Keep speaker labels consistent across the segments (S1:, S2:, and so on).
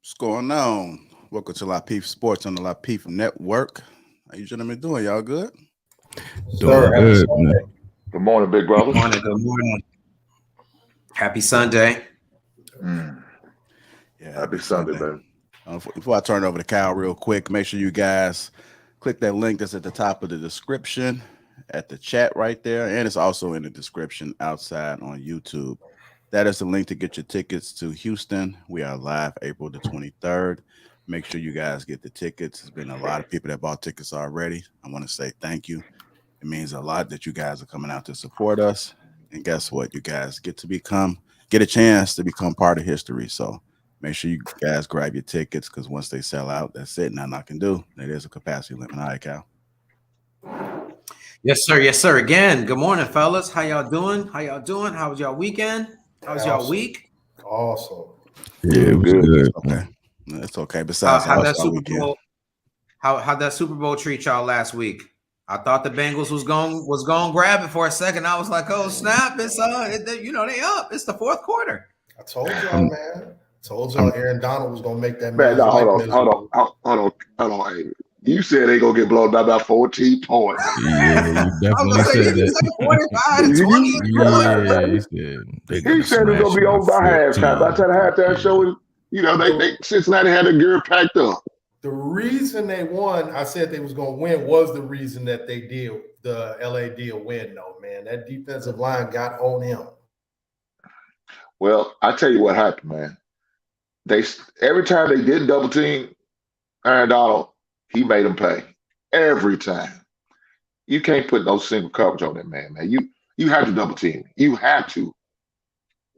S1: What's going on? Welcome to Lapeef Sports on the Lapeef Network. How you gentlemen doing? Y'all good?
S2: Doing
S3: Sir, happy
S2: good, man.
S3: Sunday.
S4: Good morning, big brother.
S2: Good morning. Happy Sunday.
S4: Mm,
S1: Yeah,
S4: Happy
S1: happy
S4: Sunday,
S1: Sunday.
S4: baby.
S1: Before I turn it over to Kyle real quick, make sure you guys click that link that's at the top of the description at the chat right there. And it's also in the description outside on YouTube. That is the link to get your tickets to Houston. We are live April the 23rd. Make sure you guys get the tickets. There's been a lot of people that bought tickets already. I want to say thank you. It means a lot that you guys are coming out to support us. And guess what? You guys get a chance to become part of history. So make sure you guys grab your tickets because once they sell out, that's it. Nothing I can do. There is a capacity limit. All right, Cal.
S2: Yes, sir. Yes, sir. Again, good morning, fellas. How y'all doing? How was y'all weekend? How was y'all
S3: Awesome.
S2: week?
S3: Awesome.
S2: Mm-hmm.
S4: Good,
S1: It was
S4: good.
S1: good.
S3: Mm.
S1: Okay. It's okay. Besides the
S2: How'd that
S1: All-Star
S2: Super
S1: weekend.
S2: Bowl? How'd that Super Bowl treat y'all last week? I thought the Bengals was going to grab it for a second. I was like, oh snap! It's they up. It's the fourth quarter.
S3: I told y'all,
S2: Um,
S3: man. Told y'all Aaron Donald was gonna make that
S4: Man,
S3: man's
S4: no,
S3: life
S4: hold on,
S3: miserable.
S4: hold on. Hey, you said they gonna get blown by about 14 points.
S5: Yeah, you
S2: I was
S5: definitely
S2: gonna say,
S5: said
S2: did you
S5: that.
S2: say 45 to 20?
S5: Yeah, he said they
S4: He
S5: gonna
S4: said it's gonna
S5: smash
S4: be
S5: by
S4: over by halftime. By the
S5: 14.
S4: time the halftime
S5: Yeah.
S4: show, they
S3: The,
S4: Cincinnati had a gear packed up.
S3: the reason they won, I said they was gonna win, was the reason that the LA deal win, though, man. That defensive line got on him.
S4: Well, I tell you what happened, man. They every time they did double team Aaron Donald, he made them pay every time. You can't put no single coverage on that man, man. You have to double team. You have to.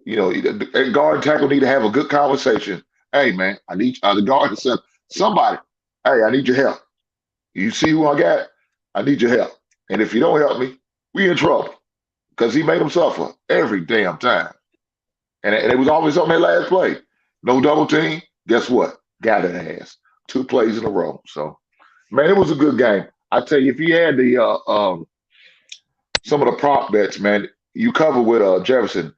S4: A guard and tackle need to have a good conversation. Hey, man, I need the guard to say, somebody, hey, I need your help. You see who I got? I need your help. And if you don't help me, we in trouble. Because he made them suffer every damn time. And it was always on that last play. No double team. Guess what? Got an ass. 2 plays in a row. So, man, it was a good game. I tell you, if you had some of the prop bets, man, you cover with Jefferson.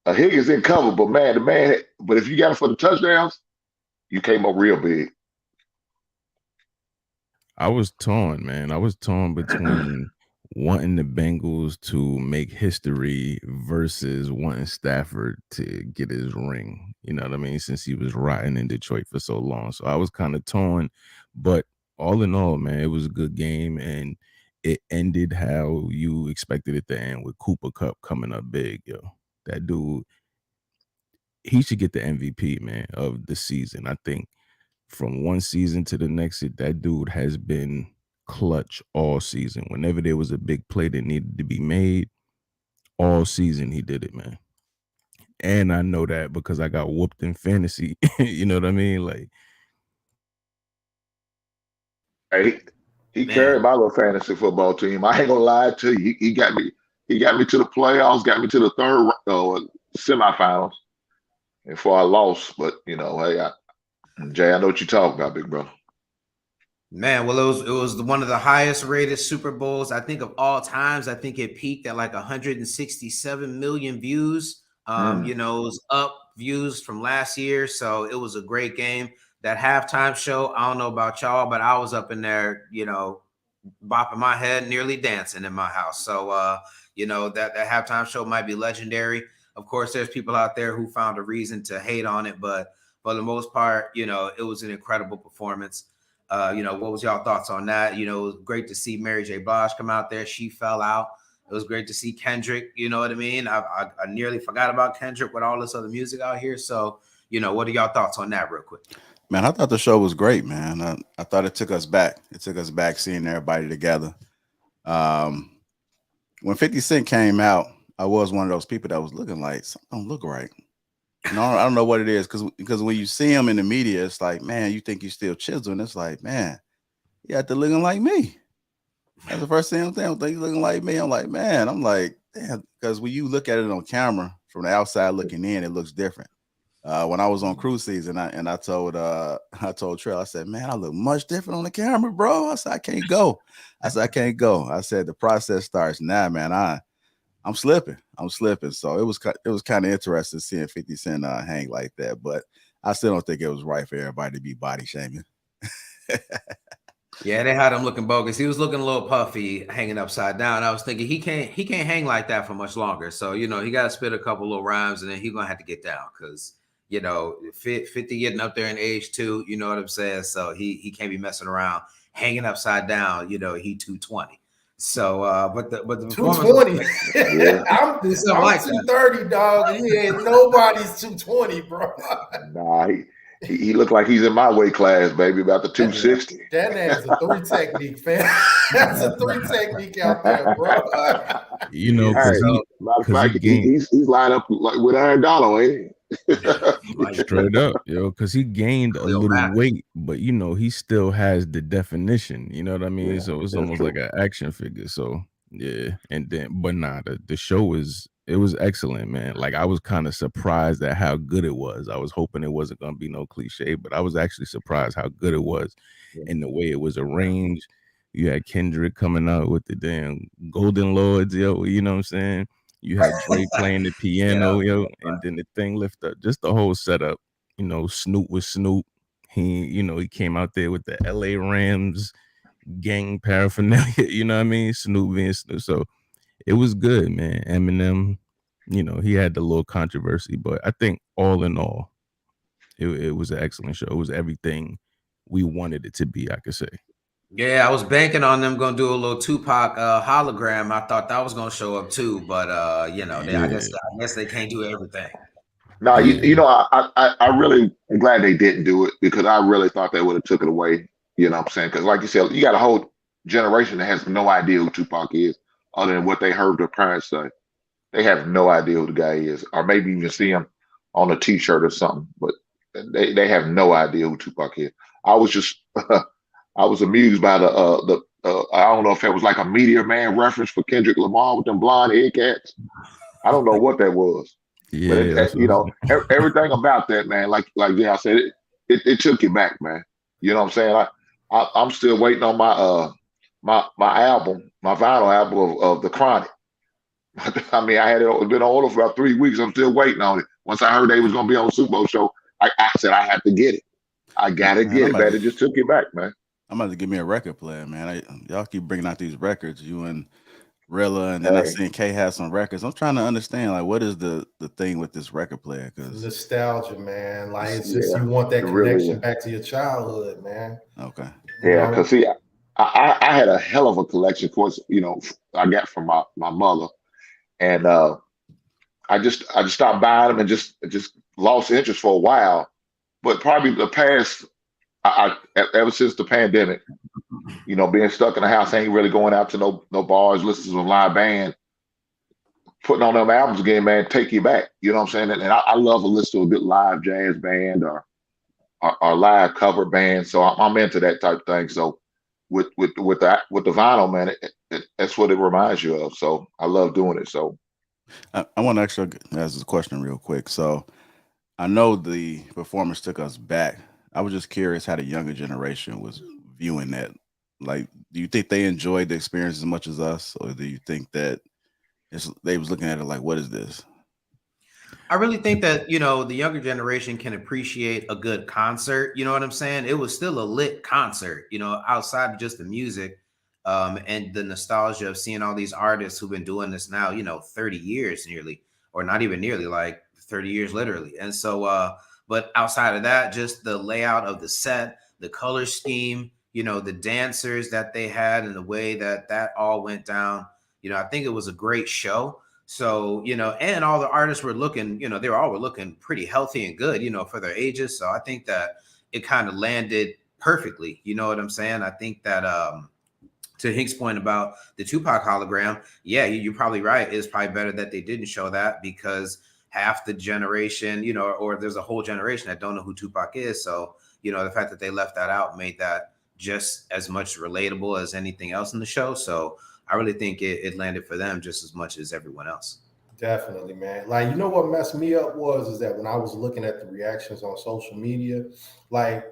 S4: Higgins didn't cover, but but if you got it for the touchdowns, you came up real big.
S5: I was torn, man. I was torn between wanting the Bengals to make history versus wanting Stafford to get his ring. You know what I mean? Since he was rotting in Detroit for so long. So I was kind of torn. But all in all, man, it was a good game. And it ended how you expected it to end with Cooper Cup coming up big, yo. That dude, he should get the MVP, man, of the season. I think from one season to the next, that dude has been clutch all season. Whenever there was a big play that needed to be made, all season he did it, man. And I know that because I got whooped in fantasy. You know what I mean? Like,
S4: Hey, he
S2: Man,
S4: carried my little fantasy football team. I ain't gonna lie to you. He got me. He got me to the playoffs. Got me to the third semifinals. And before I lost, but hey, Jay, I know what you're talking about, big bro.
S2: Man, well, it was one of the highest rated Super Bowls I think of all times. I think it peaked at like 167 million views.
S4: Mm.
S2: It was up views from last year, so it was a great game. That halftime show, I don't know about y'all, but I was up in there, bopping my head, nearly dancing in my house. So, that halftime show might be legendary. Of course, there's people out there who found a reason to hate on it, but for the most part, it was an incredible performance. What was y'all thoughts on that? It was great to see Mary J. Blige come out there. She fell out. It was great to see Kendrick. You know what I mean? I nearly forgot about Kendrick with all this other music out here. So, what are y'all thoughts on that real quick?
S1: Man, I thought the show was great, man. I thought it took us back. It took us back seeing everybody together. Um, when 50 Cent came out, I was one of those people that was looking like something don't look right. No, I don't know what it is because when you see him in the media, it's like, man, you think you still chiseling. It's like, man, you have to looking like me. That's the first thing I'm thinking. He's looking like me. I'm like, man, I'm like, damn, because when you look at it on camera from the outside looking in, it looks different. When I was on cruise season, I told Trail, I said, man, I look much different on the camera, bro. I said, I can't go. I can't go. I said, the process starts now, man. I'm slipping. So it was kind of interesting seeing 50 Cent hang like that. But I still don't think it was right for everybody to be body shaming.
S2: Yeah, they had him looking bogus. He was looking a little puffy, hanging upside down. I was thinking he can't hang like that for much longer. So he got to spit a couple little rhymes, and then he's gonna have to get down because 50 getting up there in age too. You know what I'm saying? So he can't be messing around hanging upside down. He 220. So but the
S3: 220.
S4: Yeah.
S3: I'm 230, dog. And he ain't nobody's 220, bro.
S4: Nah, he looked like he's in my weight class, baby, about the 260.
S3: That man's a 3 technique, fam. That's a 3 technique out there, bro.
S5: Because
S4: matter of fact, he's lined up like with Aaron Donald, ain't he?
S5: Straight up, because he gained a little weight, but he still has the definition. You know what I mean?
S4: Yeah,
S5: so it's almost like an action figure. So yeah, and then but the show was excellent, man. Like I was kind of surprised at how good it was. I was hoping it wasn't gonna be no cliche, but I was actually surprised how good it was, and the way it was arranged. You had Kendrick coming out with the damn Golden Lords, yo. You know what I'm saying? You had Drake playing the piano, and then the thing lift up. Just the whole setup. Snoop was Snoop. He came out there with the LA Rams gang paraphernalia. You know what I mean? Snoop being Snoop. So it was good, man. Eminem, he had the little controversy, but I think all in all, it was an excellent show. It was everything we wanted it to be, I could say.
S2: Yeah, I was banking on them going to do a little Tupac hologram. I thought that was going to show up too, but I guess they can't do everything.
S4: No, I really am glad they didn't do it because I really thought they would have took it away. You know what I'm saying? Because like you said, you got a whole generation that has no idea who Tupac is other than what they heard their parents say. They have no idea who the guy is, or maybe even see him on a T-shirt or something, but they have no idea who Tupac is. I was just I was amused by the I don't know if it was like a Meteor Man reference for Kendrick Lamar with them blonde head cats. I don't know what that was.
S5: Yeah,
S4: but everything about that, man, like I said, it took you back, man. You know what I'm saying? I'm still waiting on my album, my vinyl album of The Chronic. I mean, I had it been on order for about 3 weeks. I'm still waiting on it. Once I heard they was gonna be on the Super Bowl show, I said I have to get it. I gotta get it, man. It just took you back, man.
S1: I'm about to give me a record player, man. Y'all keep bringing out these records, you and Rilla, and then I seen Kay have some records. I'm trying to understand, like, what is the thing with this record player? Because
S3: nostalgia, man. Like it's just you want that connection back to your childhood, man.
S1: Okay.
S4: Yeah, because see, I had a hell of a collection, of course, I got from my mother, and I just stopped buying them and just lost interest for a while. But probably the past, ever since the pandemic, being stuck in the house, ain't really going out to no bars, listening to a live band, putting on them albums again, man, take you back. You know what I'm saying? And I love to listen to a good live jazz band or live cover band. So I'm into that type of thing. So with the vinyl, man, that's what it reminds you of. So I love doing it. So
S1: I want to actually ask a question real quick. So I know the performance took us back. I was just curious how the younger generation was viewing that. Like, do you think they enjoyed the experience as much as us, or do you think that they was looking at it like, what is this?
S2: I really think that, the younger generation can appreciate a good concert. You know what I'm saying? It was still a lit concert, outside of just the music and the nostalgia of seeing all these artists who've been doing this now, 30 years nearly, or not even nearly, like 30 years literally. And so, but outside of that, just the layout of the set, the color scheme, the dancers that they had and the way that all went down, I think it was a great show. So, and all the artists were looking, they were looking pretty healthy and good, for their ages. So I think that it kind of landed perfectly. You know what I'm saying? I think that to Hink's point about the Tupac hologram, yeah, you're probably right. It's probably better that they didn't show that because half the generation, or there's a whole generation that don't know who Tupac is. So, the fact that they left that out made that just as much relatable as anything else in the show. So I really think it landed for them just as much as everyone else.
S3: Definitely, man. Like, what messed me up is that when I was looking at the reactions on social media, like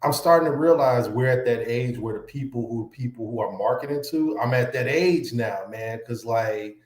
S3: I'm starting to realize we're at that age where the people who are marketing to, I'm at that age now, man. Cause like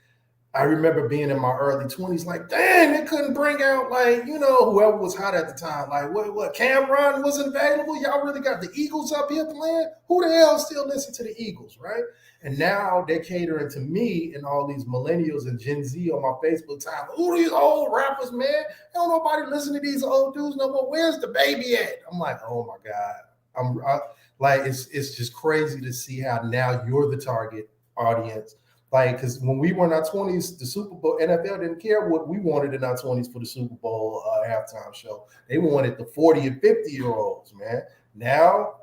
S3: I remember being in my early 20s, like, dang, they couldn't bring out, like, whoever was hot at the time. Like, what Cameron wasn't available? Y'all really got the Eagles up here playing? Who the hell still listen to the Eagles, right? And now they're catering to me and all these millennials and Gen Z on my Facebook time. Who are these old rappers, man? Don't nobody listen to these old dudes no more. Where's the baby at? I'm like, oh my God. Like, it's just crazy to see how now you're the target audience. Like, because when we were in our 20s, the Super Bowl, NFL didn't care what we wanted in our 20s for the Super Bowl halftime show. They wanted the 40 and 50-year-olds, man. Now,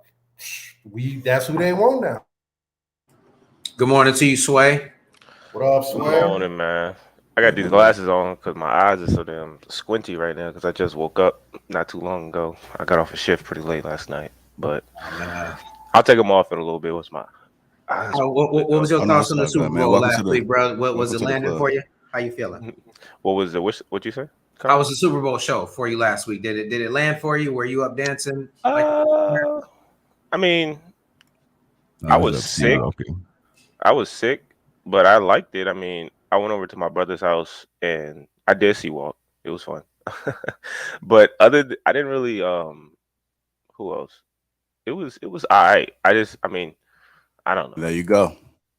S3: that's who they want now.
S2: Good morning to you, Sway.
S3: What up, Sway?
S6: Good morning, man. I got these glasses on because my eyes are so damn squinty right now because I just woke up not too long ago. I got off a shift pretty late last night, but I'll take them off in a little bit. What's my eyes?
S2: What was your thoughts on the Super Bowl last week, bro? What was it landing for you? How you feeling?
S6: What was the what you say?
S2: How was the Super Bowl show for you last week? Did it land for you? Were you up dancing?
S6: I mean, I was sick. I was sick, but I liked it. I mean, I went over to my brother's house and I did see Walt. It was fun. But I didn't really who else? It was all right. I don't know.
S1: There you go.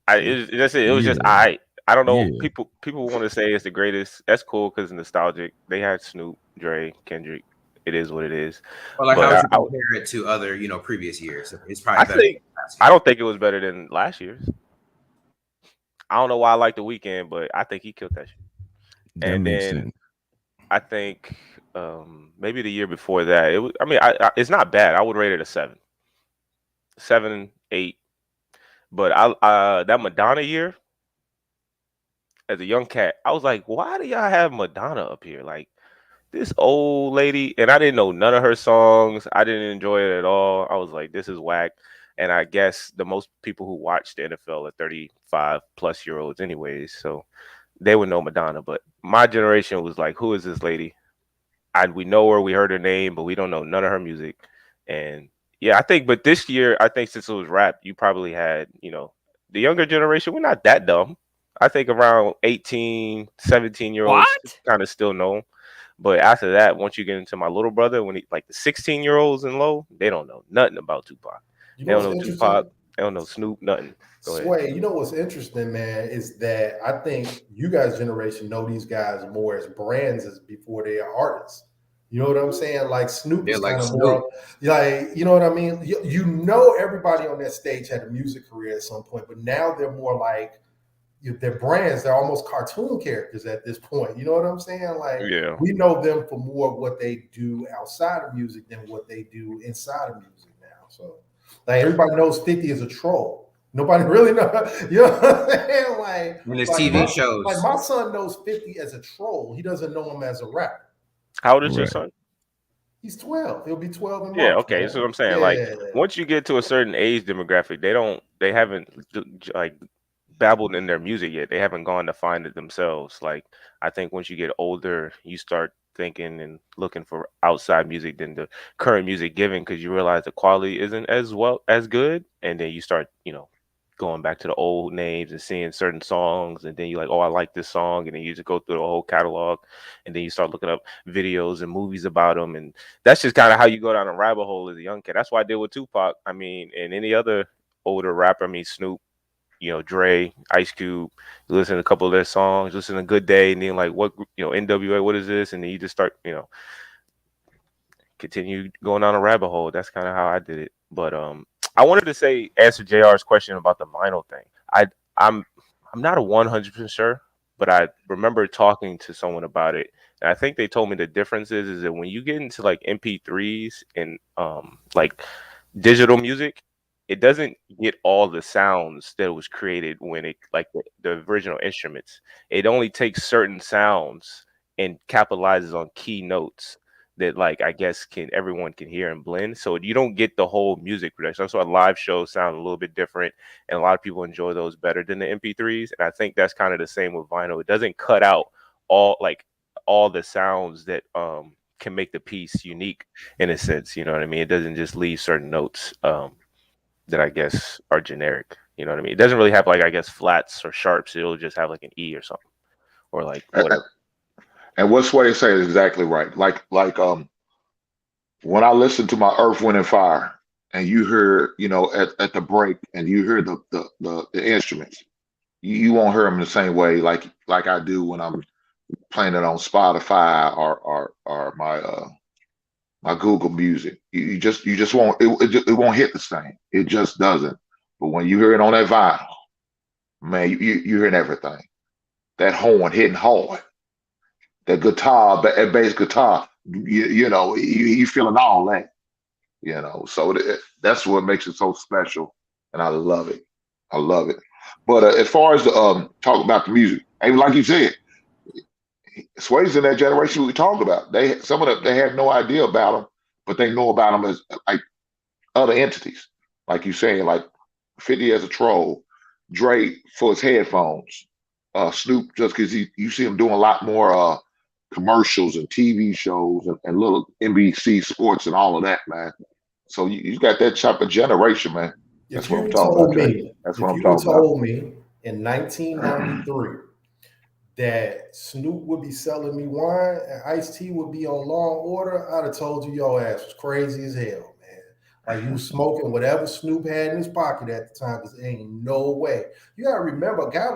S6: It was just all right. I don't know. Yeah. People want to say it's the greatest. That's cool because it's nostalgic. They had Snoop, Dre, Kendrick. It is what it is.
S2: Well, like, how would you compare it to other, previous years? It's probably better.
S6: I don't think it was better than last year's. I don't know why I like The Weeknd, but I think he killed that shit.
S5: That makes sense.
S6: I think maybe the year before that, it was. I mean, it's not bad. I would rate it a 7, 8. But that Madonna year, as a young cat, I was like, why do y'all have Madonna up here? Like, this old lady, and I didn't know none of her songs. I didn't enjoy it at all. I was like, this is whack. And I guess the most people who watch the NFL are 35-plus-year-olds anyways, so they would know Madonna. But my generation was like, who is this lady? We know her, we heard her name, but we don't know none of her music. And yeah, but this year, I think since it was rap, you probably had, the younger generation, we're not that dumb. I think around 18, 17-year-olds kind of still know. But after that, once you get into my little brother, when he like the 16-year-olds and low, they don't know nothing about Tupac. They don't know Tupac. They don't know Snoop, nothing.
S3: Sway, you know what's interesting, man, is that I think you guys' generation know these guys more as brands as before they are artists. You know what I'm saying? Like Snoop is kind of more like, you know what I mean? You know, everybody on that stage had a music career at some point, but now they're more like, they're brands. They're almost cartoon characters at this point. You know what I'm saying? Like, we know them for more of what they do outside of music than what they do inside of music now. So, like, everybody knows 50 is a troll. Nobody really knows. You know what I'm saying? Like,
S2: in his TV shows.
S3: Like, my son knows 50 as a troll. He doesn't know him as a rapper.
S6: How old is your son?
S3: He's 12. He'll be 12 in March.
S6: Yeah, okay. That's what I'm saying. Like, once you get to a certain age demographic, they haven't like babbled in their music yet. They haven't gone to find it themselves. Like, I think once you get older, you start thinking and looking for outside music than the current music giving, because you realize the quality isn't as good, and then you start going back to the old names and seeing certain songs, and then you're like, oh, I like this song, and then you just go through the whole catalog, and then you start looking up videos and movies about them, and that's just kind of how you go down a rabbit hole as a young kid. That's what I did with Tupac. I mean, and any other older rapper. I mean, Snoop, Dre, Ice Cube. You listen to a couple of their songs, listen to Good Day, and then like, what, NWA, what is this? And then you just start, continue going down a rabbit hole. That's kind of how I did it. But I wanted to answer JR's question about the vinyl thing. I'm not 100% sure, but I remember talking to someone about it, and I think they told me the difference is that when you get into like MP3s and like digital music, it doesn't get all the sounds that was created when it, like the original instruments. It only takes certain sounds and capitalizes on key notes that, like, I guess everyone can hear and blend. So you don't get the whole music production. That's why live shows sound a little bit different, and a lot of people enjoy those better than the MP3s. And I think that's kind of the same with vinyl. It doesn't cut out all the sounds that can make the piece unique in a sense. You know what I mean? It doesn't just leave certain notes that I guess are generic. You know what I mean? It doesn't really have, like, I guess, flats or sharps. It'll just have like an E or something. or like
S4: And,
S6: whatever.
S4: and what Sway is saying is exactly right. Like when I listen to my Earth, Wind and Fire, and you hear, at the break, and you hear the instruments, you won't hear them the same way like I do when I'm playing it on Spotify or my Google Music. You just won't it won't hit the same. It just doesn't. But when you hear it on that vinyl, man, you hearing everything. That horn hitting hard, that guitar, that bass guitar, you feeling all that. So that's what makes it so special, and I love it. I love it. But as far as the talk about the music, and like you said, Sway's in that generation we talked about. Some of them they have no idea about them, but they know about them as like other entities, like you saying, like 50 as a troll, Dre for his headphones, Snoop just because you see him doing a lot more commercials and TV shows and little NBC sports and all of that, man. So you got that type of generation, man. That's what I'm talking about, Jay. That's what I'm talking about.
S3: If you told me in 1993 that Snoop would be selling me wine and Ice-T would be on Law and Order, I'd have told you your ass was crazy as hell, man. Like you was smoking whatever Snoop had in his pocket at the time, because ain't no way. You gotta remember, a guy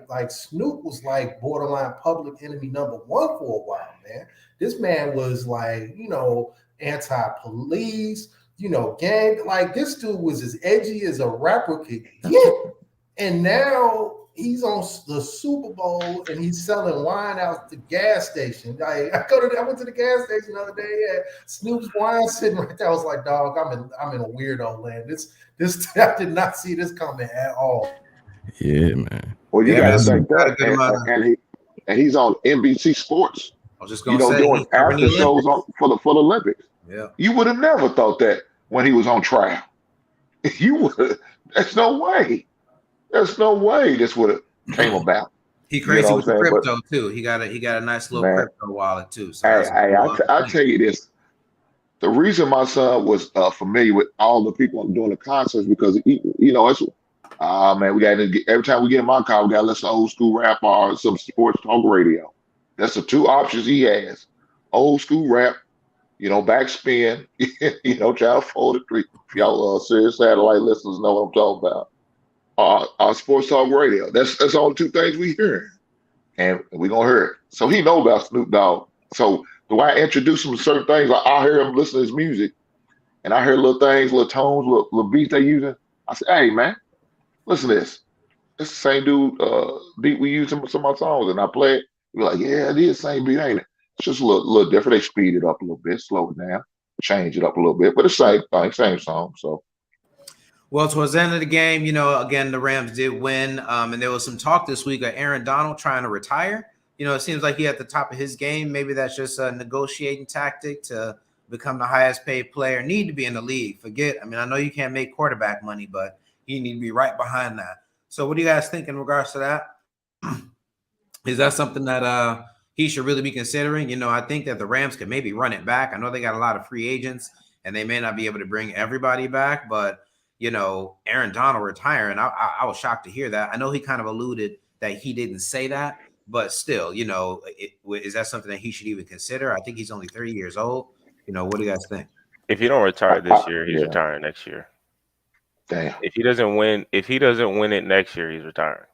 S3: like Snoop was like borderline public enemy number one for a while, man. This man was like, anti-police, gang. Like this dude was as edgy as a rapper could get. And now he's on the Super Bowl and he's selling wine out the gas station. I went to the gas station the other day. Yeah, Snoop's wine sitting right there. I was like, dog, I'm in a weirdo land. This I did not see this coming at all.
S5: Yeah, man.
S4: Well, you got to think
S2: that,
S4: and he's on NBC Sports.
S2: I was just gonna say,
S4: doing after shows for the Olympics.
S2: Yeah,
S4: you would have never thought that when he was on trial. You would. There's no way. There's no way this would have came about.
S2: He crazy with the crypto too. He got a nice little crypto wallet too. So
S4: I tell you this. The reason my son was familiar with all the people doing the concerts because it's man, we got to every time we get in my car, we got to listen to old school rap or some sports talk radio. That's the two options he has: old school rap, backspin, Channel 43. If y'all serious satellite listeners know what I'm talking about. Our sports talk radio. That's all the two things we hear, and we gonna hear it. So he know about Snoop Dogg. So the way I introduce him to certain things, like I hear him listen to his music, and I hear little things, little tones, little beats they using. I say, hey man, listen to this. It's the same dude beat we use in some of my songs, and I play it. You're like, yeah, it is the same beat, ain't it? It's just a little different. They speed it up a little bit, slow it down, change it up a little bit, but it's same thing, same song. So.
S2: Well, towards the end of the game, again, the Rams did win. And there was some talk this week of Aaron Donald trying to retire. It seems like he at the top of his game. Maybe that's just a negotiating tactic to become the highest paid player. Need to be in the league. I know you can't make quarterback money, but you need to be right behind that. So what do you guys think in regards to that? Is that something that he should really be considering? I think that the Rams could maybe run it back. I know they got a lot of free agents, and they may not be able to bring everybody back, but Aaron Donald retiring, I was shocked to hear that. I know he kind of alluded that he didn't say that, but still, is that something that he should even consider? I think he's only 30 years old. What do you guys think?
S6: If he don't retire this year, he's retiring next year.
S4: Damn.
S6: If he doesn't win it next year, he's retiring.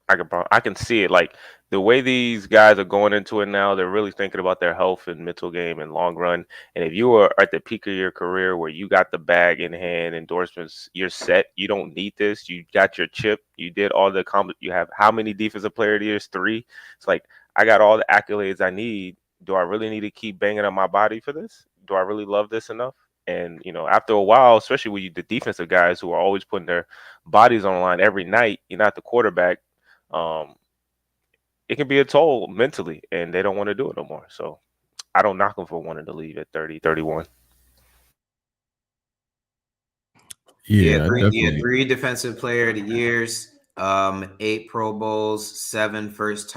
S6: I can see it. Like the way these guys are going into it now, they're really thinking about their health and mental game and long run. And if you are at the peak of your career where you got the bag in hand, endorsements, you're set. You don't need this. You got your chip. You did all the you have how many defensive player of the years? 3. It's like I got all the accolades I need. Do I really need to keep banging on my body for this? Do I really love this enough? And after a while, especially with the defensive guys who are always putting their bodies on the line every night, you're not the quarterback. It can be a toll mentally, and they don't want to do it no more. So I don't knock them for wanting to leave at 30, 31.
S2: Yeah, 3 defensive player of the years, 8 Pro Bowls, 7 first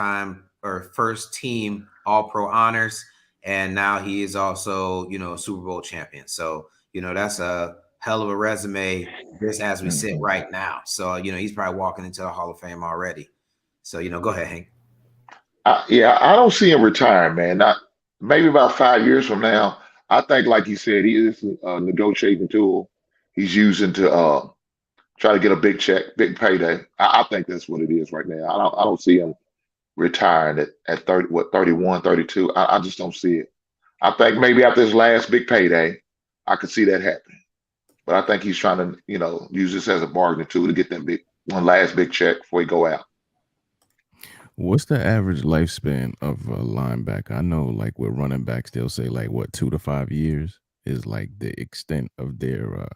S2: team All-Pro honors, and now he is also, Super Bowl champion. So, that's a hell of a resume just as we sit right now. So, he's probably walking into the Hall of Fame already. So, go ahead, Hank.
S4: I don't see him retiring, man. Not maybe about 5 years from now. I think, like you said, he is a negotiating tool he's using to try to get a big check, big payday. I think that's what it is right now. I don't see him retiring at 30, 31, 32. I just don't see it. I think maybe after his last big payday, I could see that happening. But I think he's trying to, use this as a bargaining tool to get that one last big check before he go out.
S5: What's the average lifespan of a linebacker? I know, like with running backs, they'll say like 2 to 5 years is like the extent of their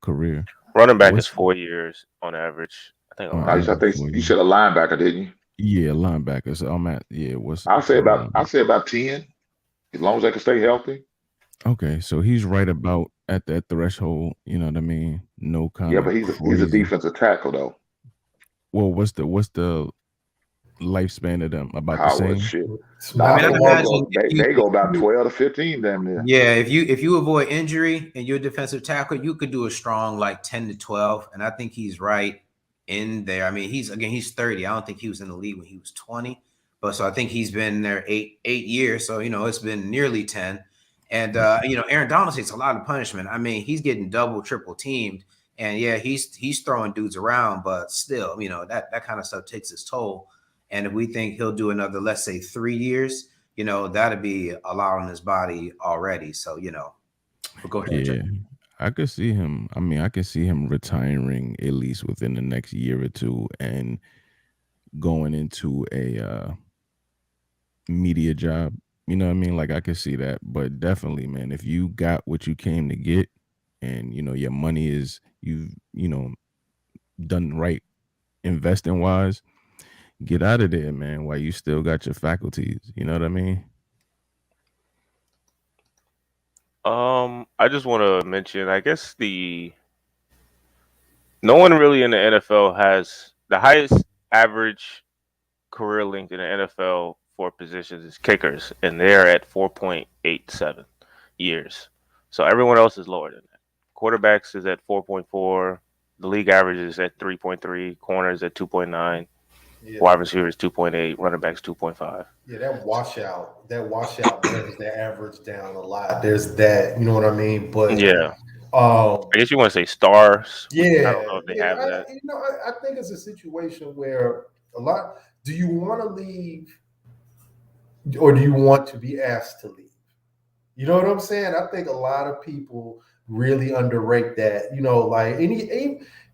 S5: career.
S6: Running back is 4 years on average. I think.
S4: I think you said a linebacker, didn't you?
S5: Yeah, linebacker. So I'm at
S4: I'll say about 10, as long as they can stay healthy.
S5: Okay, so he's right about at that threshold. You know what I mean? No kind.
S4: Yeah, but he's a defensive tackle though.
S5: Well, what's the lifespan of them? About the same.
S4: Shit.
S2: Imagine
S4: they go about 12 to 15 damn near.
S2: Yeah, if you avoid injury and you're a defensive tackle, you could do a strong like 10 to 12, and I think he's right in there. I mean, he's 30. I don't think he was in the league when he was 20, but so I think he's been there eight years. So it's been nearly 10. And Aaron Donald takes a lot of punishment. I mean, he's getting double, triple teamed, and yeah, he's throwing dudes around, but still, that kind of stuff takes its toll. And if we think he'll do another, let's say 3 years, that'd be a lot on his body already. So, but go ahead.
S5: Yeah, I could see him. I mean, I could see him retiring at least within the next year or two and going into a media job. You know what I mean? Like I could see that, but definitely, man, if you got what you came to get and, your money is, you've, done right investing wise, get out of there, man, while you still got your faculties. You know what I mean?
S6: I just want to mention, I guess no one really in the NFL has the highest average career length in the NFL for positions is kickers, and they're at 4.87 years. So everyone else is lower than that. Quarterbacks is at 4.4. The league average is at 3.3. Corners at 2.9. Yeah. Wide receivers 2.8, running backs 2.5.
S3: Yeah, that washout brings the average down a lot. There's that, you know what I mean? But
S6: yeah, I guess you want to say stars.
S3: Yeah,
S6: I don't know if they have that.
S3: I think it's a situation where do you want to leave, or do you want to be asked to leave? You know what I'm saying? I think a lot of people really underrate that. Like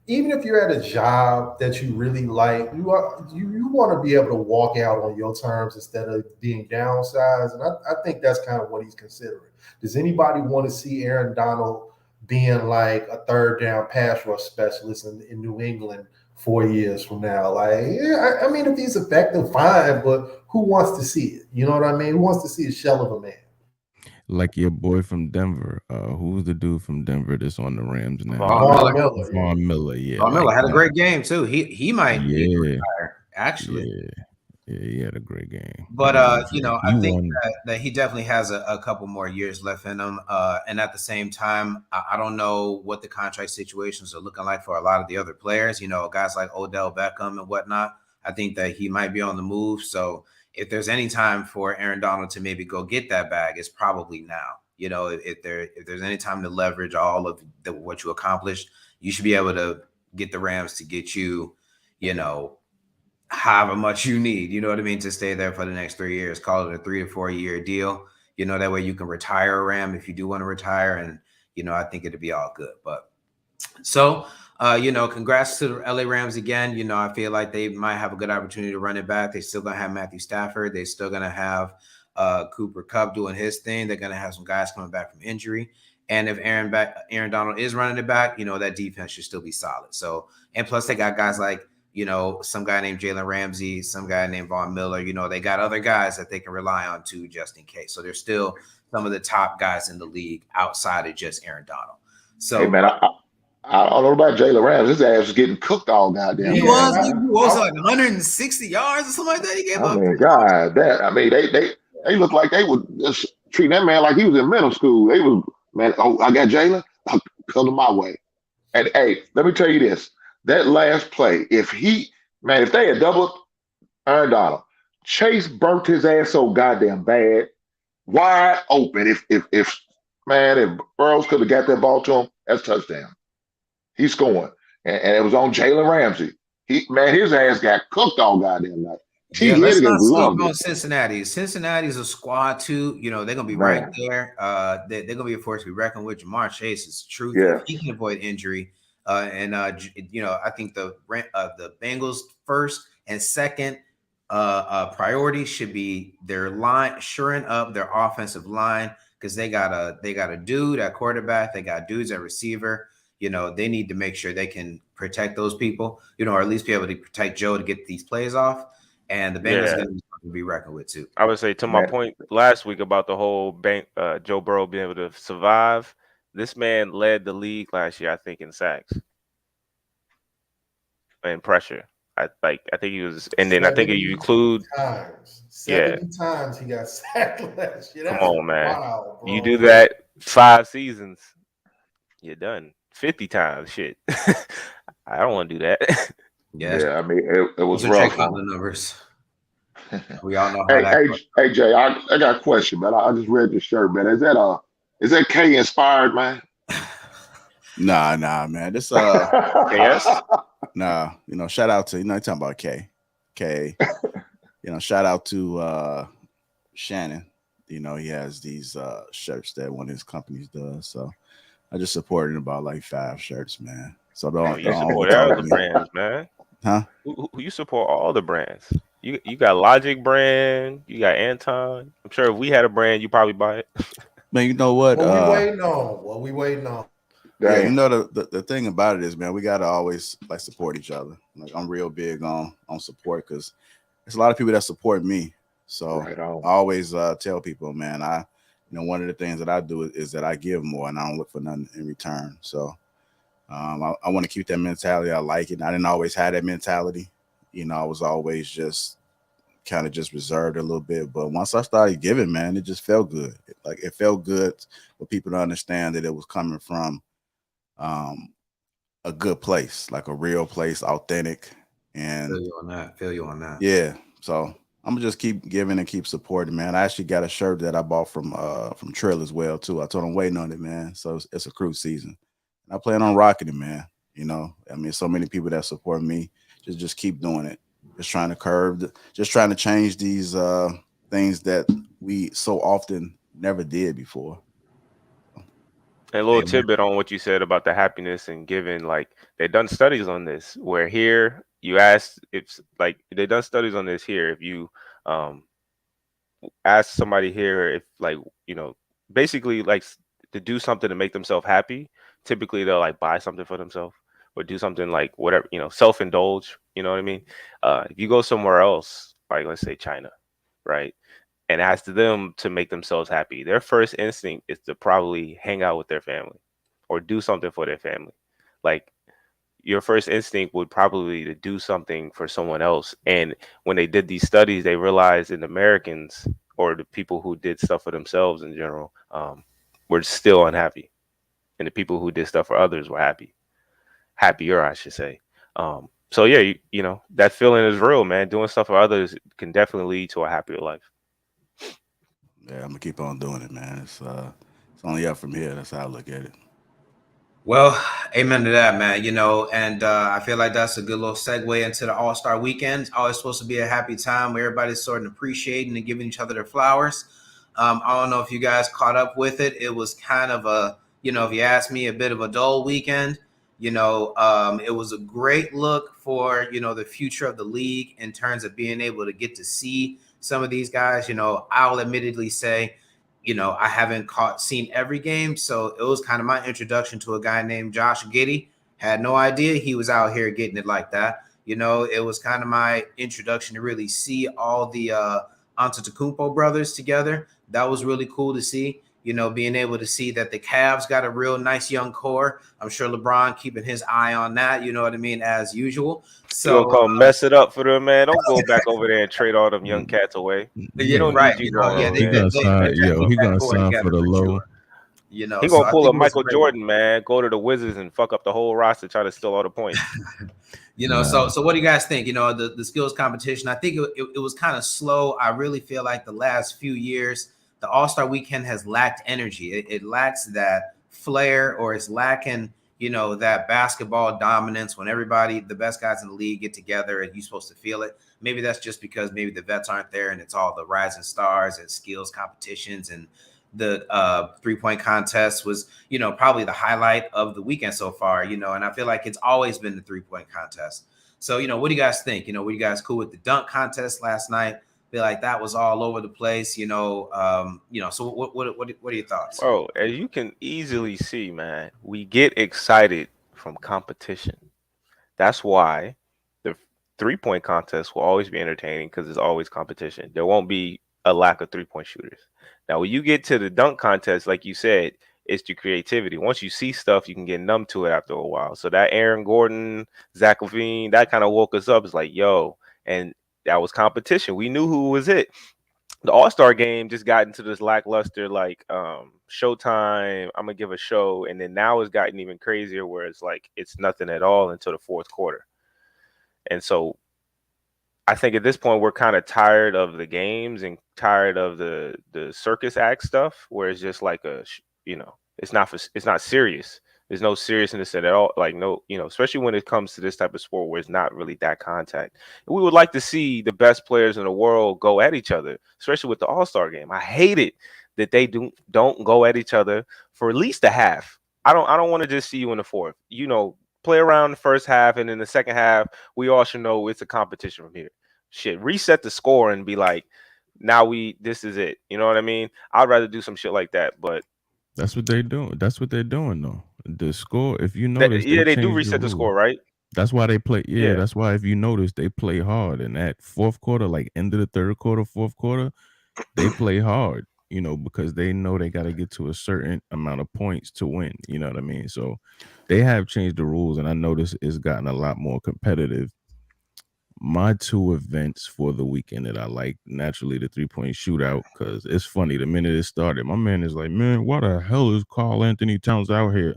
S3: even if you're at a job that you really like, you want to be able to walk out on your terms instead of being downsized. And I think that's kind of what he's considering. Does anybody want to see Aaron Donald being like a third down pass rush specialist in New England 4 years from now? Like, yeah, I mean, if he's effective, fine, but who wants to see it? You know what I mean? Who wants to see a shell of a man?
S5: Like your boy from Denver. Who's the dude from Denver that's on the Rams now?
S2: Von
S5: Miller. Yeah.
S2: Von Miller had a great game too. He might retire, actually.
S5: Yeah, he had a great game.
S2: But I think that he definitely has a couple more years left in him. And at the same time, I don't know what the contract situations are looking like for a lot of the other players. Guys like Odell Beckham and whatnot. I think that he might be on the move. So if there's any time for Aaron Donald to maybe go get that bag, it's probably now. If there's any time to leverage all of what you accomplished, you should be able to get the Rams to get you, however much you need, you know what I mean, to stay there for the next 3 years. Call it a 3 to 4 year deal. That way you can retire a Ram if you do want to retire. And, I think it'll be all good. But so, congrats to the LA Rams again. I feel like they might have a good opportunity to run it back. They're still going to have Matthew Stafford. They're still going to have Cooper Kupp doing his thing. They're going to have some guys coming back from injury. And if Aaron Donald is running it back, that defense should still be solid. So, and plus they got guys like, some guy named Jalen Ramsey, some guy named Von Miller. They got other guys that they can rely on too, just in case. So they're still some of the top guys in the league outside of just Aaron Donald. So,
S4: hey man, I don't know about Jalen Ramsey. His ass was getting cooked all goddamn.
S2: He was like 160 yards or something like that. He gave up.
S4: God, they looked like they would just treat that man like he was in middle school. They was, man, I got Jalen, come to my way. And hey, let me tell you this. That last play, if they had doubled Aaron Donald, Chase burnt his ass so goddamn bad, wide open. If man, if Burrows could have got that ball to him, that's touchdown. He's scoring, and it was on Jalen Ramsey. His ass got cooked all goddamn night. T.
S2: Yeah, let's not
S4: Higgins
S2: sleep
S4: loved
S2: on
S4: it.
S2: Cincinnati. Cincinnati's a squad too. You know, they're gonna be
S4: Man.
S2: right there. They're gonna be a force to be reckoned with. Jamar Chase is the truth.
S4: Yeah.
S2: If he can avoid injury, you know, I think the Bengals first and second priority should be their line, shoring up their offensive line, because they got a dude at quarterback, they got dudes at receiver. You know, they need to make sure they can protect those people, you know, or at least be able to protect Joe to get these plays off. And the Bengals are going to be something to be reckoned with too.
S6: I would say, to my point last week about the whole Joe Burrow being able to survive, this man led the league last year, I think, in sacks and pressure. I think he was, and then I think if you include
S3: 70 times he got sacked last year.
S6: Come on, man.
S3: Wow, bro.
S6: You do that 5 seasons, you're done. 50 times, shit. I don't want to do that.
S2: Yeah,
S4: I mean, it was
S2: so
S4: rough.
S2: check out the numbers. We all know how
S4: Hey, Jay, I got a question, man. I just read the shirt, man. Is that K inspired, man?
S1: Nah, man. This
S6: Yes.
S1: Nah, you know, shout out to, you know, you're talking about K. You know, shout out to Shannon. You know, he has these shirts that one of his companies does. So I just supported about like 5 shirts, man. So don't
S6: you support all the brands, man.
S1: Huh?
S6: You support all the brands. You got Logic brand, you got Anton. I'm sure if we had a brand, you probably buy it.
S1: Man, you know what?
S3: What we waiting on?
S1: Yeah, you know the thing about it is, man, we gotta always like support each other. Like I'm real big on support, because there's a lot of people that support me. So I always tell people, man, one of the things that I do is that I give more and I don't look for nothing in return. So I want to keep that mentality. I like it. I didn't always have that mentality. You know, I was always just kind of just reserved a little bit. But once I started giving, man, it just felt good. It felt good for people to understand that it was coming from a good place, like a real place, authentic. And
S2: feel you on that.
S1: Yeah. So I'm gonna just keep giving and keep supporting, man. I actually got a shirt that I bought from Trill as well too. I told him waiting on it, man. So it's a cruise season. And I plan on rocking it, man. You know, I mean, so many people that support me. Just keep doing it. Just trying to change these things that we so often never did before.
S6: A little tidbit on what you said about the happiness and giving. Like, they've done studies on this, where here you ask, it's like they've done studies on this here. If you ask somebody here if, like, you know, basically like to do something to make themselves happy, typically they'll like buy something for themselves or do something like whatever, you know, self-indulge, you know what I mean? If you go somewhere else, like let's say China, right, and ask them to make themselves happy, their first instinct is to probably hang out with their family or do something for their family. Like, your first instinct would probably to do something for someone else. And when they did these studies, they realized in Americans, or the people who did stuff for themselves in general, were still unhappy. And the people who did stuff for others were happier, I should say. So yeah, you know, that feeling is real, man. Doing stuff for others can definitely lead to a happier life.
S1: Yeah, I'm gonna keep on doing it, man. It's only up from here. That's how I look at it.
S2: Well, amen to that, man. You know, and I feel like that's a good little segue into the All-Star Weekend. It's always supposed to be a happy time where everybody's sort of appreciating and giving each other their flowers. I don't know if you guys caught up with it. It was kind of a, you know, if you ask me, a bit of a dull weekend. You know, it was a great look for, you know, the future of the league in terms of being able to get to see some of these guys. You know, I'll admittedly say, you know, I haven't seen every game. So it was kind of my introduction to a guy named Josh Giddey. Had no idea he was out here getting it like that. You know, it was kind of my introduction to really see all the Antetokounmpo brothers together. That was really cool to see. You know, being able to see that the Cavs got a real nice young core. I'm sure LeBron keeping his eye on that, you know what I mean, as usual. So
S6: you'll come mess it up for them, man. Don't go back over there and trade all them young cats away.
S2: Yeah, right. You know, yeah,
S5: he gonna sign for the low.
S2: Sure. You know,
S6: he gonna pull a Michael Jordan, man. Go to the Wizards and fuck up the whole roster, try to steal all the points.
S2: You know, so what do you guys think? You know, the skills competition. I think it was kind of slow. I really feel like the last few years, the All-Star Weekend has lacked energy. It lacks that flair, or it's lacking, you know, that basketball dominance when everybody, the best guys in the league, get together and you're supposed to feel it. Maybe that's just because maybe the vets aren't there and it's all the rising stars and skills competitions, and the 3-point contest was, you know, probably the highlight of the weekend so far, you know, and I feel like it's always been the 3-point contest. So, you know, what do you guys think? You know, were you guys cool with the dunk contest last night? Feel like that was all over the place, you know. So what are your thoughts?
S6: Oh, as you can easily see, man, we get excited from competition. That's why the 3-point contest will always be entertaining, because there's always competition. There won't be a lack of 3-point shooters. Now, when you get to the dunk contest, like you said, it's the creativity. Once you see stuff, you can get numb to it after a while. So that Aaron Gordon, Zach LaVine, that kind of woke us up. It's like, yo, and that was competition. We knew who was it. The All-Star game just got into this lackluster, like, showtime, I'm gonna give a show, and then now it's gotten even crazier where it's like it's nothing at all until the fourth quarter. And so I think at this point we're kind of tired of the games and tired of the circus act stuff, where it's just like it's not serious. There's no seriousness at all. Like, no, you know, especially when it comes to this type of sport where it's not really that contact. And we would like to see the best players in the world go at each other, especially with the All-Star game. I hate it that they don't go at each other for at least a half. I don't want to just see you in the fourth. You know, play around the first half, and in the second half, we all should know it's a competition from here. Shit, reset the score and be like, now this is it. You know what I mean? I'd rather do some shit like that, but
S5: That's what they're doing. That's what they're doing, though. The score, if you notice,
S6: they do
S5: changed
S6: reset the score, right?
S5: That's why they play. Yeah,
S6: Yeah.
S5: that's why, if you notice, they play hard. And that fourth quarter, like end of the third quarter, fourth quarter, they play hard, you know, because they know they got to get to a certain amount of points to win. You know what I mean? So they have changed the rules, and I notice it's gotten a lot more competitive. My two events for the weekend that I like, naturally, the 3-point shootout, because it's funny. The minute it started, my man is like, man, what the hell is Karl Anthony Towns out here?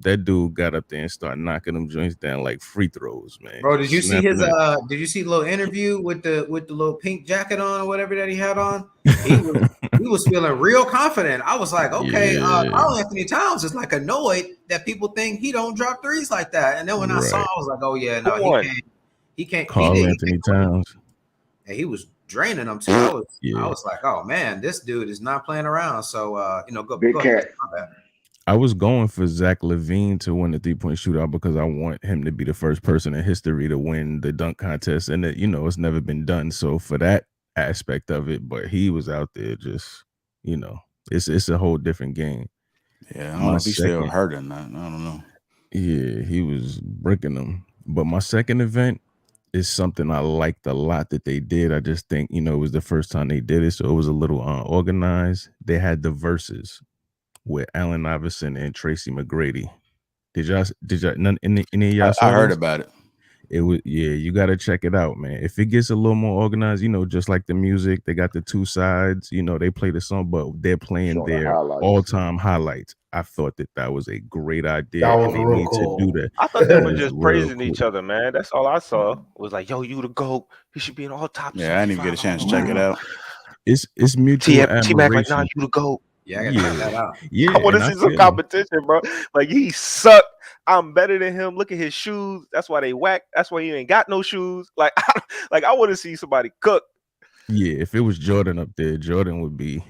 S5: That dude got up there and started knocking them joints down like free throws, man.
S2: Bro, did you see his did you see the little interview with the little pink jacket on or whatever that he had on? He was feeling real confident. I was like, okay, Karl Anthony Towns is like annoyed that people think he don't drop threes like that. And then when I saw, I was like, oh yeah, no, he can't.
S5: Karl Anthony Towns.
S2: And he was draining them too. I was like, oh man, this dude is not playing around. So go ahead.
S5: I was going for Zach LaVine to win the 3-point shootout because I want him to be the first person in history to win the dunk contest, and that, you know, it's never been done. So for that aspect of it, but he was out there just, you know, it's a whole different game.
S1: Yeah, I don't know if he's still hurt or not. I don't know.
S5: Yeah, he was bricking them. But my second event is something I liked a lot that they did. I just think, you know, it was the first time they did it, so it was a little unorganized. They had the verses with Allen Iverson and Tracy McGrady. Did y'all any of y'all
S1: I heard about it.
S5: It was, you got to check it out, man. If it gets a little more organized, you know, just like the music, they got the two sides, you know, they play the song, but they're playing their all-time highlights. I thought that was a great idea.
S3: That was
S5: and they
S3: real
S5: need
S3: cool.
S5: to do that.
S6: I thought they were just praising each other, man. That's all I saw. It was like, yo, you the GOAT. You should be in all top.
S1: Yeah, I didn't even get a chance to check it out.
S5: It's mutual admiration.
S6: Like, nah, you the GOAT.
S2: Yeah, I gotta check that out.
S5: Yeah,
S6: I want to see some competition, bro. Like, he sucked. I'm better than him. Look at his shoes. That's why they whack. That's why he ain't got no shoes. Like I want to see somebody cook.
S5: Yeah, if it was Jordan up there, Jordan would be,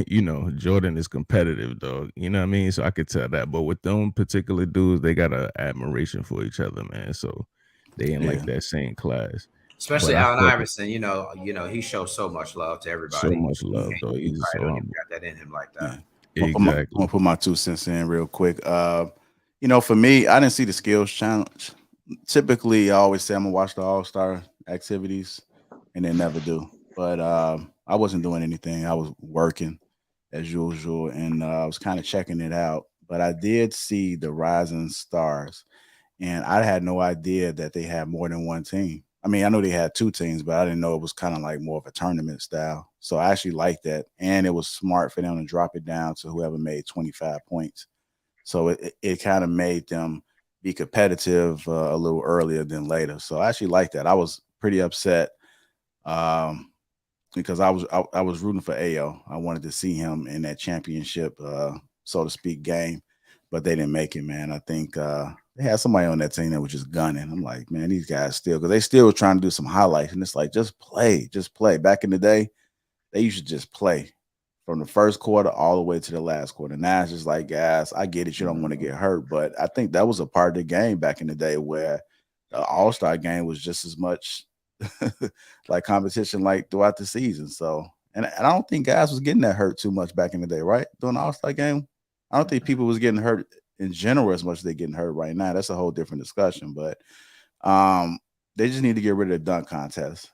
S5: you know, Jordan is competitive, dog. You know what I mean? So I could tell that. But with them particular dudes, they got an admiration for each other, man. So they in like that same class.
S2: Especially Allen Iverson, you know, he shows so much love to everybody.
S5: So much love, though. He's so humble.
S2: Got that in him like that.
S1: Yeah. Exactly. I'm gonna put my 2 cents in real quick. You know, for me, I didn't see the skills challenge. Typically, I always say I'm gonna watch the All-Star activities, and they never do. But I wasn't doing anything. I was working as usual, and I was kind of checking it out. But I did see the Rising Stars, and I had no idea that they had more than one team. I mean, I know they had 2 teams, but I didn't know it was kind of like more of a tournament style. So I actually liked that. And it was smart for them to drop it down to whoever made 25 points. So it kind of made them be competitive a little earlier than later. So I actually like that. I was pretty upset because I was rooting for Ao. I wanted to see him in that championship, so to speak, game, but they didn't make it, man. I think they had somebody on that team that was just gunning. I'm like, man, these guys still, because they still were trying to do some highlights, and it's like, just play, just play. Back in the day, they used to just play from the first quarter all the way to the last quarter. Now it's just like, guys, I get it, you don't want to get hurt, but I think that was a part of the game back in the day where the All-Star game was just as much like competition like throughout the season. So, and I don't think guys was getting that hurt too much back in the day, right? During the All-Star game, I don't think people was getting hurt in general as much as they're getting hurt right now. That's a whole different discussion, but they just need to get rid of the dunk contest.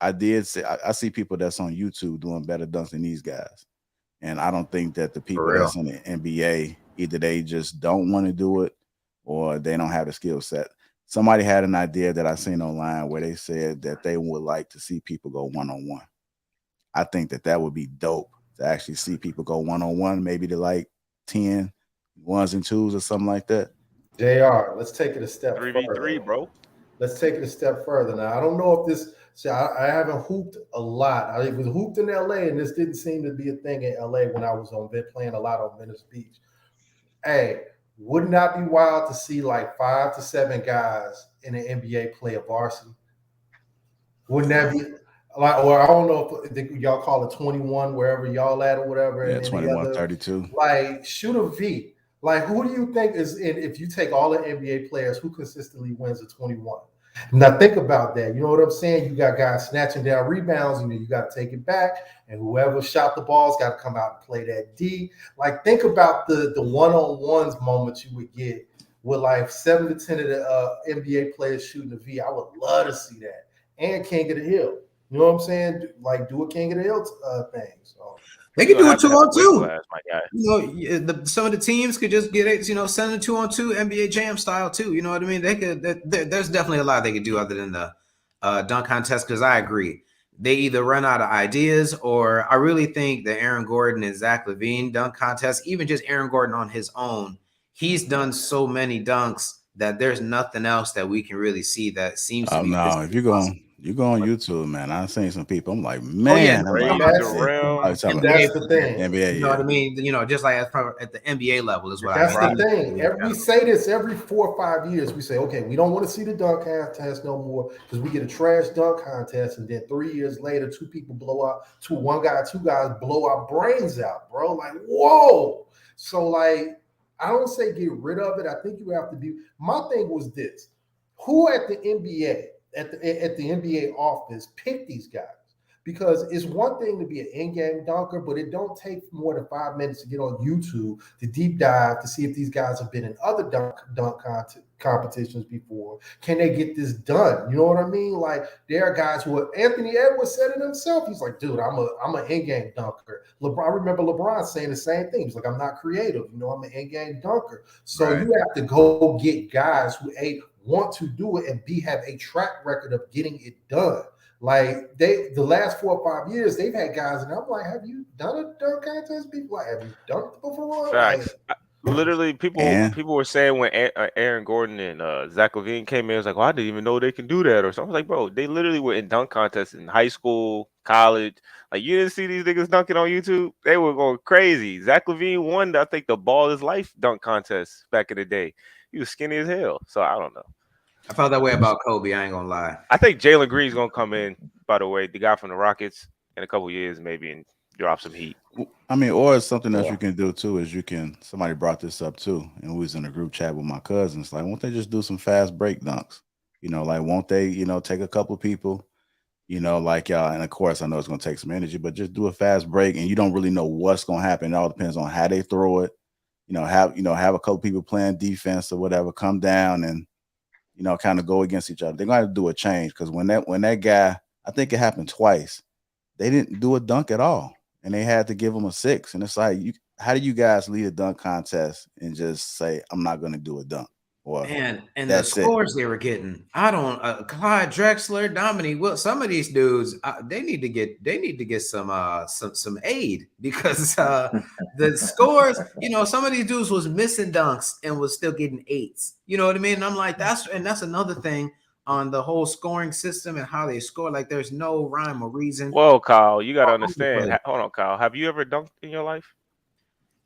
S1: I did say I see people that's on YouTube doing better dunks than these guys. And I don't think that the people that's in the NBA, either they just don't want to do it or they don't have the skill set. Somebody had an idea that I seen online where they said that they would like to see people go one-on-one. I think that would be dope to actually see people go one-on-one, maybe to like 10 ones and twos or something like that.
S3: JR, let's take it a step
S6: 3v3,
S3: further.
S6: bro.
S3: Let's take it a step further. Now, I don't know if this, see, I haven't hooped a lot. I was hooped in LA, and this didn't seem to be a thing in LA when I was playing a lot on Venice Beach. Hey, wouldn't that be wild to see like 5 to 7 guys in the NBA play a varsity? Wouldn't that be like, or I don't know if y'all call it 21, wherever y'all at or whatever.
S1: Yeah, 21, 32.
S3: Like, shoot a V. Like, who do you think is in, if you take all the NBA players, who consistently wins a 21? Now, think about that. You know what I'm saying? You got guys snatching down rebounds, you got to take it back, and whoever shot the ball's got to come out and play that D. Like, think about the one-on-ones moments you would get with like 7 to 10 of the NBA players shooting a V. I would love to see that. And King of the Hill. You know what I'm saying? Like, do a King of the Hill thing. So
S2: they could do a 2-on-2.
S6: My guy.
S2: You know, some of the teams could just get it, send a 2-on-2 NBA Jam style too. You know what I mean? They could. There's definitely a lot they could do other than the dunk contest. Because I agree, they either run out of ideas, or I really think the Aaron Gordon and Zach LaVine dunk contest, even just Aaron Gordon on his own, he's done so many dunks that there's nothing else that we can really see that seems to be.
S1: No, if you go on YouTube, man, I've seen some people. I'm like, man,
S3: that's the thing.
S1: NBA,
S2: you know what I mean? Just like at the NBA level is what
S3: that's
S2: I mean.
S3: That's the thing. We say this every 4 or 5 years. We say, okay, we don't want to see the dunk contest no more because we get a trash dunk contest, and then 3 years later, 2 people blow out, 2 guys blow our brains out, bro. Like, whoa. So, like, I don't say get rid of it. I think you have to be. My thing was this: who at the NBA? At the NBA office, pick these guys, because it's one thing to be an in-game dunker, but it don't take more than 5 minutes to get on YouTube to deep dive to see if these guys have been in other dunk competitions before. Can they get this done? You know what I mean? Like, there are guys who Anthony Edwards said it himself. He's like, dude, I'm an in-game dunker. I remember LeBron saying the same thing. He's like, I'm not creative. I'm an in-game dunker. So you have to go get guys who want to do it and have a track record of getting it done. Like, the last 4 or 5 years, they've had guys, and I'm like, have you done a dunk contest before? Like, have you dunked before?
S6: Facts. Literally, people were saying when Aaron Gordon and Zach LaVine came in, it was like, well, I didn't even know they can do that or something. I was like, bro, they literally were in dunk contests in high school, college. Like, you didn't see these niggas dunking on YouTube? They were going crazy. Zach LaVine won, I think, the Ball is Life dunk contest back in the day. He was skinny as hell. So I don't know.
S2: I felt that way about Kobe. I ain't gonna lie.
S6: I think Jalen Green's gonna come in, by the way, the guy from the Rockets, in a couple years maybe, and drop some heat.
S1: I mean, or something else you can do too is somebody brought this up too, and we was in a group chat with my cousins. Like, won't they just do some fast break dunks? Like, won't they, take a couple people, like y'all, and of course I know it's gonna take some energy, but just do a fast break, and you don't really know what's gonna happen. It all depends on how they throw it. Have a couple people playing defense or whatever, come down and kind of go against each other. They're going to have to do a change, because when that guy, I think it happened twice, they didn't do a dunk at all, and they had to give him a 6. And it's like, how do you guys lead a dunk contest and just say, I'm not going to do a dunk? Or
S2: and the
S1: that's it.
S2: scores they were getting. I don't Clyde Drexler, Dominique. Well, some of these dudes, they need to get some aid because the scores. Some of these dudes was missing dunks and was still getting 8s. You know what I mean? And I'm like, that's another thing on the whole scoring system and how they score. Like, there's no rhyme or reason.
S6: Well, Kyle, you got to understand. Hold on, Kyle. Have you ever dunked in your life?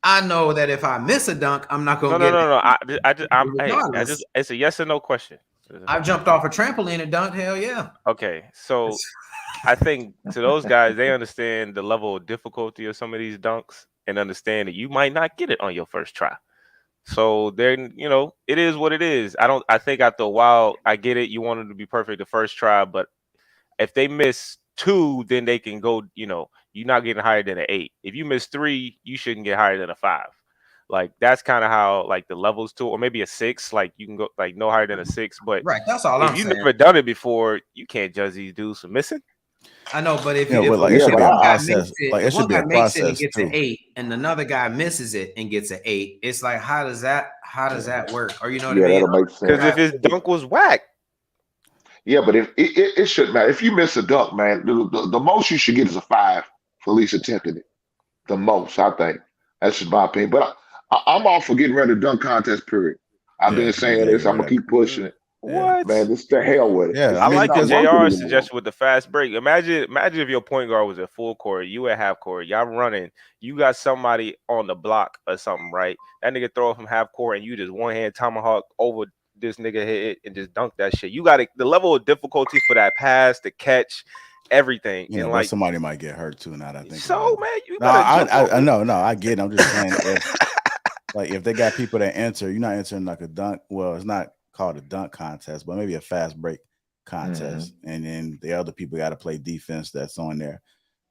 S2: I know that if I miss a dunk, I'm not gonna get.
S6: No. It's a yes or no question.
S2: I've jumped off a trampoline and dunked. Hell yeah.
S6: Okay, so I think to those guys, they understand the level of difficulty of some of these dunks and understand that you might not get it on your first try. So then, it is what it is. I think after a while, I get it. You want it to be perfect the first try, but if they miss 2, then they can go, you're not getting higher than an 8. If you miss 3, you shouldn't get higher than a 5. Like, that's kind of how, like, the levels to, or maybe a 6, like, you can go, like, no higher than a 6. But
S2: right, that's all I'm saying.
S6: If you've never done it before, you can't judge these dudes for missing.
S2: I know, but if
S1: it should be a process. Like, it should be a process
S2: and gets an 8, and another guy misses it and gets an 8, it's like, how does that work? Or what I mean?
S4: That'll make sense.
S6: Because if his dunk was whack.
S4: Yeah, but if it shouldn't matter. If you miss a dunk, man, the most you should get is a 5 for at least attempting it. The most, I think. That's just my opinion. But I'm all for getting rid of the dunk contest, period. I've been saying this. I'm going to keep pushing it.
S6: What?
S4: Man, this the hell with it.
S1: Yeah,
S6: I like the JR suggestion with the fast break. Imagine if your point guard was at full court, you at half court, y'all running, you got somebody on the block or something, right? That nigga throw it from half court and you just one hand tomahawk over this nigga head and just dunk that shit. You got the level of difficulty for that pass, the catch, everything.
S1: And
S6: like
S1: somebody might get hurt too. Now that I think
S6: so, man, you
S1: I know, I get it. I'm just saying, if they got people that enter, you're not entering like a dunk. Well, it's not called a dunk contest, but maybe a fast break contest, and then the other people got to play defense that's on there.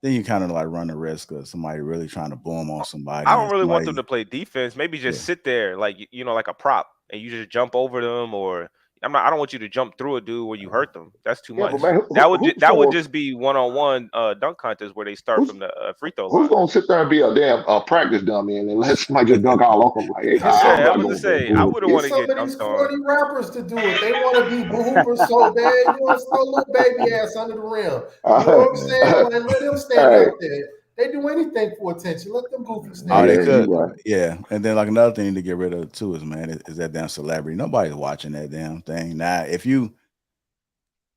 S1: Then you kind of like run the risk of somebody really trying to boom on somebody.
S6: I don't really want them to play defense. Maybe just sit there like like a prop, and you just jump over them, or I don't want you to jump through a dude where you hurt them. That's too much.
S4: Man,
S6: that would just be one-on-one dunk contest where they start from the free throw line.
S4: Who's gonna sit there and be a damn practice dummy and then let somebody just dunk all over them? Like,
S6: I was to say, I wouldn't want to get
S3: some of these corny rappers to do it. They want to be hoopers so bad. You want to throw a little baby ass under the rim. You know what I'm saying? Man, let them stand out there. They do anything for attention. Let them goofy stand.
S1: Oh, they could. Right. Yeah. And then like another thing to get rid of too is, man, is that damn celebrity. Nobody's watching that damn thing. Now, if you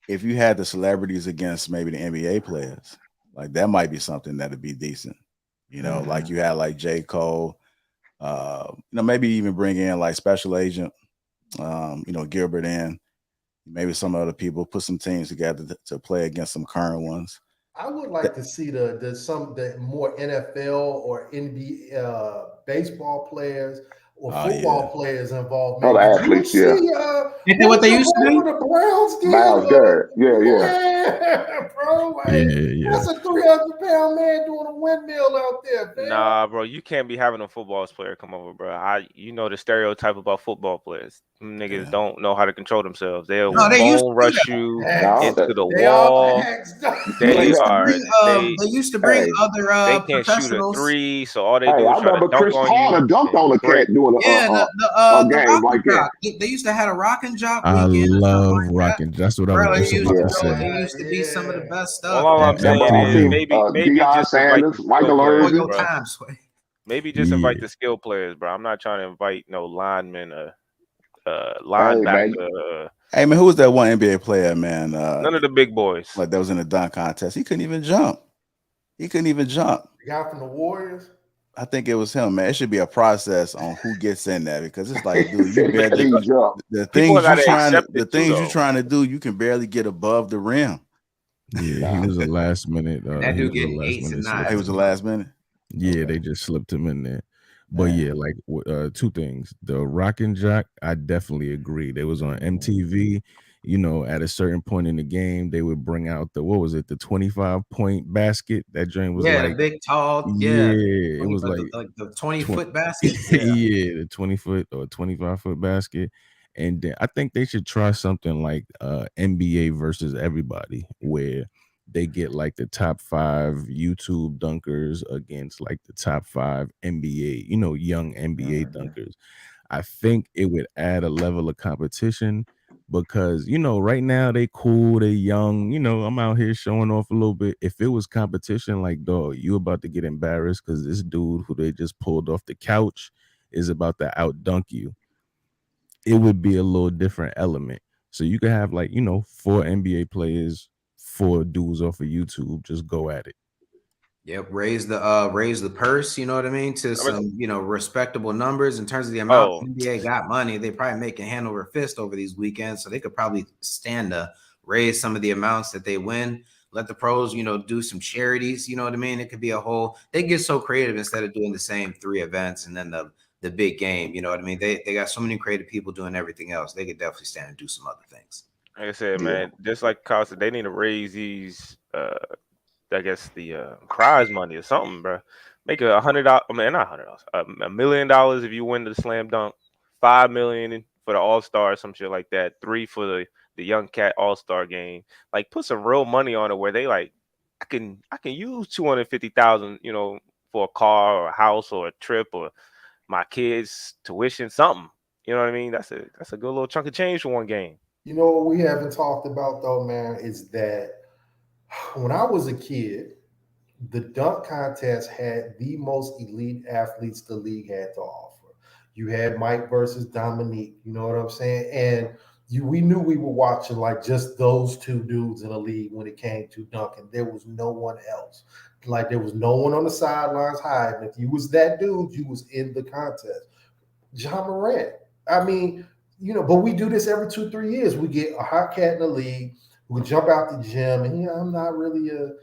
S1: had the celebrities against maybe the NBA players, like that might be something that'd be decent. Like you had like J. Cole, maybe even bring in like Special Agent, Gilbert in, maybe some other people, put some teams together to play against some current ones.
S3: I would like to see the more NFL or NBA baseball players or football players involved.
S4: Oh, the athletes,
S2: Isn't that what they used to do?
S3: The Browns did.
S4: Miles Garrett, yeah,
S3: bro. Like, that's a 300-pound man doing a windmill out there, man.
S6: Nah, bro, you can't be having a football player come over, bro. The stereotype about football players. Niggas don't know how to control themselves. They'll rush you into the wall.
S2: They used to bring other
S6: they can't shoot a 3, so all they do is try to dunk
S4: Chris
S6: on
S4: Paul
S6: you.
S4: Dunked on a cat doing a game like that.
S2: They used to have a rockin' jock.
S5: I love rockin'. That's what I was about to say.
S2: They used to be some of the best stuff.
S6: All I'm saying is maybe just
S4: Sanders, Michael Irvin.
S6: Maybe just invite the skill players, bro. I'm not trying to invite no linemen or linebacker.
S1: Hey man, who was that one NBA player, man?
S6: None of the big boys.
S1: Like that was in the dunk contest. He couldn't even jump. The
S3: guy from the Warriors.
S1: I think it was him, man. It should be a process on who gets in there because it's like, dude, you barely the things you're trying to do, you can barely get above the rim.
S5: Yeah, he was a last minute.
S2: That dude getting 8s and 9s.
S1: He was a last minute.
S5: Yeah, they just slipped him in there. But like two things. The Rockin' Jock, I definitely agree. They was on MTV. At a certain point in the game, they would bring out the 25-point basket. That joint was
S2: the big tall.
S5: It was
S2: like the 20-foot basket.
S5: The 20-foot or 25-foot basket. And then I think they should try something like NBA versus everybody, where they get like the top 5 YouTube dunkers against like the top 5 NBA, young NBA dunkers. I think it would add a level of competition because, right now they cool, they young, I'm out here showing off a little bit. If it was competition, like, dog, you about to get embarrassed because this dude who they just pulled off the couch is about to out dunk you. It would be a little different element. So you could have 4 NBA players, 4 dudes off of YouTube, just go at it.
S2: Yep, raise the purse, you know what I mean, to some, respectable numbers in terms of the amount
S6: Oh,
S2: NBA got money. They probably making hand over fist over these weekends, so they could probably stand to raise some of the amounts that they win. Let the pros, do some charities, you know what I mean? It could be a whole, they get so creative instead of doing the same 3 events and then the big game, you know what I mean? They got so many creative people doing everything else. They could definitely stand and do some other things.
S6: like I said,
S4: Yeah.
S6: man, just like Kyle said, they need to raise these. I guess the prize money or something, bro. Make $100. I mean, not $100. $1 million if you win the slam dunk. 5 million for the All Star, some shit like that. 3 for the young cat All Star game. Like, put some real money on it where they like, I can use 250,000, for a car or a house or a trip or my kids' tuition, something. You know what I mean? That's a good little chunk of change for one game.
S3: You know what we haven't talked about though, man, is that when I was a kid, the dunk contest had the most elite athletes the league had to offer. You had Mike versus Dominique, you know what I'm saying? And we knew we were watching like just those 2 dudes in the league when it came to dunking. There was no one else. Like there was no one on the sidelines hiding. If you was that dude, you was in the contest. John Morant. I mean, but we do this every 2-3 years. We get a hot cat in the league who can jump out the gym, and I'm not really a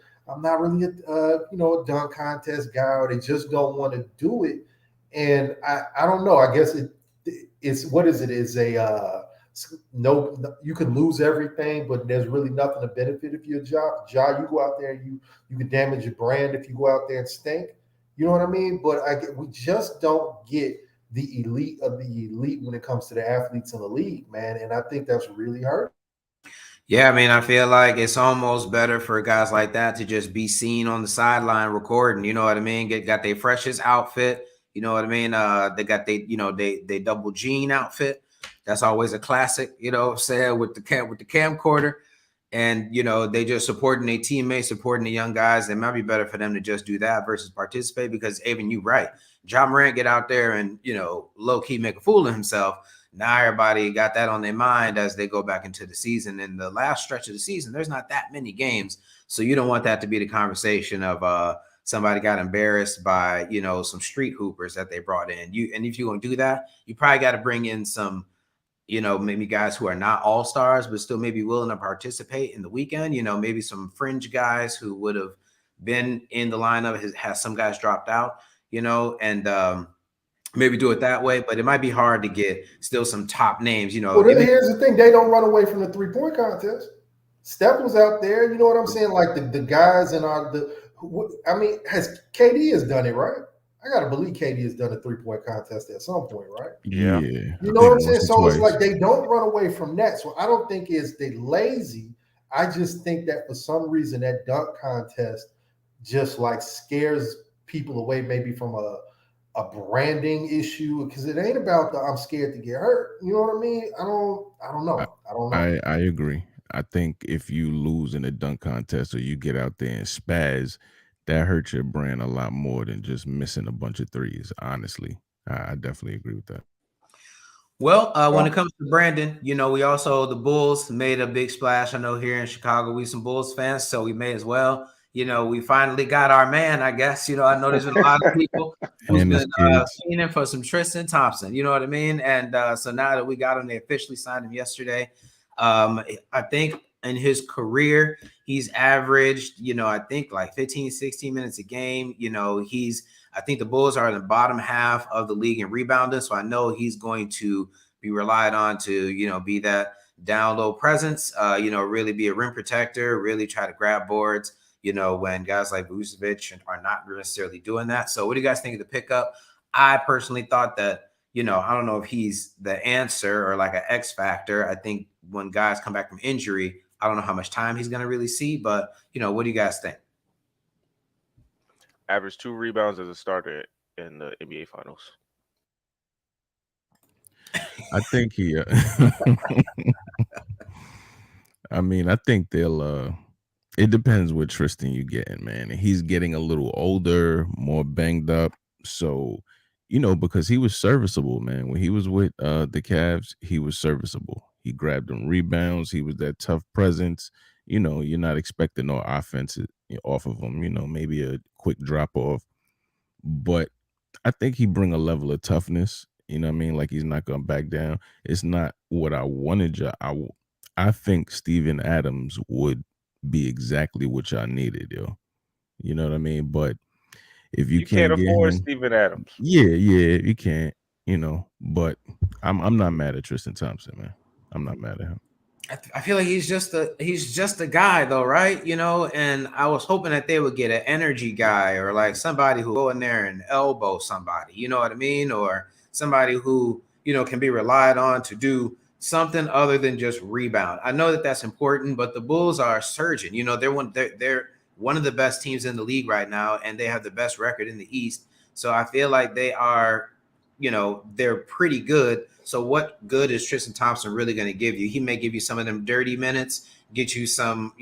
S3: dunk contest guy, or they just don't want to do it. And I don't know. I guess it's what is it? It's a no. You can lose everything, but there's really nothing to benefit if you're a job. You go out there, and you can damage your brand if you go out there and stink. You know what I mean? But we just don't get the elite of the elite when it comes to the athletes in the league, man. And I think that's really hurt.
S2: Yeah, I mean, I feel like it's almost better for guys like that to just be seen on the sideline recording. You know what I mean? Got their freshest outfit. You know what I mean? They got they double jean outfit. That's always a classic. You know what I'm saying, with the camcorder, and they just supporting their teammates, supporting the young guys. It might be better for them to just do that versus participate, because even you right, John Morant get out there and low key make a fool of himself. Now everybody got that on their mind as they go back into the season. In the last stretch of the season, there's not that many games, so you don't want that to be the conversation of somebody got embarrassed by some street hoopers that they brought in. And if you're gonna do that, you probably got to bring in some maybe guys who are not all stars, but still maybe willing to participate in the weekend. Maybe some fringe guys who would have been in the lineup has some guys dropped out. And maybe do it that way, but it might be hard to get still some top names.
S3: Well, here's the thing: they don't run away from the 3-point contest. Steph was out there. You know what I'm saying? Like the guys in has KD has done it, right? I gotta believe KD has done a 3-point contest at some point, right?
S6: Yeah.
S3: You know what I'm saying? So it's like they don't run away from that. So I don't think they lazy. I just think that for some reason that dunk contest just like scares people away, maybe from a branding issue, because it ain't about I'm scared to get hurt. You know what I mean? I don't know.
S5: I agree. I think if you lose in a dunk contest or you get out there and spaz, that hurts your brand a lot more than just missing a bunch of threes. Honestly, I definitely agree with that.
S2: Well, when it comes to Brandon, we also, the Bulls made a big splash. I know here in Chicago, we some Bulls fans, so we may as well. We finally got our man, I guess. I know there's been a lot of people who's been fiending for some Tristan Thompson. You know what I mean? And so now that we got him, they officially signed him yesterday. I think in his career, he's averaged, I think like 15, 16 minutes a game. I think the Bulls are in the bottom half of the league in rebounding. So I know he's going to be relied on to, be that down low presence, really be a rim protector, really try to grab boards, when guys like Vucevic are not necessarily doing that. So what do you guys think of the pickup? I personally thought that, I don't know if he's the answer or like an X factor. I think when guys come back from injury, I don't know how much time he's going to really see, but, what do you guys think?
S6: Averaged 2 rebounds as a starter in the NBA Finals.
S5: I think he. I mean, I think they'll. It depends what Tristan you getting, man. And he's getting a little older, more banged up. So, because he was serviceable, man. When he was with the Cavs, he was serviceable. He grabbed them rebounds. He was that tough presence. You're not expecting no offense off of him. Maybe a quick drop off, but I think he bring a level of toughness. You know what I mean? Like he's not gonna back down. It's not what I wanted. I think Steven Adams would be exactly what y'all needed, yo. You know what I mean? But if you
S6: can't
S5: get
S6: afford
S5: him,
S6: Steven Adams.
S5: yeah, you can't. But I'm not mad at Tristan Thompson, man. I'm not mad at him.
S2: I feel like he's just a guy though, right? And I was hoping that they would get an energy guy or like somebody who go in there and elbow somebody, you know what I mean? Or somebody who, can be relied on to do something other than just rebound. I know that that's important, but the Bulls are surging. They're one of the best teams in the league right now, and they have the best record in the East. So I feel like they are, they're pretty good. So what good is Tristan Thompson really going to give you? He may give you some of them dirty minutes, get you some,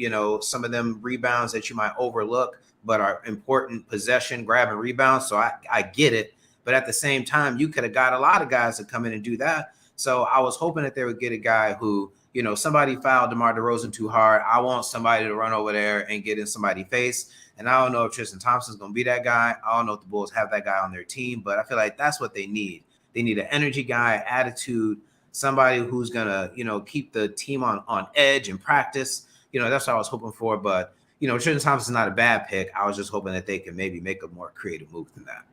S2: some of them rebounds that you might overlook, but are important possession, grab and rebounds. So I get it. But at the same time, you could have got a lot of guys to come in and do that. So I was hoping that they would get a guy who, somebody fouled DeMar DeRozan too hard. I want somebody to run over there and get in somebody's face. And I don't know if Tristan Thompson's going to be that guy. I don't know if the Bulls have that guy on their team, but I feel like that's what they need. They need an energy guy, attitude, somebody who's going to, keep the team on edge and practice. That's what I was hoping for. But, Tristan Thompson's not a bad pick. I was just hoping that they could maybe make a more creative move than that.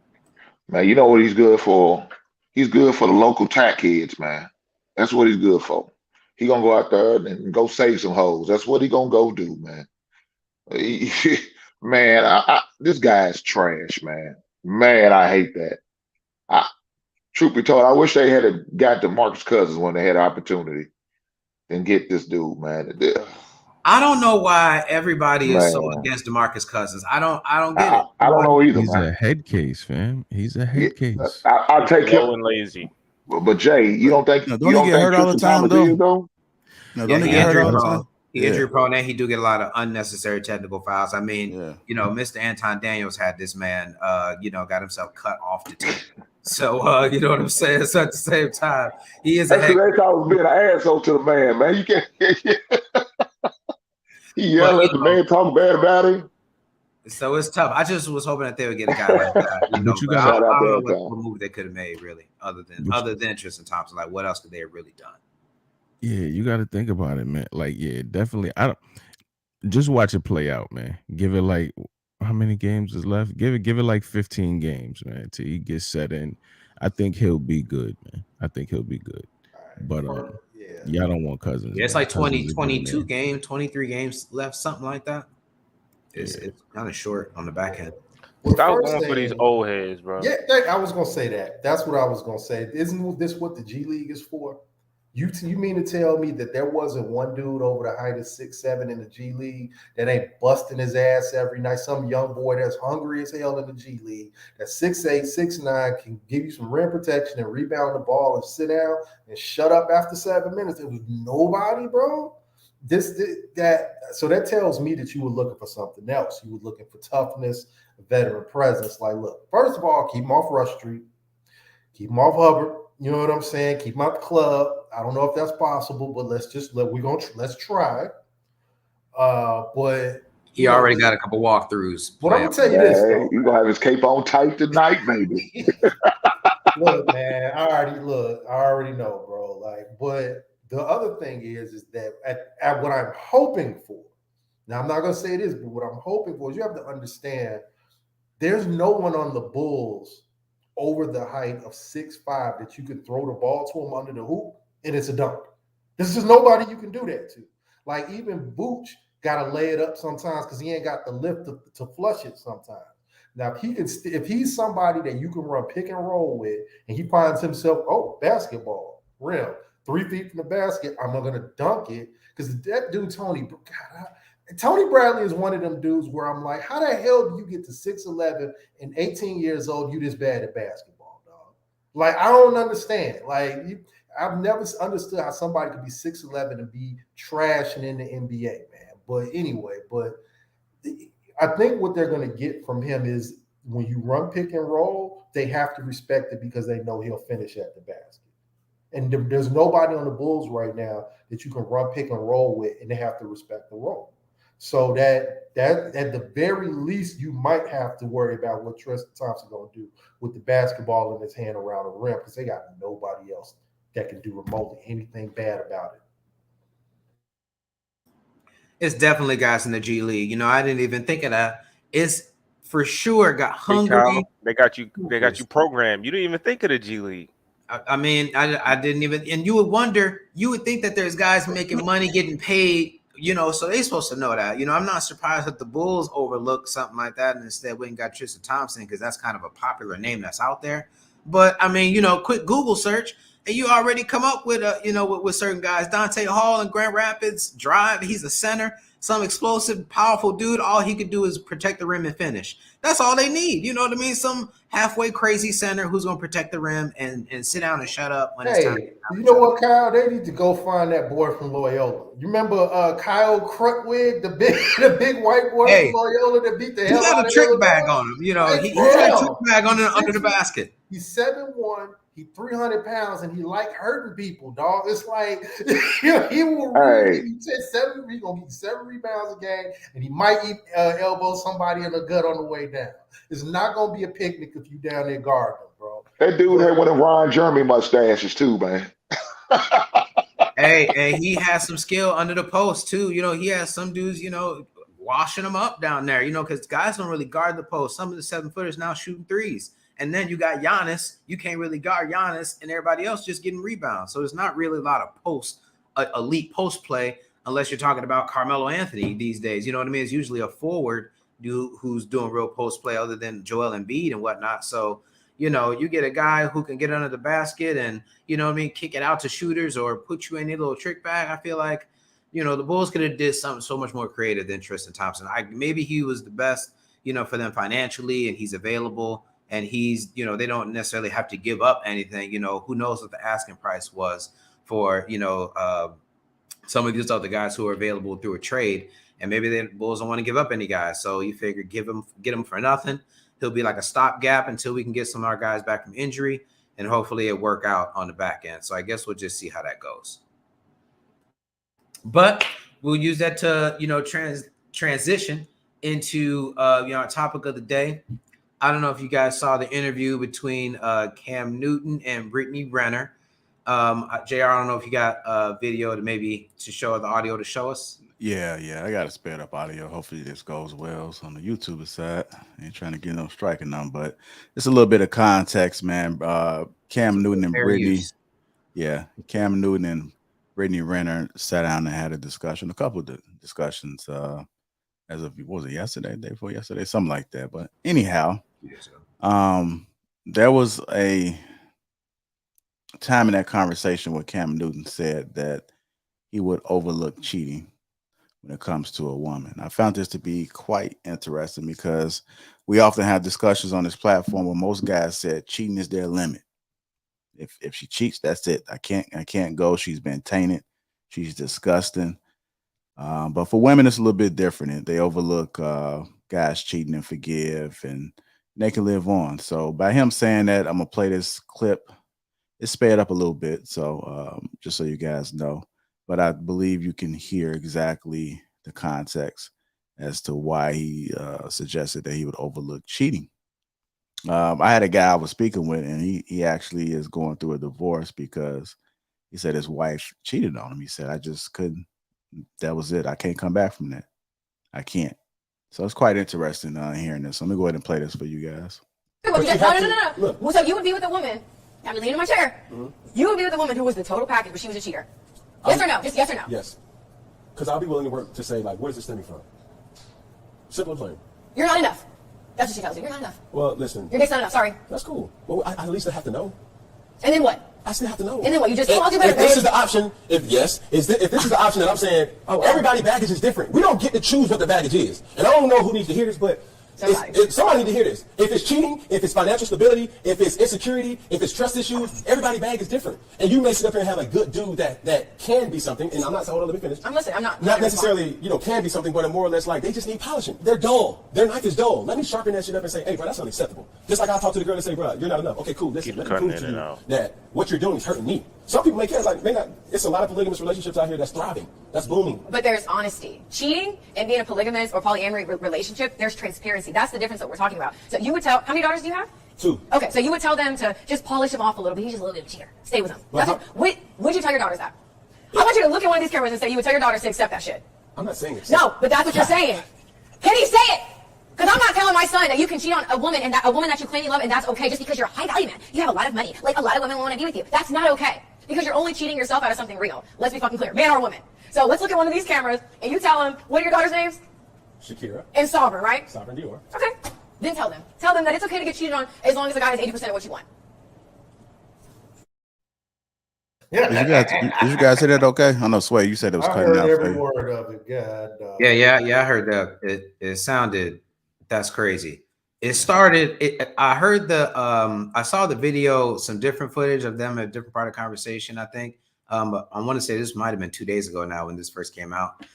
S4: Man, you know what he's good for? He's good for the local tack heads, man. That's what he's good for. He gonna go out there and go save some hoes. That's what he gonna go do, man. Man, this guy is trash, man. Man, I hate that. Truth be told, I wish they had got DeMarcus Cousins when they had an opportunity and get this dude, man.
S2: I don't know why everybody is so against DeMarcus Cousins. I don't get it.
S4: I don't know either.
S5: He's a head case, fam. He's a head case.
S4: I'll take him.
S6: And lazy.
S4: But Jay, you don't think
S1: don't he get hurt all the time though?
S4: No,
S1: don't he get hurt all the time?
S2: He injury prone, and he do get a lot of unnecessary technical fouls. I mean, Mr. Anton Daniels had this man, got himself cut off the team. So, you know what I'm saying? So at the same time, he is
S4: they thought I was being an asshole to the man. You can't. He yelled at the man, talking bad about him.
S2: So it's tough. I just was hoping that they would get a guy like that. I don't know what move they could have made, really, other than Tristan Thompson. Like, what else could they have really done?
S5: Yeah, you got to think about it, man. Like, yeah, definitely. I don't just watch it play out, man. Give it like how many games is left? Give it like 15 games, man, till he gets set in. I think he'll be good, man. I think he'll be good. But y'all don't want Cousins.
S2: Yeah, it's like 22 games, 23 games left, something like that. It's kind of short on the back end.
S6: Stop going for these old heads, bro.
S3: Yeah, I was gonna say that. That's what I was gonna say. Isn't this what the G League is for? You mean to tell me that there wasn't one dude over the height of 6'7" in the G League that ain't busting his ass every night? Some young boy that's hungry as hell in the G League, that's 6'8", 6'9", can give you some rim protection and rebound the ball and sit down and shut up after 7 minutes. There was nobody, bro. So that tells me that you were looking for something else. You were looking for toughness, veteran presence. Like, look, first of all, keep him off Rush Street, keep him off Hubbard. You know what I'm saying? Keep him out the club. I don't know if that's possible, but let's try. But
S2: he already got a couple walkthroughs.
S3: But I'm gonna tell you this, though.
S4: You gonna have his cape on tight tonight, baby.
S3: Look, man, I already know, bro. Like, but the other thing is that at what I'm hoping for. Now, I'm not gonna say this, but what I'm hoping for is you have to understand there's no one on the Bulls over the height of 6'5" that you can throw the ball to him under the hoop and it's a dunk. There's just nobody you can do that to. Like, even Vooch got to lay it up sometimes because he ain't got the lift to flush it sometimes. Now, if he's somebody that you can run pick and roll with and he finds himself, basketball, rim, 3 feet from the basket, I'm going to dunk it. Because that dude, Tony Bradley is one of them dudes where I'm like, how the hell do you get to 6'11" and 18 years old, you this bad at basketball, dog? Like, I don't understand. Like, I've never understood how somebody could be 6'11" and be trashing in the NBA, man. But anyway, I think what they're going to get from him is when you run pick and roll, they have to respect it because they know he'll finish at the basket. And there's nobody on the Bulls right now that you can run pick and roll with, and they have to respect the role. So that at the very least, you might have to worry about what Tristan Thompson going to do with the basketball in his hand around the rim because they got nobody else that can do remotely anything bad about it.
S2: It's definitely guys in the G League. You know, I didn't even think of that. It's for sure got hungry.
S6: They got you programmed. You didn't even think of the G League.
S2: I mean, I didn't even, and you would think that there's guys making money, getting paid, you know, so they're supposed to know that. You know, I'm not surprised that the Bulls overlook something like that and instead went and got Tristan Thompson because that's kind of a popular name that's out there. But I mean, you know, quick Google search and you already come up with with certain guys. Dante Hall in Grand Rapids Drive, he's a center, some explosive, powerful dude. All he could do is protect the rim and finish. That's all they need. You know what I mean? Some halfway crazy center who's going to protect the rim and sit down and shut up when it's time.
S3: You know what, Kyle? They need to go find that boy from Loyola. You remember Kyle Crutwig, the big white boy from Loyola that beat the hell out of him? He got a trick
S2: bag on him. You know, he got a trick bag under the basket.
S3: He's 7'1". He's 300 pounds, and he like hurting people, dog. It's like he will really. He said he's gonna get 7 rebounds a game, and he might elbow somebody in the gut on the way down. It's not gonna be a picnic if you down there guarding him, bro.
S4: That dude had one of Ron Jeremy mustaches too, man.
S2: Hey, he has some skill under the post too. You know, he has some dudes, you know, washing them up down there. You know, because guys don't really guard the post. Some of the 7-footers now shooting threes. And then you got Giannis. You can't really guard Giannis, and everybody else just getting rebounds. So there's not really a lot of elite post play unless you're talking about Carmelo Anthony these days. You know what I mean? It's usually a forward dude who's doing real post play other than Joel Embiid and whatnot. So, you know, you get a guy who can get under the basket and, you know what I mean, kick it out to shooters or put you in a little trick bag. I feel like, you know, the Bulls could have did something so much more creative than Tristan Thompson. Maybe he was the best, you know, for them financially, and he's available. And he's, you know, they don't necessarily have to give up anything. You know, who knows what the asking price was for, you know, some of these other guys who are available through a trade. And maybe the Bulls don't want to give up any guys. So you figure get him for nothing. He'll be like a stopgap until we can get some of our guys back from injury. And hopefully it work out on the back end. So I guess we'll just see how that goes. But we'll use that to, you know, transition into, you know, our topic of the day. I don't know if you guys saw the interview between Cam Newton and Brittany Renner. JR, I don't know if you got a video to show the audio to show us.
S1: Yeah, I got to sped up audio. Hopefully this goes well. So on the YouTube side, I ain't trying to get no striking them, but it's a little bit of context, man. Cam Newton and Brittany. Yeah, Cam Newton and Brittany Renner sat down and had a discussion, a couple of discussions. As of, what was it, yesterday, day before yesterday, something like that. But anyhow, there was a time in that conversation where Cam Newton said that he would overlook cheating when it comes to a woman. I found this to be quite interesting because we often have discussions on this platform where most guys said cheating is their limit. If she cheats, that's it. I can't go. She's been tainted. She's disgusting. But for women, it's a little bit different. They overlook guys cheating and forgive, and they can live on. So by him saying that, I'm going to play this clip. It's sped up a little bit, so just so you guys know. But I believe you can hear exactly the context as to why he suggested that he would overlook cheating. I had a guy I was speaking with, and he actually is going through a divorce because he said his wife cheated on him. He said, I just couldn't. That was it. I can't come back from that. I can't. So it's quite interesting hearing this. Let me go ahead and play this for you guys.
S7: No. So you would be with a woman. I'm leaning in my chair. Mm-hmm. You would be with a woman who was the total package, but she was a cheater. Yes or no? Just yes or no?
S8: Yes. Because I'll be willing to work to say, like, where's this stemming from? Simple and plain.
S7: You're not enough. That's what she tells you. You're not enough.
S8: Well, listen.
S7: Your dick's not enough. Sorry.
S8: That's cool. Well, at least I have to know.
S7: And then what?
S8: I still have to know.
S7: And then what? You just told you better.
S8: If this is the option, if this is the option that I'm saying, oh, everybody's baggage is different. We don't get to choose what the baggage is. And I don't know who needs to hear this, but Somebody need to hear this. If it's cheating, if it's financial stability, if it's insecurity, if it's trust issues, everybody's bag is different. And you may sit up here and have a good dude that can be something. And I'm not saying, hold on, let me finish.
S7: I'm listening. I'm not
S8: necessarily, can be something, but more or less like they just need polishing. They're dull. Their knife is dull. Let me sharpen that shit up and say, hey, bro, that's unacceptable. Just like I talk to the girl and say, bro, you're not enough. Okay, cool. Listen, let me prove to you that what you're doing is hurting me. Some people may care. It's a lot of polygamous relationships out here that's thriving, that's booming.
S7: But there's honesty. Cheating and being a polygamous or polyamory relationship, there's transparency. That's the difference that we're talking about. So you would tell, how many daughters do you have?
S8: 2.
S7: Okay, so you would tell them to just polish him off a little bit. He's just a little bit of a cheater. Stay with him. Would you tell your daughters that? I want you to look at one of these cameras and say you would tell your daughters to accept that shit.
S8: I'm not saying it.
S7: No, but that's what you're saying. Can he say it? Because I'm not telling my son that you can cheat on a woman and a woman that you claim you love and that's okay just because you're a high value man. You have a lot of money. Like a lot of women want to be with you. That's not okay. Because you're only cheating yourself out of something real. Let's be fucking clear. Man or woman. So let's look at one of these cameras and you tell them, what are your daughter's names?
S8: Shakira.
S7: And Sovereign, right?
S8: Sovereign Dior.
S7: Okay. Then tell them. Tell them that it's okay to get cheated on as long as the guy has 80% of what you want.
S1: Did you guys say that okay? I know, Sway, you said it was cutting out.
S3: I heard every word of it. God.
S2: Yeah, I heard that. It sounded, that's crazy. It started, I heard I saw the video, some different footage of them at a different part of the conversation, I think. But I want to say this might have been 2 days ago now when this first came out.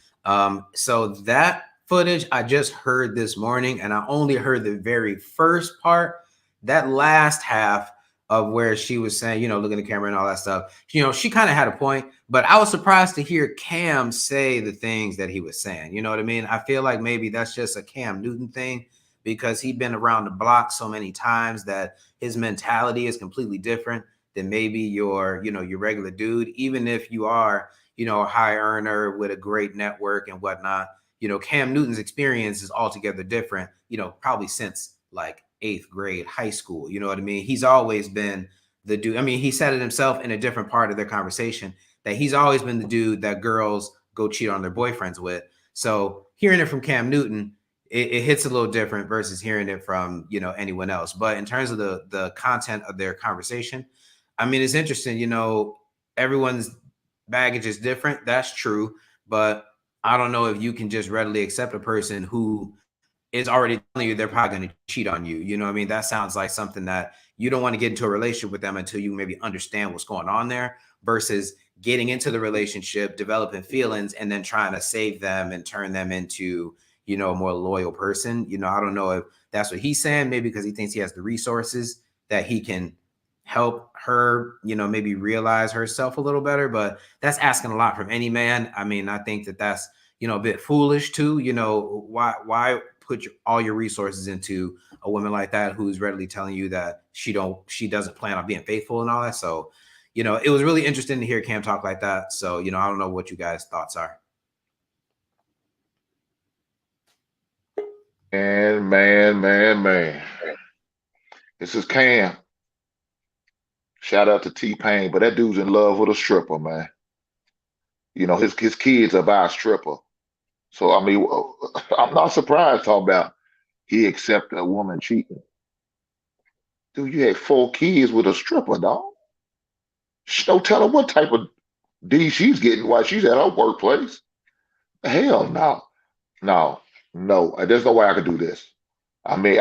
S2: So that footage I just heard this morning, and I only heard the very first part. That last half of where she was saying, look at the camera and all that stuff. She kind of had a point, but I was surprised to hear Cam say the things that he was saying. You know what I mean? I feel like maybe that's just a Cam Newton thing because he'd been around the block so many times that his mentality is completely different than maybe your regular dude. Even if you are, a high earner with a great network and whatnot, Cam Newton's experience is altogether different, probably since like 8th grade, high school. You know what I mean? He's always been the dude. I mean, he said it himself in a different part of their conversation that he's always been the dude that girls go cheat on their boyfriends with. So hearing it from Cam Newton, it hits a little different versus hearing it from, anyone else. But in terms of the content of their conversation, I mean, it's interesting, everyone's baggage is different. That's true. But I don't know if you can just readily accept a person who is already telling you they're probably going to cheat on you. You know what I mean? That sounds like something that you don't want to get into a relationship with them until you maybe understand what's going on there versus getting into the relationship, developing feelings, and then trying to save them and turn them into, a more loyal person. I don't know if that's what he's saying, maybe because he thinks he has the resources that he can help her, maybe realize herself a little better, but that's asking a lot from any man. I mean, I think that's, a bit foolish too. Why put all your resources into a woman like that who's readily telling you that she doesn't plan on being faithful and all that. So, it was really interesting to hear Cam talk like that. So, I don't know what you guys' thoughts are.
S4: And man. This is Cam. Shout out to T-Pain, but that dude's in love with a stripper, man. His kids are by a stripper. So, I mean, I'm not surprised talking about he accepted a woman cheating. Dude, you had 4 kids with a stripper, dog. Don't tell her what type of D she's getting while she's at her workplace. Hell no. No. There's no way I could do this. I mean,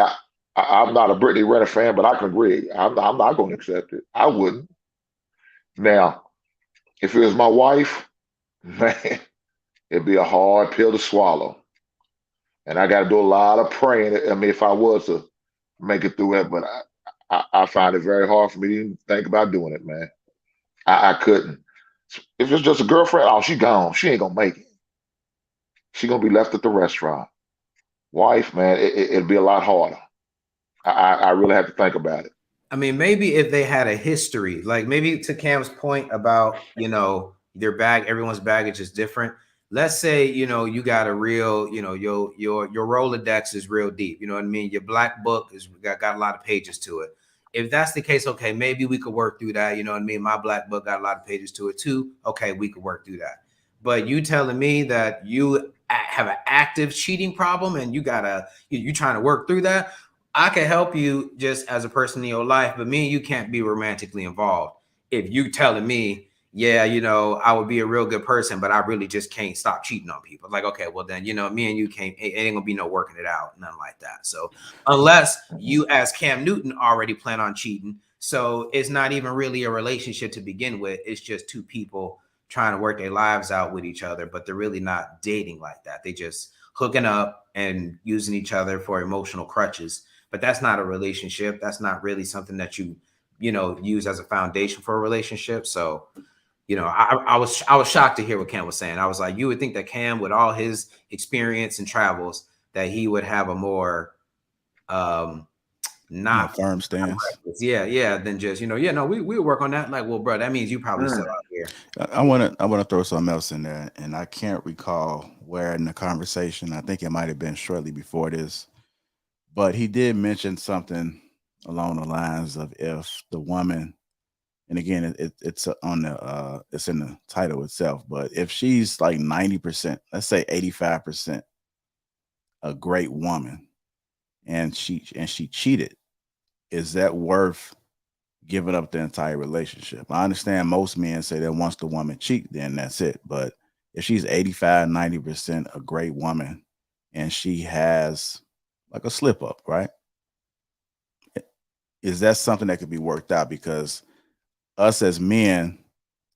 S4: I'm not a Brittany Renner fan, but I can agree. I'm not going to accept it. I wouldn't. Now, if it was my wife, man, it'd be a hard pill to swallow. And I got to do a lot of praying. I mean, if I was to make it through it, but I find it very hard for me to even think about doing it, man. I couldn't. If it's just a girlfriend, oh, she gone. She ain't going to make it. She going to be left at the restaurant. Wife, man, it'd be a lot harder. I really have to think about it.
S2: I mean, maybe if they had a history, like maybe to Cam's point about, their everyone's baggage is different. Let's say, you got a real, your Rolodex is real deep. You know what I mean? Your black book is got a lot of pages to it. If that's the case, okay, maybe we could work through that. You know what I mean? My black book got a lot of pages to it too. Okay, we could work through that. But you telling me that you have an active cheating problem and you trying to work through that, I can help you just as a person in your life, but me and you can't be romantically involved. If you telling me, yeah, I would be a real good person, but I really just can't stop cheating on people. Like, okay, well then, me and you can't, it ain't gonna be no working it out, nothing like that. So unless you as Cam Newton already plan on cheating, so it's not even really a relationship to begin with. It's just two people trying to work their lives out with each other, but they're really not dating like that. They just hooking up and using each other for emotional crutches. But that's not a relationship. That's not really something that you use as a foundation for a relationship. So I was shocked to hear what Cam was saying. I was like, you would think that Cam, with all his experience and travels, that he would have a more not
S1: firm stance.
S2: Yeah, than just we work on that. Like, well, bro, that means you probably still out here.
S1: I want to throw something else in there, and I can't recall where in the conversation. I think it might have been shortly before this, but he did mention something along the lines of if the woman. And again, it's on the it's in the title itself. But if she's like 90%, let's say 85%, a great woman, and she cheated, is that worth giving up the entire relationship? I understand most men say that once the woman cheat, then that's it. But if she's 85, 90% a great woman, and she has like a slip up, right? Is that something that could be worked out? Because us as men,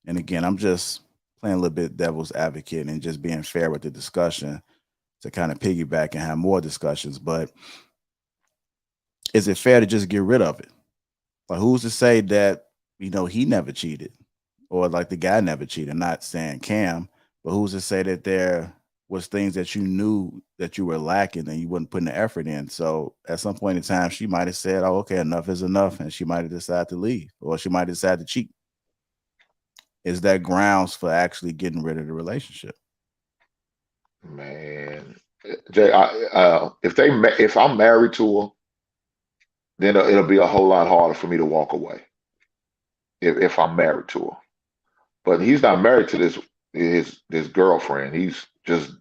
S1: and again, I'm just playing a little bit devil's advocate and just being fair with the discussion to kind of piggyback and have more discussions. But is it fair to just get rid of it? Like, who's to say that, he never cheated, or like the guy never cheated? I'm not saying Cam, but who's to say that there was things that you knew that you were lacking and you wasn't putting the effort in? So at some point in time, she might have said, oh, okay, enough is enough. And she might have decided to leave, or she might have decided to cheat. Is that grounds for actually getting rid of the relationship?
S4: Man, Jay, if I'm married to her, then it'll be a whole lot harder for me to walk away. If I'm married to her, but he's not married to this girlfriend.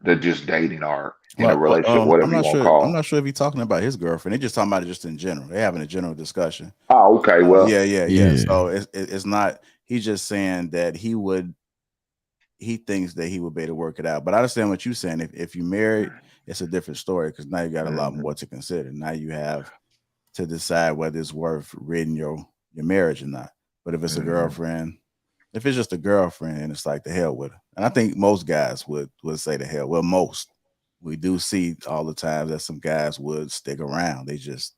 S4: They're just dating or in a relationship, whatever you want to call.
S1: I'm not sure if he's talking about his girlfriend. They're just talking about it just in general. They're having a general discussion.
S4: Oh, okay. Well,
S1: yeah. So it's not. He's just saying that he thinks that he would be able to work it out. But I understand what you're saying. If you're married, it's a different story, because now you got a lot more to consider. Now you have to decide whether it's worth ridding your marriage or not. But if it's a girlfriend, if it's just a girlfriend, it's like the hell with her. And I think most guys would say the hell. Well, most. We do see all the time that some guys would stick around. They just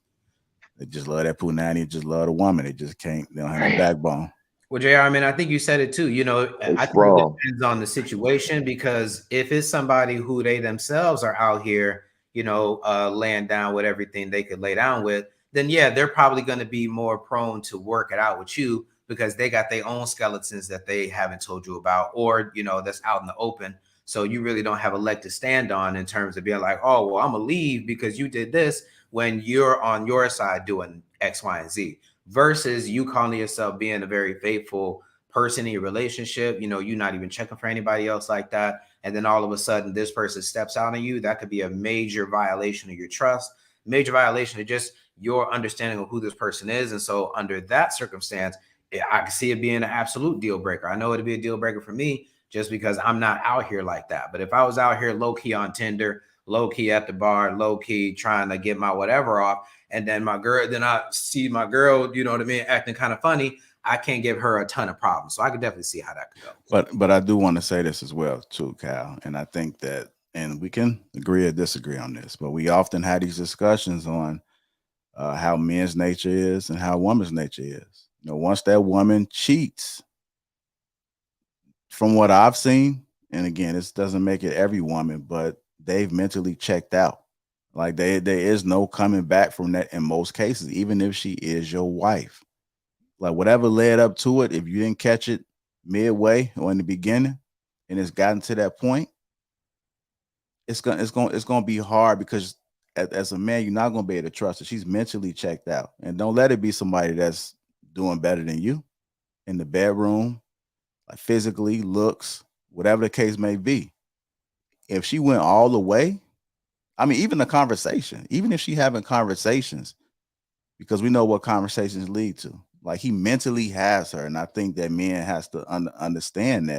S1: love that punani, just love the woman. They just can't, they don't have no backbone.
S2: Well, JR, I mean, I think you said it too. I think it depends on the situation, because if it's somebody who they themselves are out here, laying down with everything they could lay down with, then yeah, they're probably going to be more prone to work it out with you, because they got their own skeletons that they haven't told you about, or, that's out in the open. So you really don't have a leg to stand on in terms of being like, oh, well, I'm going to leave because you did this, when you're on your side doing X, Y, and Z, versus you calling yourself being a very faithful person in your relationship. You're not even checking for anybody else like that. And then all of a sudden this person steps out on you. That could be a major violation of your trust, major violation of just your understanding of who this person is. And so under that circumstance, I can see it being an absolute deal breaker. I know it'd be a deal breaker for me, just because I'm not out here like that. But if I was out here low key on Tinder, low key at the bar, low key trying to get my whatever off, and then I see my girl, you know what I mean, acting kind of funny, I can't give her a ton of problems. So I could definitely see how that could go.
S1: But I do want to say this as well too, Kyle. And I think that, and we can agree or disagree on this, but we often have these discussions on how men's nature is and how woman's nature is. Once that woman cheats, from what I've seen, and again, this doesn't make it every woman, but they've mentally checked out. Like there is no coming back from that in most cases, even if she is your wife. Like whatever led up to it, if you didn't catch it midway or in the beginning, and it's gotten to that point, it's gonna be hard, because as a man, you're not gonna be able to trust her. She's mentally checked out, and don't let it be somebody that's doing better than you in the bedroom, like physically, looks, whatever the case may be. If she went all the way, I mean, even the conversation, even if she having conversations, because we know what conversations lead to. Like he mentally has her, and I think that men has to understand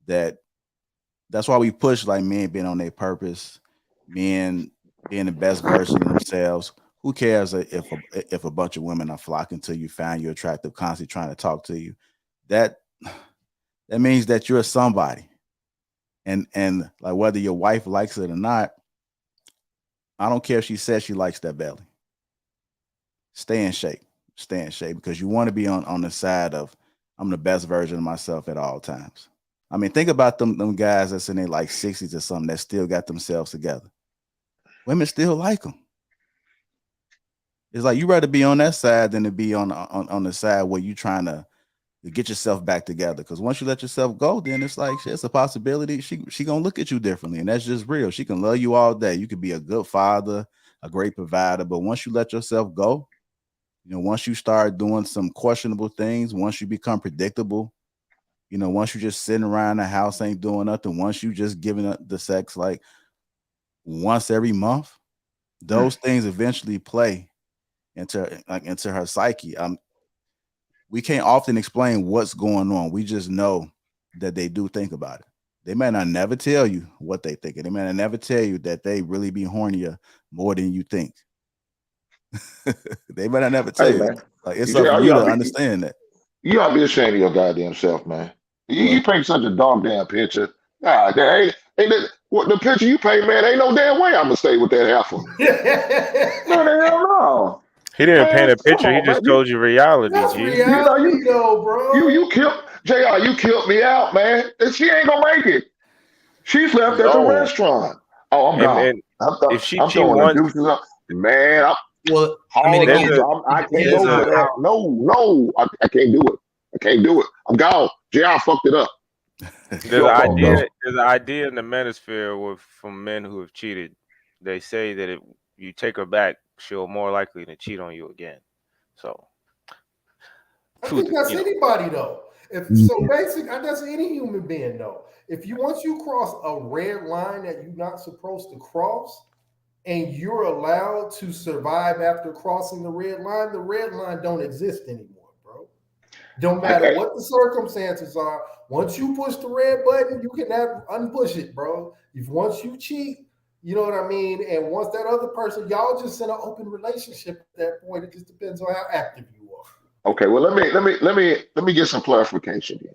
S1: that's why we push like men being on their purpose, men being the best version of themselves. Who cares if a bunch of women are flocking to you, find you attractive, constantly trying to talk to you? That means that you're somebody. And like whether your wife likes it or not, I don't care if she says she likes that belly. Stay in shape. Stay in shape because you want to be on the side of I'm the best version of myself at all times. I mean, think about them guys that's in their like 60s or something that still got themselves together. Women still like them. It's like you rather be on that side than to be on the side where you trying to get yourself back together. Because once you let yourself go, then it's like it's a possibility she gonna look at you differently, and that's just real. She can love you all day. You could be a good father, a great provider, but once you let yourself go, once you start doing some questionable things, once you become predictable, once you just sitting around the house ain't doing nothing, once you just giving up the sex like once every month, those things eventually play into her psyche. We can't often explain what's going on. We just know that they do think about it. They may not never tell you what they think. They may not never tell you that they really be hornier more than you think. They might not never tell you.
S4: Man.
S1: Like it's up to you to understand that.
S4: You ought to be ashamed of your goddamn self, man. You paint such a dog damn picture. Nah, the picture you paint, man, ain't no damn way I'm gonna stay with that heifer. No, the hell no.
S6: He didn't paint a picture. He just told you reality.
S3: That's reality, though, bro.
S4: You killed JR. You killed me out, man. She ain't gonna make it. She's left at the restaurant. Oh, I'm gone.
S6: If she
S4: throwing the deuces up, man.
S2: Well, I mean,
S4: I can't go for that. No, I can't do it. I can't do it. I'm gone. JR fucked it up.
S6: There's an idea in the manosphere from men who have cheated. They say that if you take her back, she'll more likely to cheat on you again. So
S3: I think that's anybody though. Basically, that's any human being though. Once you cross a red line that you're not supposed to cross, and you're allowed to survive after crossing the red line don't exist anymore, bro. Don't matter what the circumstances are. Once you push the red button, you can unpush it, bro. Once you cheat, you know what I mean? And once that other person, y'all just in an open relationship at that point. It just depends on how active you are.
S4: Okay, well let me get some clarification here.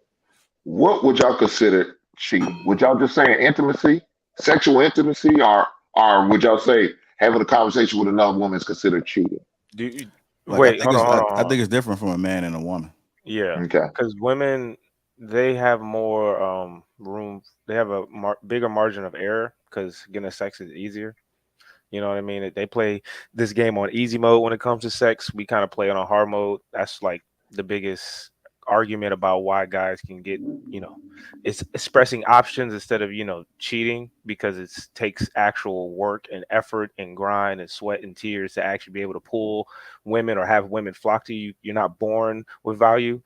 S4: What would y'all consider cheating? Would y'all just say intimacy, sexual intimacy, or would y'all say having a conversation with another woman is considered cheating?
S6: Wait,
S1: I think it's different from a man and a woman.
S6: Yeah, okay. Because women, they have more room. They have a bigger margin of error because getting sex is easier. You know what I mean? They play this game on easy mode when it comes to sex. We kind of play it on hard mode. That's like the biggest argument about why guys can get, it's expressing options instead of, cheating, because it takes actual work and effort and grind and sweat and tears to actually be able to pull women or have women flock to you. You're not born with value.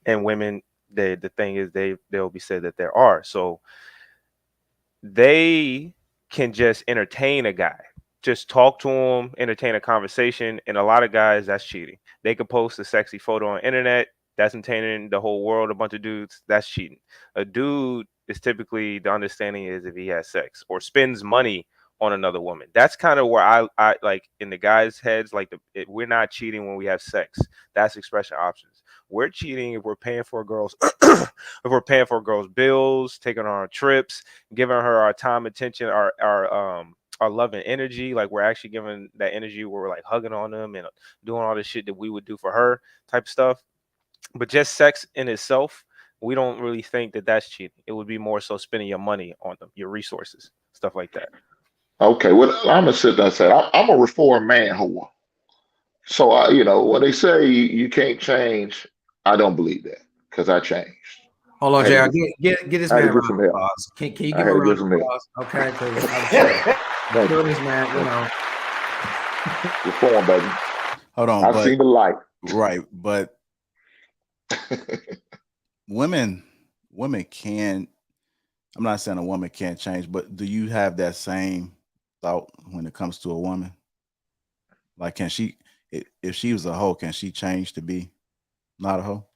S6: And women, the thing is they'll be said that there are. So they can just entertain a guy, just talk to him, entertain a conversation. And a lot of guys, that's cheating. They could post a sexy photo on the internet. That's entertaining the whole world, a bunch of dudes. That's cheating. A dude is typically, the understanding is if he has sex or spends money on another woman. That's kind of where I like in the guys' heads, like we're not cheating when we have sex. That's expression options. We're cheating if we're paying for a girl's bills, taking her on trips, giving her our time, attention, our love and energy. Like we're actually giving that energy where we're like hugging on them and doing all the shit that we would do for her type stuff. But just sex in itself, we don't really think that that's cheating. It would be more so spending your money on them, your resources, stuff like that.
S4: Okay, well, I'm gonna sit there and say I'm a reformed man whore. So when they say you can't change, I don't believe that because I changed.
S2: Hold on, JR. Get this man a round of applause. Can you give him a round of applause? Okay, because I'm sure this man,
S4: reform, baby.
S1: Hold on,
S4: I've seen the light.
S1: Right, but women can. I'm not saying a woman can't change, but do you have that same thought when it comes to a woman? Like, can she? if she was a hoe, can she change to be not a hoe?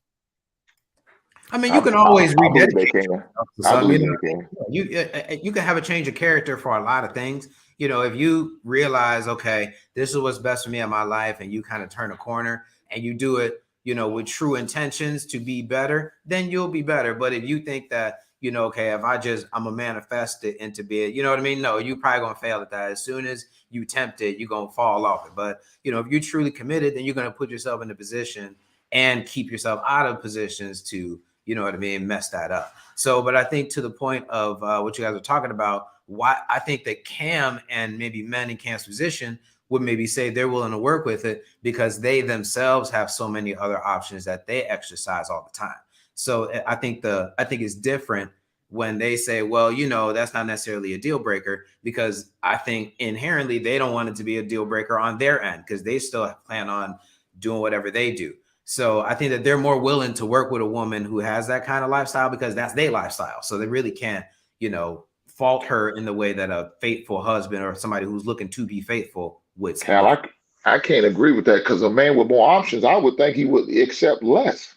S2: I mean, you can always rededicate
S4: they can.
S2: yourself to
S4: I
S2: something.
S4: believe
S2: You know,
S4: they can.
S2: you can have a change of character for a lot of things. You know, if you realize, okay, this is what's best for me in my life, and you kind of turn a corner and you do it, you know, with true intentions to be better, then you'll be better. But if you think that, you know, okay, if I'm a manifest it into being, you know what I mean? No, you probably gonna fail at that. As soon as you tempt it, you're gonna fall off it. But you know, if you're truly committed, then you're gonna put yourself in a position and keep yourself out of positions to, you know what I mean, mess that up. So, but I think to the point of what you guys are talking about, why I think that Cam and maybe men in Cam's position would maybe say they're willing to work with it because they themselves have so many other options that they exercise all the time. So I think it's different when they say, well, you know, that's not necessarily a deal breaker, because I think inherently they don't want it to be a deal breaker on their end because they still plan on doing whatever they do. So I think that they're more willing to work with a woman who has that kind of lifestyle because that's their lifestyle. So they really can't, you know, fault her in the way that a faithful husband or somebody who's looking to be faithful would.
S4: Cal, I can't agree with that because a man with more options, I would think he would accept less.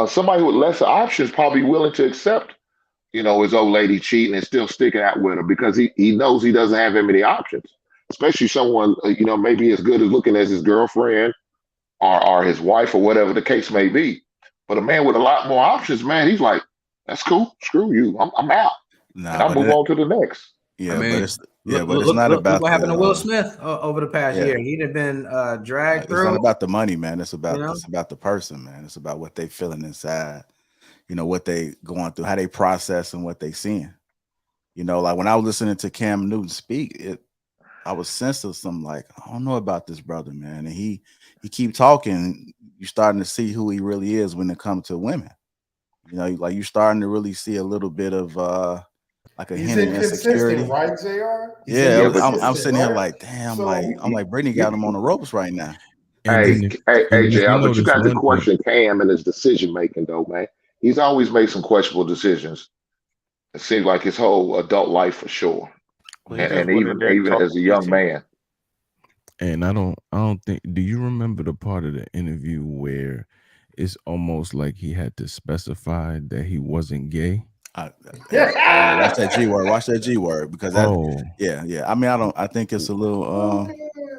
S4: Somebody with lesser options probably willing to accept, you know, his old lady cheating and still sticking out with her because he knows he doesn't have that many options, especially someone, you know, maybe as good as looking as his girlfriend or his wife or whatever the case may be. But a man with a lot more options, man, he's like, that's cool. Screw you. I'm out.
S1: Nah,
S4: and I'll move on to the next.
S1: Yeah,
S2: I mean,
S1: but it's not
S2: look
S1: about
S2: what happened to Will Smith over the past year. He'd have been dragged through.
S1: It's not about the money, man. It's about
S2: You know?
S1: it's about the person, man. It's about what they feeling inside. You know, what they going through, how they process and what they seeing. You know, like when I was listening to Cam Newton speak, I was sensing some like, I don't know about this brother, man. And he keep talking, you're starting to see who he really is when it comes to women. You know, like you're starting to really see a little bit of like a hint of insecurity,
S3: right, JR?
S1: I'm sitting here like, damn, I'm like Brittany got him on the ropes right now.
S4: Hey, JR, but you got to question Cam and his decision making, though, man. He's always made some questionable decisions. It seems like his whole adult life, for sure, and even as a young man.
S5: And I don't think. Do you remember the part of the interview where it's almost like he had to specify that he wasn't gay?
S1: Watch that G word. Watch that G word because I mean, I think it's a little.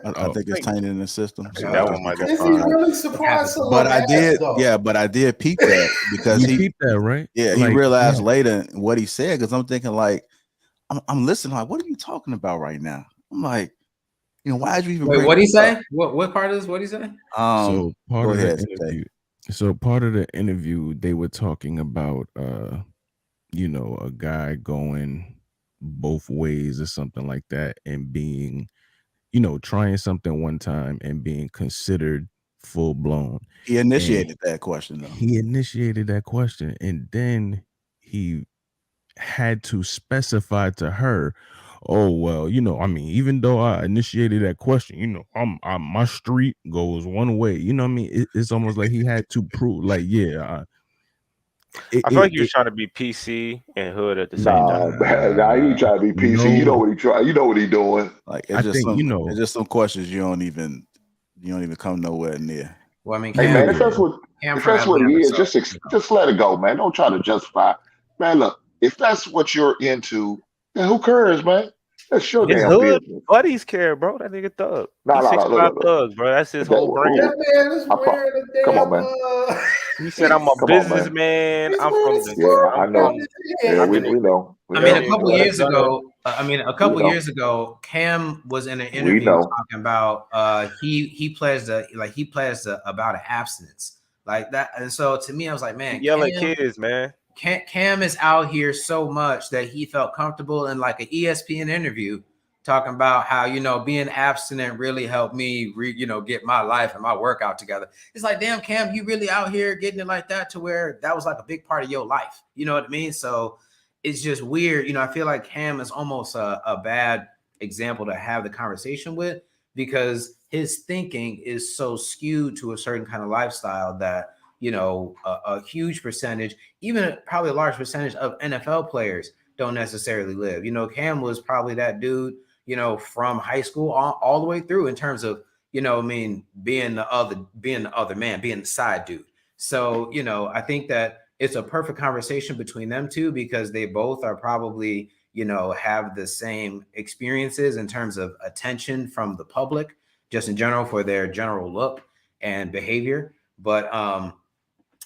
S1: I think it's tainted in the system. So
S6: that one might be
S3: Is he really surprised?
S1: But I did peep that because he
S5: peeped that, right?
S1: Yeah, he realized later what he said because I'm thinking like, I'm listening like, what are you talking about right now? I'm like, you know, why did you even?
S2: Wait, what did he say? What part of this? What did he say?
S5: So part of the interview. So part of the interview, they were talking about, you know, a guy going both ways or something like that, and being, you know, trying something one time and being considered full blown.
S1: He initiated that question, though.
S5: He initiated that question, and then he had to specify to her, oh, well, you know, I mean, even though I initiated that question, you know, I'm my street goes one way, you know what I mean? It's almost like he had to prove, like,
S6: I feel like he was trying to be PC and hood at the same time.
S4: Nah, he trying to be PC. No. You know what he try. You know what he doing.
S1: Like it's just some questions you don't even come nowhere near.
S2: Well, I mean,
S4: hey man, if that's what it is, just let it go, man. Don't try to justify. Man, look, if that's what you're into, then who cares, man? That's your damn
S6: hood
S4: business.
S6: Buddies care, bro. That nigga thug.
S4: No,
S6: thug, bro. That's his whole brand.
S3: That man is wearing a damn.
S4: Come on, man.
S6: He said, "I'm a businessman. I'm from the."
S4: Yeah, I know. Yeah, we know.
S2: I mean, a couple years ago, Cam was in an interview talking about he pledged about an abstinence like that, and so to me, I was like, man,
S6: yelling kids, man.
S2: Cam is out here so much that he felt comfortable in like an ESPN interview talking about how, you know, being abstinent really helped me, get my life and my workout together. It's like, damn, Cam, you really out here getting it like that to where that was like a big part of your life. You know what I mean? So it's just weird. You know, I feel like Cam is almost a bad example to have the conversation with because his thinking is so skewed to a certain kind of lifestyle that, you know, a huge percentage, even probably a large percentage of NFL players don't necessarily live. You know, Cam was probably that dude, you know, from high school all the way through in terms of, you know, I mean, being the other man, being the side dude. So, you know, I think that it's a perfect conversation between them two because they both are probably, you know, have the same experiences in terms of attention from the public, just in general for their general look and behavior. But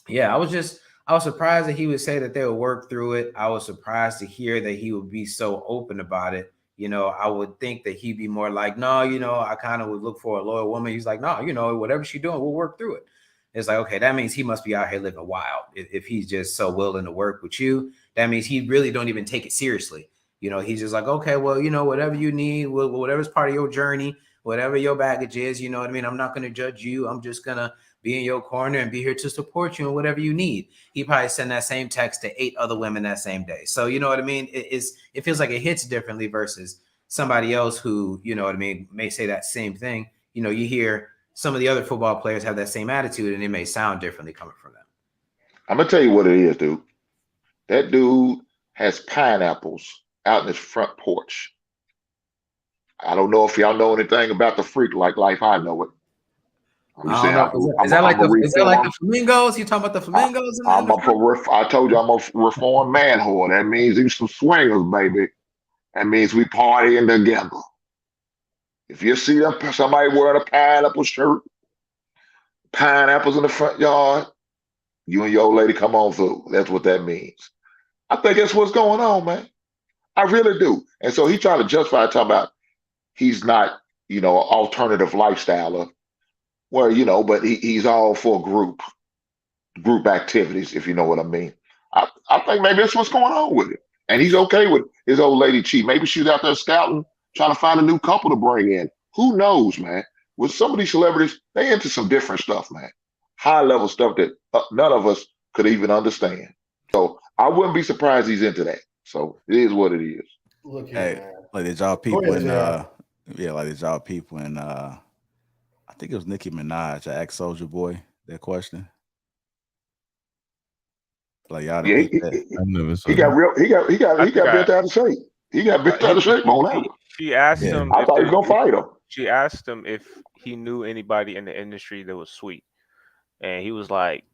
S2: yeah, I was surprised that he would say that they would work through it. I was surprised to hear that he would be so open about it. You know, I would think that he'd be more like, no, you know, I kind of would look for a loyal woman. He's like, no, you know, whatever she's doing, we'll work through it. It's like, okay, that means he must be out here living wild. If he's just so willing to work with you, that means he really don't even take it seriously. You know, he's just like, okay, well, you know, whatever you need, whatever's part of your journey, whatever your baggage is, you know what I mean? I'm not going to judge you. I'm just going to be in your corner and be here to support you and whatever you need. He probably send that same text to 8 other women that same day. So, you know what I mean? It feels like it hits differently versus somebody else who, you know what I mean, may say that same thing. You know, you hear some of the other football players have that same attitude and it may sound differently coming from them.
S4: I'm gonna tell you what it is, dude. That dude has pineapples out in his front porch. I don't know if y'all know anything about the freak like life I know it. I'm just saying,
S2: is that like the flamingos? You talking about the flamingos?
S4: I told you I'm a reformed man whore. That means he's some swingers, baby. That means we partying together. If you see somebody wearing a pineapple shirt, pineapples in the front yard, you and your old lady come on through. That's what that means. I think that's what's going on, man. I really do. And so he tried to justify talking about he's not, you know, alternative lifestyle. Well, you know, but he's all for group activities, if you know what I mean. I think maybe that's what's going on with it. And he's okay with his old lady cheat. Maybe she's out there scouting, trying to find a new couple to bring in. Who knows, man? With some of these celebrities, they into some different stuff, man. High level stuff that none of us could even understand. So I wouldn't be surprised he's into that. So it is what it is.
S3: Look here,
S1: Hey,
S3: man.
S1: like did y'all people
S3: ahead,
S1: in
S3: JR.
S1: like did y'all people in I think it was Nicki Minaj. I asked Soulja Boy that question. Like y'all
S4: Yeah,
S5: I never saw
S4: he got
S5: that.
S4: real. He got bent out of shape. He got bent out of shape on that.
S6: She asked
S1: Yeah.
S6: him.
S4: I thought he was gonna fight him.
S6: She asked him if he knew anybody in the industry that was sweet, and he was like,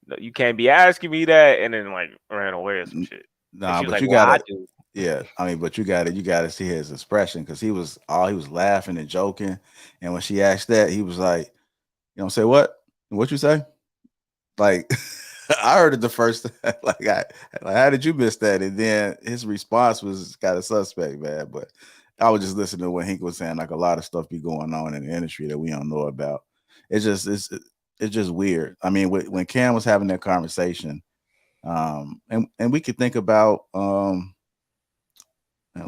S6: "No, you can't be asking me that," and then like ran away or some shit.
S1: Nah,
S6: but
S1: like, you
S6: well,
S1: gotta,
S6: I do.
S1: yeah. I mean, but you gotta see his expression because he was laughing and joking, and when she asked that, he was like, "You know, say what? What you say?" Like, I heard it the first time. Like, how did you miss that? And then his response was kind of suspect, man. But I was just listening to what Hank was saying. Like, a lot of stuff be going on in the industry that we don't know about. It's just weird. I mean, when Cam was having that conversation, and we could think about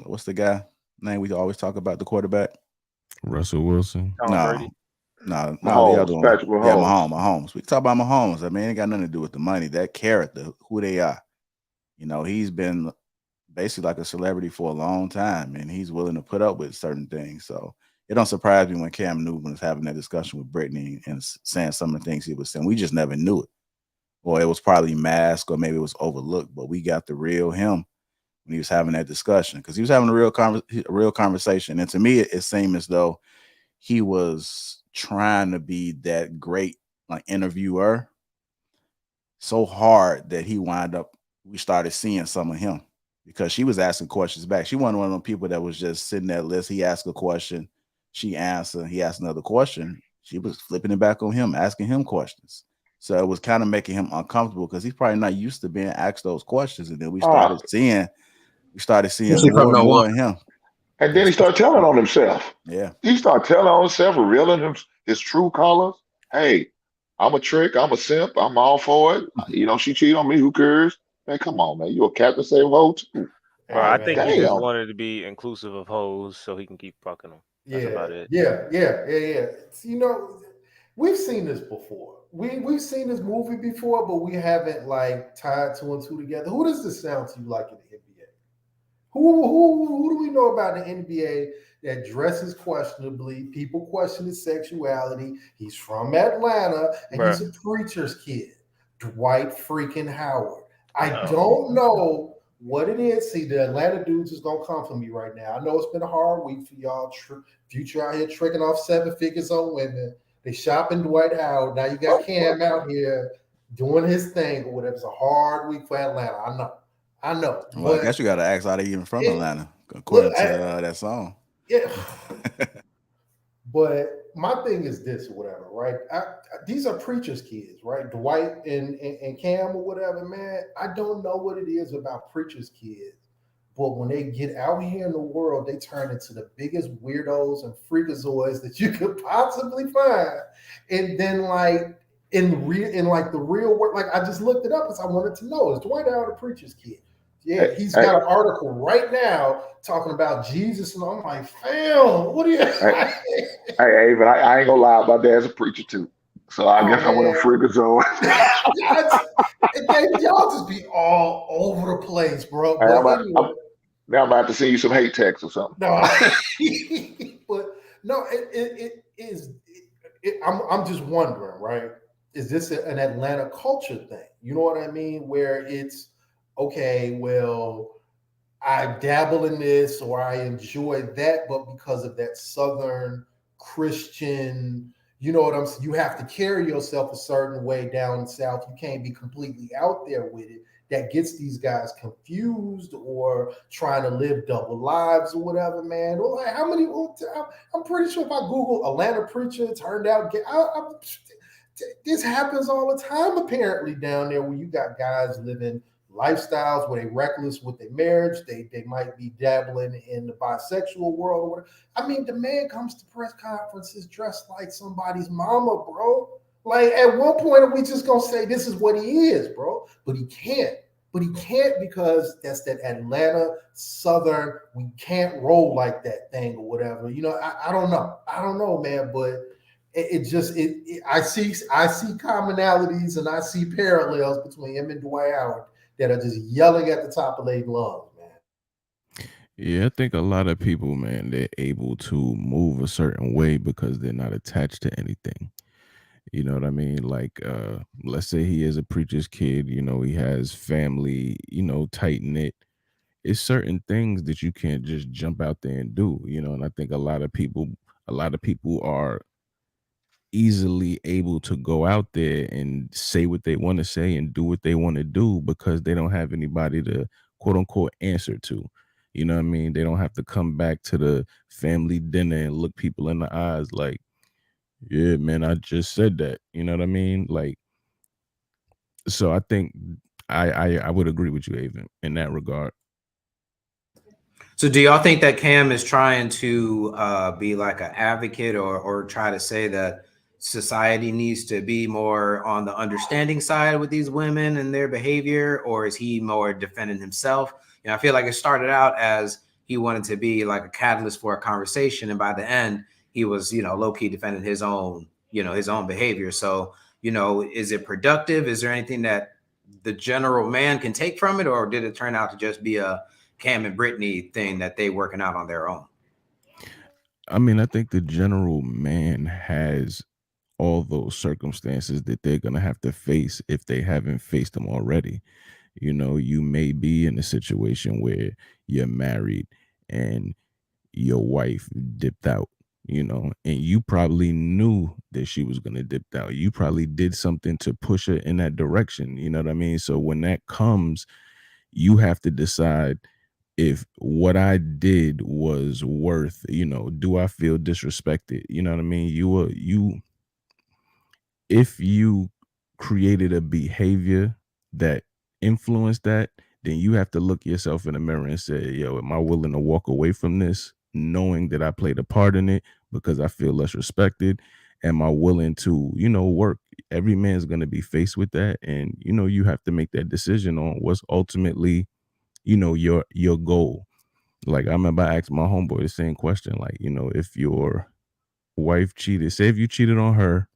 S1: what's the guy name we always talk about, the quarterback?
S5: Russell Wilson.
S6: Tom Brady.
S1: No,
S4: Mahomes,
S1: the other one.
S4: Patrick Mahomes.
S1: Yeah, Mahomes. We talk about Mahomes. I mean, it ain't got nothing to do with the money. That character, who they are. You know, he's been basically like a celebrity for a long time, and he's willing to put up with certain things. So it don't surprise me when Cam Newton was having that discussion with Brittany and saying some of the things he was saying. We just never knew it. Or it was probably masked, or maybe it was overlooked, but we got the real him when he was having that discussion because he was having a real conversation. And to me, it seemed as though he was trying to be that great like interviewer so hard that we started seeing some of him because she was asking questions back. She wasn't one of them people that was just sitting there list. He asked a question, she answered, he asked another question. She was flipping it back on him, asking him questions. So it was kind of making him uncomfortable because he's probably not used to being asked those questions. And then we started seeing more of him.
S4: And then he started telling on himself.
S1: Yeah.
S4: He started telling on himself, revealing his true colors. Hey, I'm a trick. I'm a simp. I'm all for it. You know, she cheated on me. Who cares? Man, come on, man. You a Captain Save Ho too.
S6: Well, I think he just
S4: Damn.
S6: wanted to be inclusive of hoes so he can keep fucking them. That's about it.
S3: Yeah. You know, we've seen this before. We've seen this movie before, but we haven't like tied 2 and 2 together. Who does this sound to you like in the NBA? Who do we know about the NBA that dresses questionably? People question his sexuality. He's from Atlanta, and he's a preacher's kid. Dwight freaking Howard. I don't know What it is, see, the Atlanta dudes is gonna come for me right now. I know it's been a hard week for y'all. Future out here tricking off 7 figures on women. They shopping Dwight Howard. Now you got Cam out here doing his thing or whatever. It's a hard week for Atlanta. I know.
S1: Well, I guess you got to ask how they even from Atlanta, according to that song.
S3: Yeah. But my thing is this or whatever, right? These are preachers' kids, right? Dwight and Cam or whatever, man. I don't know what it is about preachers' kids, but when they get out here in the world, they turn into the biggest weirdos and freakazoids that you could possibly find. And then, like in the real world, like I just looked it up because I wanted to know: is Dwight Howard a preacher's kid? Yeah, he's got an article right now talking about Jesus, and I'm like, fam, what do you?
S4: Hey, but I ain't gonna lie, my dad's a preacher too, so I guess I want to freakazoid.
S3: Y'all just be all over the place, bro.
S4: Now I'm about to send you some hate text or something.
S3: No, but no, it is. I'm just wondering, right? Is this an Atlanta culture thing? You know what I mean? Where it's okay, well, I dabble in this or I enjoy that, but because of that Southern Christian, you know what I'm saying? You have to carry yourself a certain way down south. You can't be completely out there with it. That gets these guys confused or trying to live double lives or whatever, man. Or like how many? I'm pretty sure if I Google Atlanta preacher, it turned out this happens all the time apparently down there where you got guys living lifestyles where they reckless with their marriage. They might be dabbling in the bisexual world or whatever. I mean, the man comes to press conferences dressed like somebody's mama, bro. Like at one point, are we just gonna say this is what he is, bro? But he can't. But he can't because that's that Atlanta Southern. We can't roll like that thing or whatever. You know, I don't know. I don't know, man. But I see commonalities and I see parallels between him and Dwight Howard that are just yelling at the top of their lungs, man.
S5: Yeah, I think a lot of people, man, they're able to move a certain way because they're not attached to anything. You know what I mean? Like, let's say he is a preacher's kid, you know, he has family, you know, tight knit. It's certain things that you can't just jump out there and do, you know, and I think a lot of people are easily able to go out there and say what they want to say and do what they want to do because they don't have anybody to quote unquote answer to. You know what I mean? They don't have to come back to the family dinner and look people in the eyes like, yeah, man, I just said that. You know what I mean? Like, so I think I would agree with you, Avon, in that regard.
S2: So do y'all think that Cam is trying to be like an advocate or try to say that society needs to be more on the understanding side with these women and their behavior, or is he more defending himself? You know, I feel like it started out as he wanted to be like a catalyst for a conversation, and by the end, he was, you know, low-key defending his own, you know, his own behavior. So, you know, is it productive? Is there anything that the general man can take from it, or did it turn out to just be a Cam and Brittany thing that they working out on their own?
S5: I mean, I think the general man has all those circumstances that they're going to have to face if they haven't faced them already. You know, you may be in a situation where you're married and your wife dipped out, you know, and you probably knew that she was going to dip out. You probably did something to push her in that direction. You know what I mean? So when that comes, you have to decide if what I did was worth, you know, do I feel disrespected? You know what I mean? If you created a behavior that influenced that, then you have to look yourself in the mirror and say, yo, am I willing to walk away from this knowing that I played a part in it because I feel less respected? Am I willing to, you know, work? Every man's going to be faced with that. And, you know, you have to make that decision on what's ultimately, you know, your goal. Like I remember I asked my homeboy the same question, like, you know, if your wife cheated, say if you cheated on her,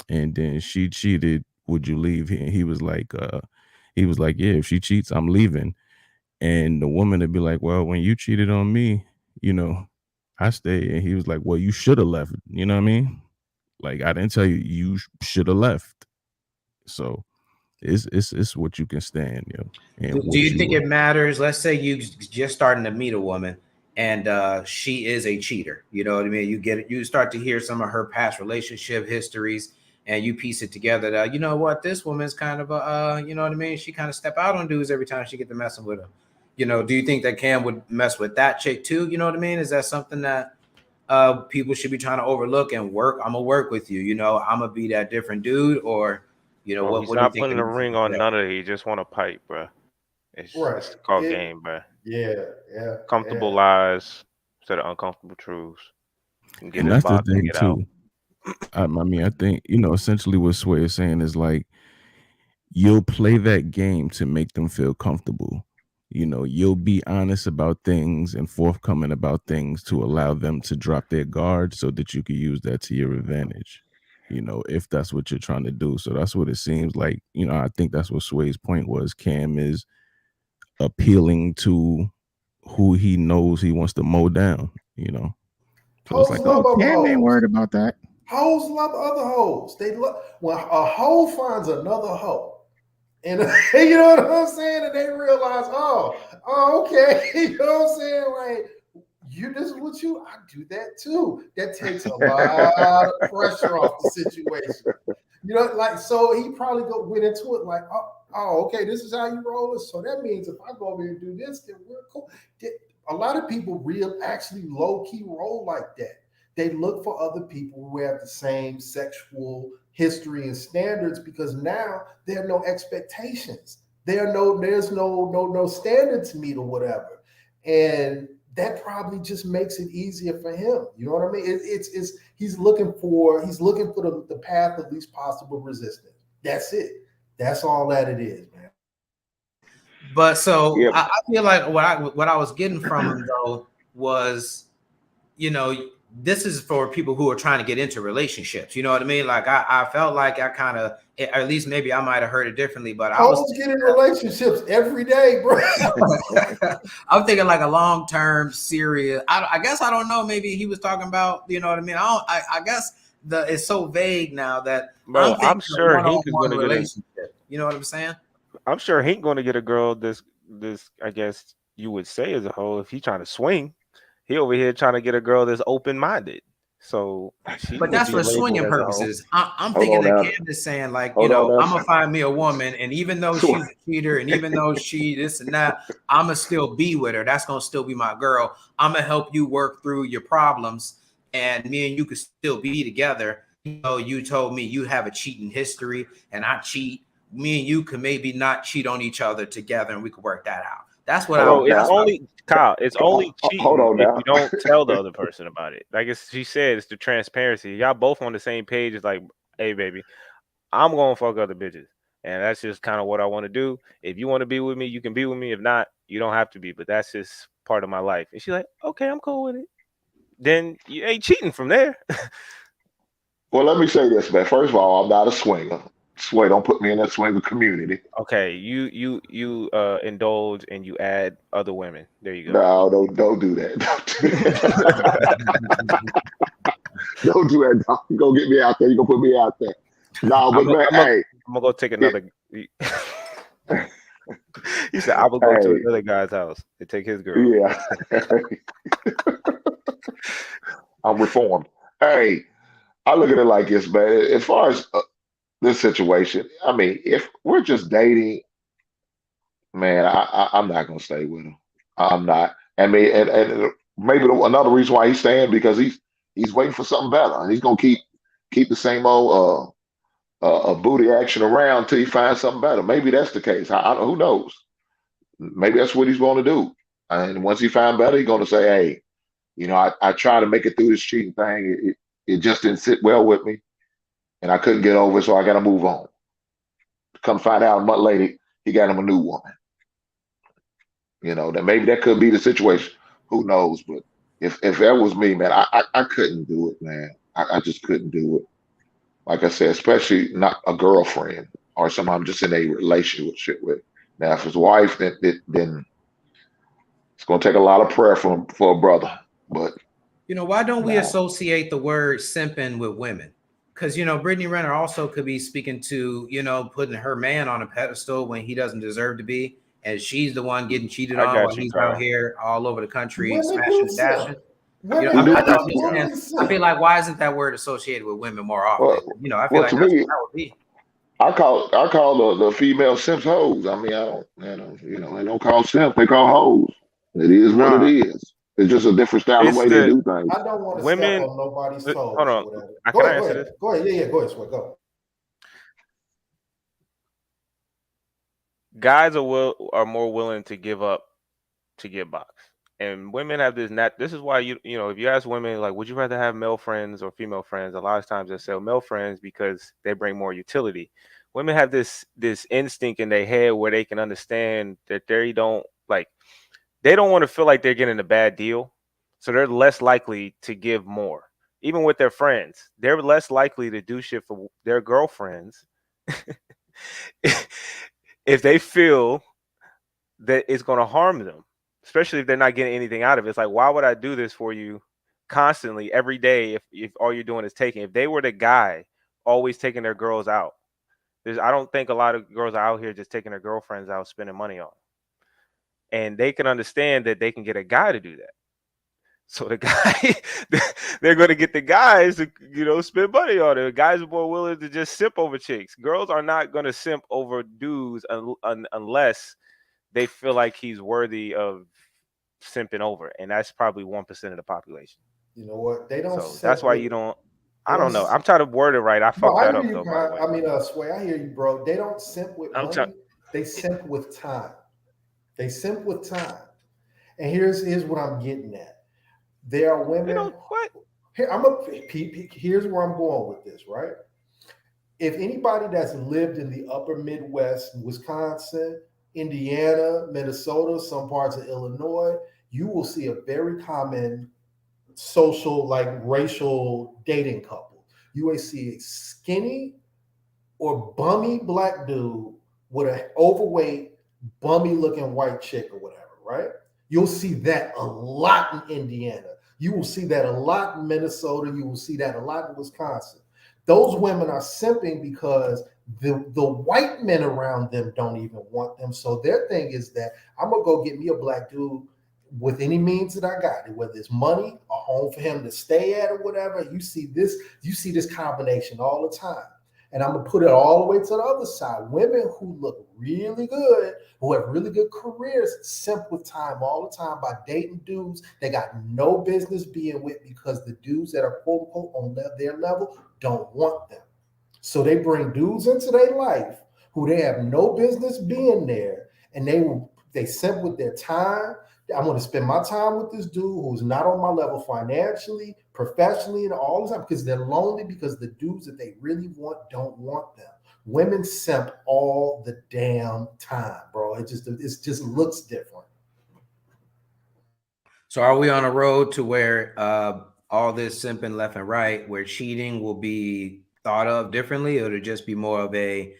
S5: and then she cheated, would you leave? And he was like, yeah, if she cheats, I'm leaving. And the woman would be like, well, when you cheated on me, you know, I stayed. And he was like, well, you should have left. You know what I mean? Like, I didn't tell you, you should have left. So It's what you can stand, And
S2: Do you think it matters? Let's say you just starting to meet a woman and she is a cheater. You know what I mean? You start to hear some of her past relationship histories and you piece it together that, you know what, this woman's kind of a, you know what I mean? She kind of step out on dudes every time she get to messing with them. You know, do you think that Cam would mess with that chick too? You know what I mean? Is that something that people should be trying to overlook and work? I'm gonna work with you. You know, I'm gonna be that different dude, or you know,
S6: He's not putting a ring on none of it. He just want to pipe, bro. It's called game, bro.
S3: Yeah.
S6: Comfortable lies instead of uncomfortable truths.
S5: And that's the thing too. I mean, I think, essentially what Sway is saying is like, you'll play that game to make them feel comfortable. You'll be honest about things and forthcoming about things to allow them to drop their guard so that you can use that to your advantage, if that's what you're trying to do. So that's what it seems like. I think that's what Sway's point was. Cam is appealing to who he knows he wants to mow down, So it's like, Cam ain't worried about that.
S3: Hoes love other hoes. They love when a hoe finds another hoe, and you know what I'm saying, and they realize, oh, okay, you know what I'm saying, like this is what I do that too. That takes a lot of pressure off the situation. So he probably went into it like, oh, okay, this is how you roll it. So that means if I go over here and do this, then we're cool. A lot of people actually low key roll like that. They look for other people who have the same sexual history and standards because now there are no expectations. There's no standard to meet or whatever. And that probably just makes it easier for him. You know what I mean? He's looking for the path of least possible resistance. That's it. That's all that it is, man.
S2: But so I feel like what I was getting from him though was, this is for people who are trying to get into relationships. You know what I mean? Like I felt like I kind of, at least maybe I might have heard it differently, but I was
S3: getting relationships every day, bro.
S2: I'm thinking like a long-term serious. I guess I don't know. Maybe he was talking about, you know what I mean? I guess it's so vague now that
S6: I'm sure Hank is going to get
S2: relationship. You know what I'm saying?
S6: I'm sure Hank going to get a girl. This I guess you would say as a whole, if he trying to swing. He over here trying to get a girl that's open-minded. So,
S2: but that's for swinging purposes. I'm thinking that Cam is saying like, I'm gonna find me a woman, and even though she's a cheater, and even though she this and that, I'm gonna still be with her. That's gonna still be my girl. I'm gonna help you work through your problems, and me and you could still be together. You told me you have a cheating history, and I cheat. Me and you could maybe not cheat on each other together, and we could work that out. That's what
S6: Kyle, it's only cheating if you don't tell the other person about it. Like she said, it's the transparency. Y'all both on the same page. It's like, hey, baby, I'm going to fuck other bitches. And that's just kind of what I want to do. If you want to be with me, you can be with me. If not, you don't have to be. But that's just part of my life. And she's like, okay, I'm cool with it. Then you ain't cheating from there.
S4: Well, let me say this, man. First of all, I'm not a swinger. Sway, don't put me in that swinger community.
S6: Okay, you indulge and you add other women. There you go.
S4: No, don't do that. Don't do that. Don't go get me out there. You gonna put me out there? No, but
S6: I'm gonna go take another. He said, "I will go to another guy's house and take his girl."
S4: Yeah, I'm reformed. Hey, I look at it like this, man. As far as this situation, I mean, if we're just dating, man, I'm not gonna stay with him. I'm not. I mean, and maybe another reason why he's staying because he's waiting for something better. He's gonna keep the same old booty action around till he finds something better. Maybe that's the case. I don't. Who knows? Maybe that's what he's going to do. And once he finds better, he's going to say, "Hey, I tried to make it through this cheating thing. It just didn't sit well with me. And I couldn't get over it, so I got to move on." Come find out a month later, he got him a new woman. That maybe that could be the situation. Who knows? But if that was me, man, I couldn't do it, man. I just couldn't do it. Like I said, especially not a girlfriend or someone I'm just in a relationship with. Now, if it's a wife, then it's going to take a lot of prayer for a brother. But
S2: why don't we associate the word simping with women? because Brittany Renner also could be speaking to putting her man on a pedestal when he doesn't deserve to be, and she's the one getting cheated
S6: I
S2: on
S6: got
S2: while
S6: you,
S2: he's
S6: Carl.
S2: out here all over the country
S3: Women
S2: smashing
S3: do
S2: and dashing.
S3: simp. Women
S2: I feel like why isn't that word associated with women more often?
S4: Well,
S2: I feel like
S4: to
S2: that's
S4: me,
S2: what that would be.
S4: I call the female simps hoes. I mean, they don't call simp, they call hoes. It is what it
S6: Nah,
S4: is. It's just a different style of
S6: it's
S4: way they
S6: the
S4: do things.
S3: I don't want to step
S6: women.
S3: on nobody's toes
S6: Hold
S3: or
S6: on,
S3: whatever.
S6: can I answer this?
S3: Go ahead. Yeah, go ahead, Sway. Go.
S6: Guys are more willing to give up to get boxed, and women have this. This is why if you ask women like, would you rather have male friends or female friends? A lot of times they say male friends because they bring more utility. Women have this instinct in their head where they can understand that they don't want to feel like they're getting a bad deal, so they're less likely to give more. Even with their friends, they're less likely to do shit for their girlfriends if they feel that it's going to harm them, especially if they're not getting anything out of it. It's like, why would I do this for you constantly every day if all you're doing is taking? If they were the guy always taking their girls out, I don't think a lot of girls are out here just taking their girlfriends out, spending money on them. And they can understand that they can get a guy to do that. So the guy, they're going to get the guys to, spend money on it. The guys are more willing to just simp over chicks. Girls are not going to simp over dudes unless they feel like he's worthy of simping over. And that's probably 1% of the population.
S3: You know what? They don't.
S6: So that's why you don't. I don't know. I'm trying to word it right. I fucked that up though. By the way.
S3: I mean, Sway, I hear you, bro. They don't simp with money. They simp with time. They simp with time. And here's what I'm getting at. There are women.
S6: What?
S3: Here's where I'm going with this, right? If anybody that's lived in the upper Midwest, Wisconsin, Indiana, Minnesota, some parts of Illinois, you will see a very common social, like racial dating couple. You will see a skinny or bummy black dude with an overweight, bummy looking white chick or whatever, right? You'll see that a lot in Indiana. You will see that a lot in Minnesota. You will see that a lot in Wisconsin. Those women are simping because the white men around them don't even want them. So their thing is that I'm going to go get me a black dude with any means that I got, whether it's money, a home for him to stay at or whatever. You see this combination all the time. And I'm going to put it all the way to the other side. Women who look really good, who have really good careers, simp with time all the time by dating dudes they got no business being with because the dudes that are quote unquote on their level don't want them. So they bring dudes into their life who they have no business being there, and they simp with their time. I'm going to spend my time with this dude who's not on my level financially, professionally, and all the time because they're lonely because the dudes that they really want don't want them. Women simp all the damn time, bro. It just looks different.
S2: So are we on a road to where all this simping left and right, where cheating will be thought of differently, or to just be more of a,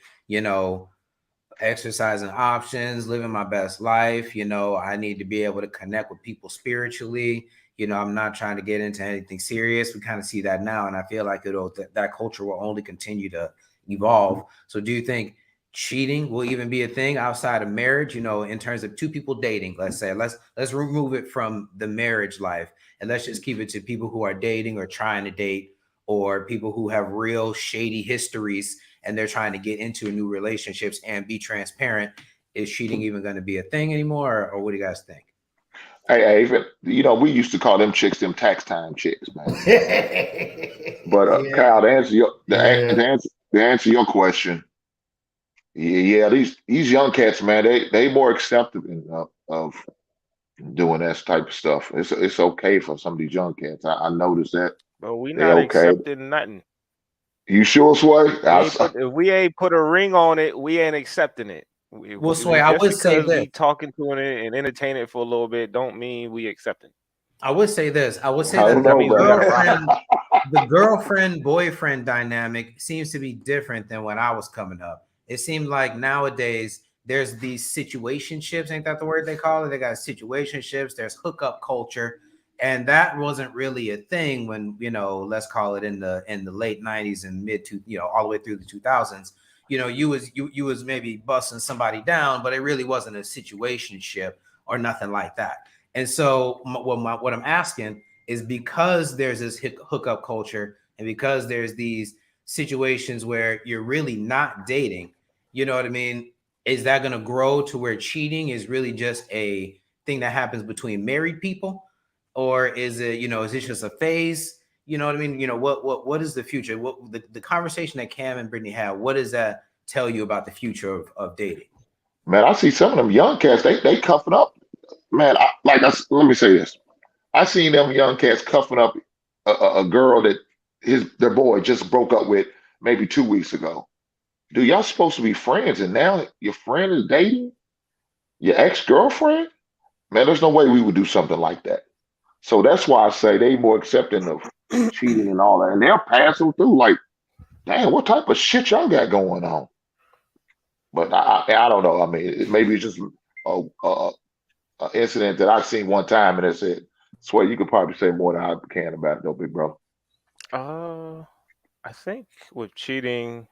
S2: exercising options, living my best life? I need to be able to connect with people spiritually. I'm not trying to get into anything serious. We kind of see that now, and I feel like that culture will only continue to evolve. So do you think cheating will even be a thing outside of marriage, in terms of two people dating? Let's say let's remove it from the marriage life, and let's just keep it to people who are dating or trying to date, or people who have real shady histories and they're trying to get into new relationships and be transparent. Is cheating even going to be a thing anymore, or what do you guys think?
S4: Hey, we used to call them chicks them tax time chicks, man. But
S3: Yeah.
S4: Kyle, to answer your question, yeah, these young cats, man, they more accepting of doing that type of stuff. It's okay for some of these young cats. I noticed that.
S6: But we not accepting nothing.
S4: You sure, Sway?
S6: If we ain't put a ring on it, we ain't accepting it.
S2: Well, Sway, I would say this.
S6: We talking to it and entertain it for a little bit don't mean we accept it.
S2: I would say this. The girlfriend-boyfriend dynamic seems to be different than when I was coming up. It seemed like nowadays there's these situationships. Ain't that the word they call it? They got situationships. There's hookup culture. And that wasn't really a thing when, let's call it in the late 90s and all the way through the 2000s. You was maybe busting somebody down, but it really wasn't a situationship or nothing like that. And so what I'm asking is, because there's this hookup culture, and because there's these situations where you're really not dating, you know what I mean? Is that going to grow to where cheating is really just a thing that happens between married people? Or is it, is it just a phase? You know what I mean? What is the future? What the conversation that Cam and Brittany had, what does that tell you about the future of dating?
S4: Man, I see some of them young cats, they cuffing up. Man, let me say this. I seen them young cats cuffing up a girl that their boy just broke up with maybe 2 weeks ago. Dude, y'all supposed to be friends, and now your friend is dating your ex-girlfriend? Man, there's no way we would do something like that. So that's why I say they more accepting of cheating and all that. And they'll pass them through like, damn, what type of shit y'all got going on? But I don't know. I mean, maybe it's just a incident that I've seen one time, and it said, swear you could probably say more than I can about it, though, big bro.
S6: I think with cheating,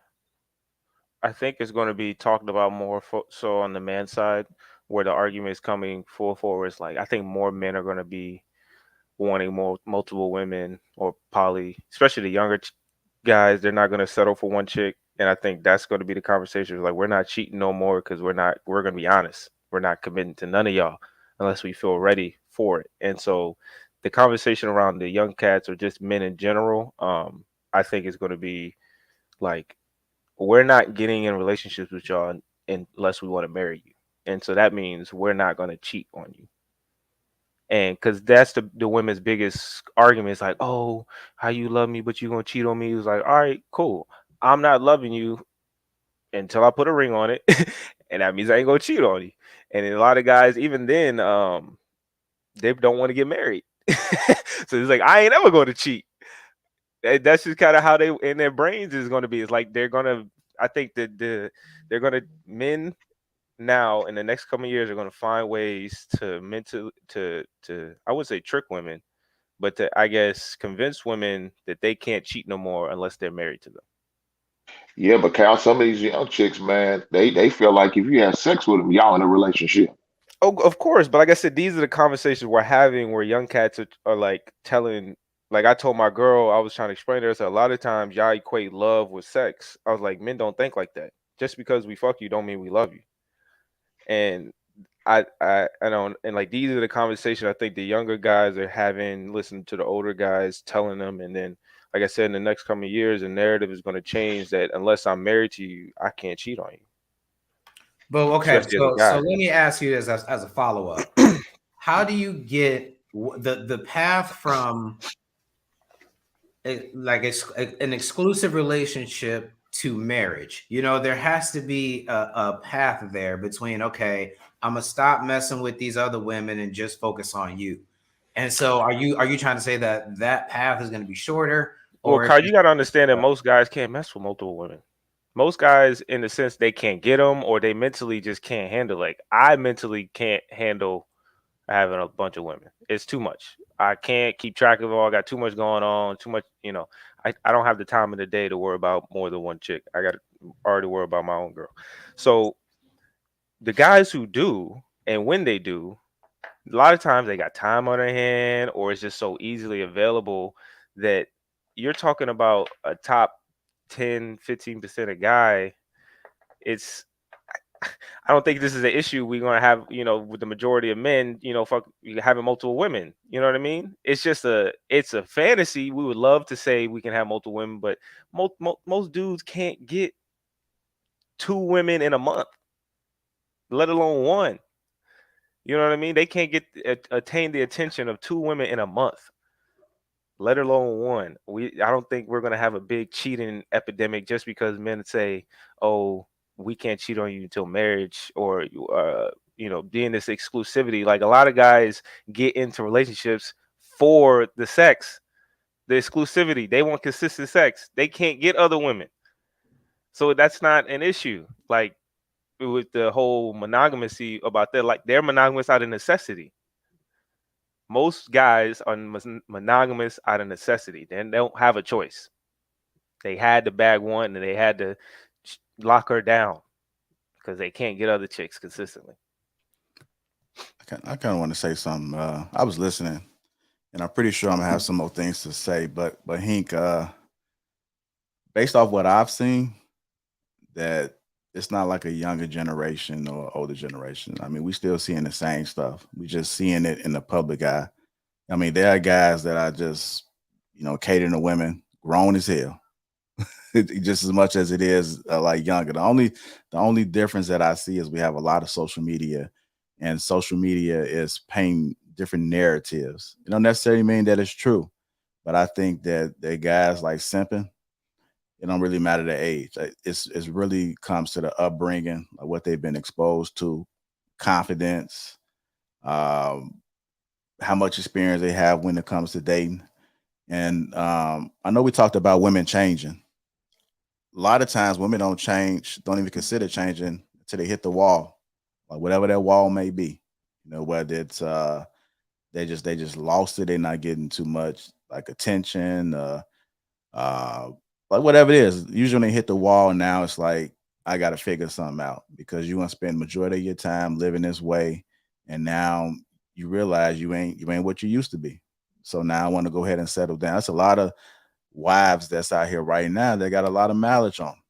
S6: I think it's going to be talked about more so on the man side, where the argument is coming full forward. It's like, I think more men are going to be wanting multiple women or poly, especially the younger guys. They're not going to settle for one chick. And I think that's going to be the conversation. Like, we're not cheating no more because we're going to be honest. We're not committing to none of y'all unless we feel ready for it. And so the conversation around the young cats or just men in general, I think is going to be like, we're not getting in relationships with y'all unless we want to marry you. And so that means we're not going to cheat on you. And because that's the women's biggest argument is like, oh, how you love me, but you going to cheat on me. It's like, all right, cool. I'm not loving you until I put a ring on it. And that means I ain't going to cheat on you. And a lot of guys, even then, they don't want to get married. So it's like, I ain't ever going to cheat. That's just kind of how they in their brains is going to be. It's like I think that men now in the next couple of years are going to find ways to I would say trick women, but to, I guess, convince women that they can't cheat no more unless they're married to them.
S4: Yeah, but Cal, some of these young chicks, man, they feel like if you have sex with them, y'all in a relationship.
S6: Oh, of course. But like I said, these are the conversations we're having where young cats are like telling, like I told my girl, I was trying to explain to her, so a lot of times y'all equate love with sex. I was like, men don't think like that. Just because we fuck you don't mean we love you. And I don't, and like these are the conversations I think the younger guys are having, listening to the older guys telling them. And then, like I said, in the next couple of years, the narrative is going to change that unless I'm married to you, I can't cheat on you.
S2: But okay, so let me ask you this as a follow-up. How do you get the path from like an exclusive relationship to marriage? There has to be a path there between, okay, I'm gonna stop messing with these other women and just focus on you. And so are you trying to say that path is going to be shorter?
S6: Well, Kyle, you got to understand that most guys can't mess with multiple women. Most guys, in the sense, they can't get them, or they mentally just can't handle. Like, I mentally can't handle having a bunch of women. It's too much. I can't keep track of it all. I got too much going on, too much, I don't have the time in the day to worry about more than one chick. I got to already worry about my own girl. So the guys who do, and when they do, a lot of times they got time on their hand, or it's just so easily available that you're talking about a top 10, 15% of guy. I don't think this is an issue we're going to have, with the majority of men, having multiple women. You know what I mean? It's just it's a fantasy. We would love to say we can have multiple women, but most dudes can't get 2 women in a month, let alone one. You know what I mean? They can't attain the attention of 2 women in a month, let alone one. I don't think we're going to have a big cheating epidemic just because men say, oh, we can't cheat on you until marriage, or being this exclusivity. Like, a lot of guys get into relationships for the sex, the exclusivity. They want consistent sex. They can't get other women, so that's not an issue. Like, with the whole monogamy about that, like, they're monogamous out of necessity. Most guys are monogamous out of necessity. They don't have a choice. They had to bag one and they had to lock her down because they can't get other chicks consistently.
S1: I kind of want to say something. I was listening, and I'm pretty sure I'm gonna have some more things to say. But Hink, based off what I've seen, that it's not like a younger generation or older generation. I mean, we still seeing the same stuff. We just seeing it in the public eye. I mean, there are guys that are just, catering to women, grown as hell, just as much as it is like younger. The only difference that I see is we have a lot of social media, and social media is painting different narratives. It don't necessarily mean that it's true, but I think that guys like simping, it don't really matter the age. It's really comes to the upbringing, like what they've been exposed to, confidence, how much experience they have when it comes to dating. And I know we talked about women changing. A lot of times women don't even consider changing until they hit the wall, like whatever that wall may be. Whether it's they just lost it, they're not getting too much like attention, like whatever it is. Usually when they hit the wall, now it's like, I got to figure something out, because you want to spend majority of your time living this way, and now you realize you ain't what you used to be. So now I want to go ahead and settle down. That's a lot of wives that's out here right now. They got a lot of mileage on them.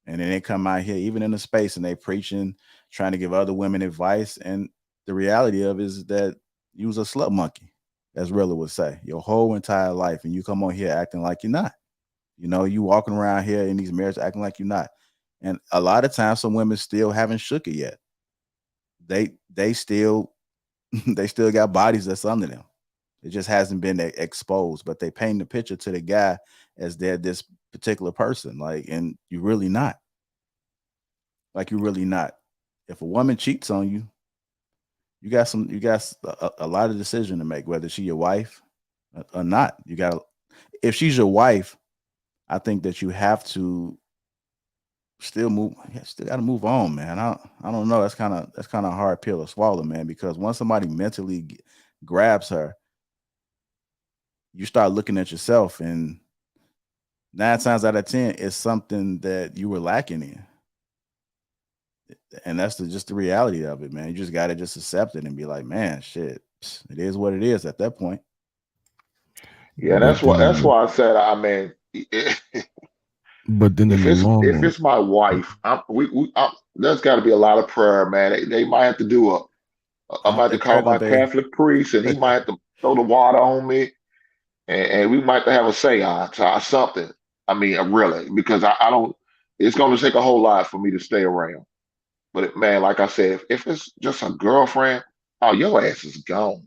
S1: And then they come out here, even in the space, and they preaching, trying to give other women advice. And the reality of it is that you was a slut monkey, as Rilla would say, your whole entire life. And you come on here acting like you're not. You walking around here in these marriages acting like you're not. And a lot of times some women still haven't shook it yet. They still got bodies that's under them. It just hasn't been exposed, but they paint the picture to the guy as they're this particular person. Like, and you're really not. Like, you're really not. If a woman cheats on you, you got a lot of decision to make, whether she your wife or not. If she's your wife, I think that you have to still got to move on, man. I don't know. That's kind of a hard pill to swallow, man, because once somebody mentally grabs her, you start looking at yourself, and 9 times out of 10, it's something that you were lacking in. And that's just the reality of it, man. You just got to just accept it and be like, man, shit, it is what it is at that point.
S4: Yeah, that's why I said, I mean,
S5: but then
S4: if it's my wife, there's got to be a lot of prayer, man. They might have to do I might have to call my Catholic priest, and he might have to throw the water on me, and we might have to have a seance or something. I mean, really, because I don't. It's going to take a whole lot for me to stay around. But man, like I said, if it's just a girlfriend, oh, your ass is gone.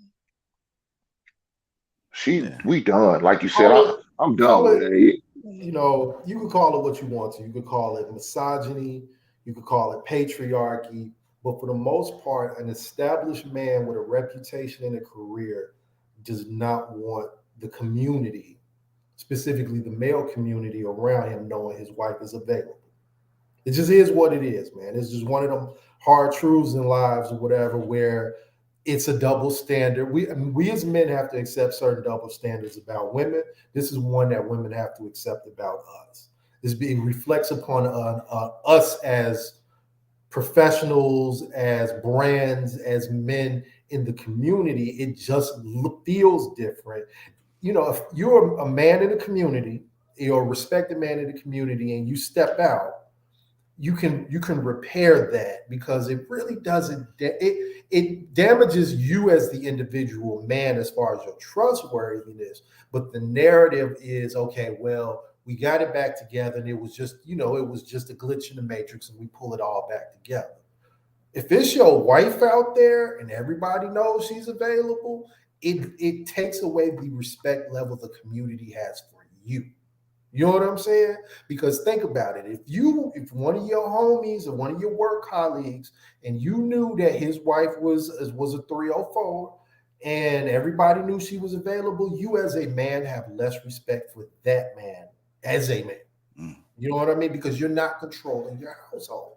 S4: We done. Like you said, I'm done with it.
S3: You can call it what you want to. You could call it misogyny. You could call it patriarchy. But for the most part, an established man with a reputation and a career does not want the community, specifically the male community around him, knowing his wife is available. It just is what it is, man. It's just one of them hard truths in lives or whatever, where it's a double standard. We as men have to accept certain double standards about women. This is one that women have to accept about us. This reflects upon us as professionals, as brands, as men in the community. It just feels different. If you're a man in the community, you're a respected man in the community, and you step out, you can repair that, because it really doesn't. It damages you as the individual man as far as your trustworthiness. But the narrative is, okay, well, we got it back together, and it was just a glitch in the matrix, and we pull it all back together. If it's your wife out there and everybody knows she's available, it takes away the respect level the community has for you. You know what I'm saying? Because think about it. If one of your homies or one of your work colleagues, and you knew that his wife was a 304, and everybody knew she was available, you as a man have less respect for that man as a man. You know what I mean? Because you're not controlling your household.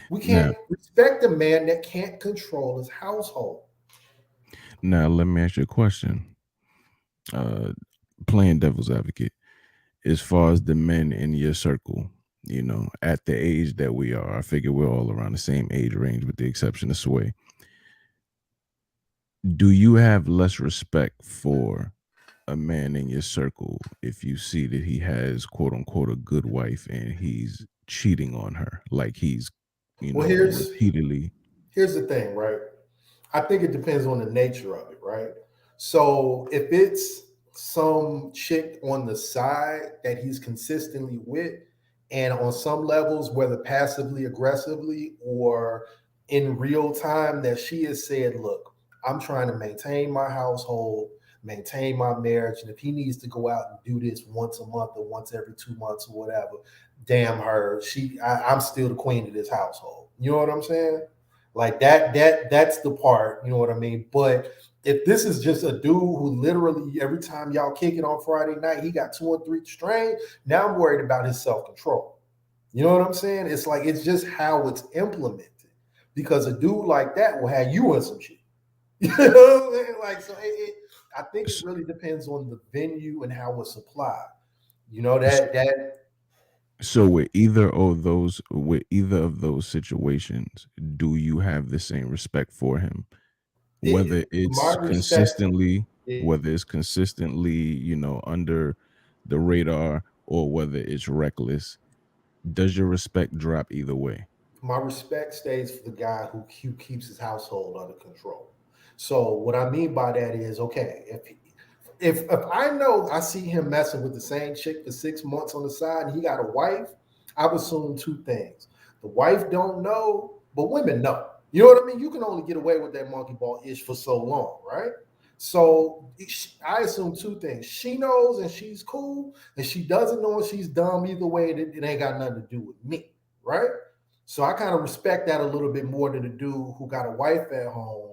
S3: We can't respect a man that can't control his household.
S5: Now let me ask you a question. Playing devil's advocate, as far as the men in your circle, at the age that we are, I figure we're all around the same age range with the exception of Sway. Do you have less respect for a man in your circle if you see that he has quote unquote a good wife and he's cheating on her, like he's,
S3: Well,
S5: repeatedly?
S3: here's the thing, right? I think it depends on the nature of it, right? So if it's some chick on the side that he's consistently with, and on some levels, whether passively, aggressively, or in real time, that she has said, look, I'm trying to maintain my household, maintain my marriage. And if he needs to go out and do this once a month or once every 2 months or whatever, damn her. I'm still the queen of this household. You know what I'm saying? Like that's the part, you know what I mean? But if this is just a dude who literally every time y'all kick it on Friday night, he got 2 or 3 strain, now I'm worried about his self-control. You know what I'm saying? It's like it's just how it's implemented. Because a dude like that will have you in some shit. You know what I'm saying? Like, so I think it really depends on the venue and how it's applied. You know, that
S5: So with either of those situations, do you have the same respect for him? Whether it's
S3: my respect
S5: consistently,
S3: is
S5: under the radar or whether it's reckless, does your respect drop either way?
S3: my respect stays for the guy who keeps his household under control. So what I mean by that is, okay, if I know I see him messing with the same chick for 6 months on the side and he got a wife, I would assume 2 things. The wife don't know, but women know. You know what I mean? You can only get away with that monkey ball ish for so long, right? So I assume 2 things. She knows and she's cool, and she doesn't know and she's dumb. Either way, it ain't got nothing to do with me, right? So I kind of respect that a little bit more than the dude who got a wife at home,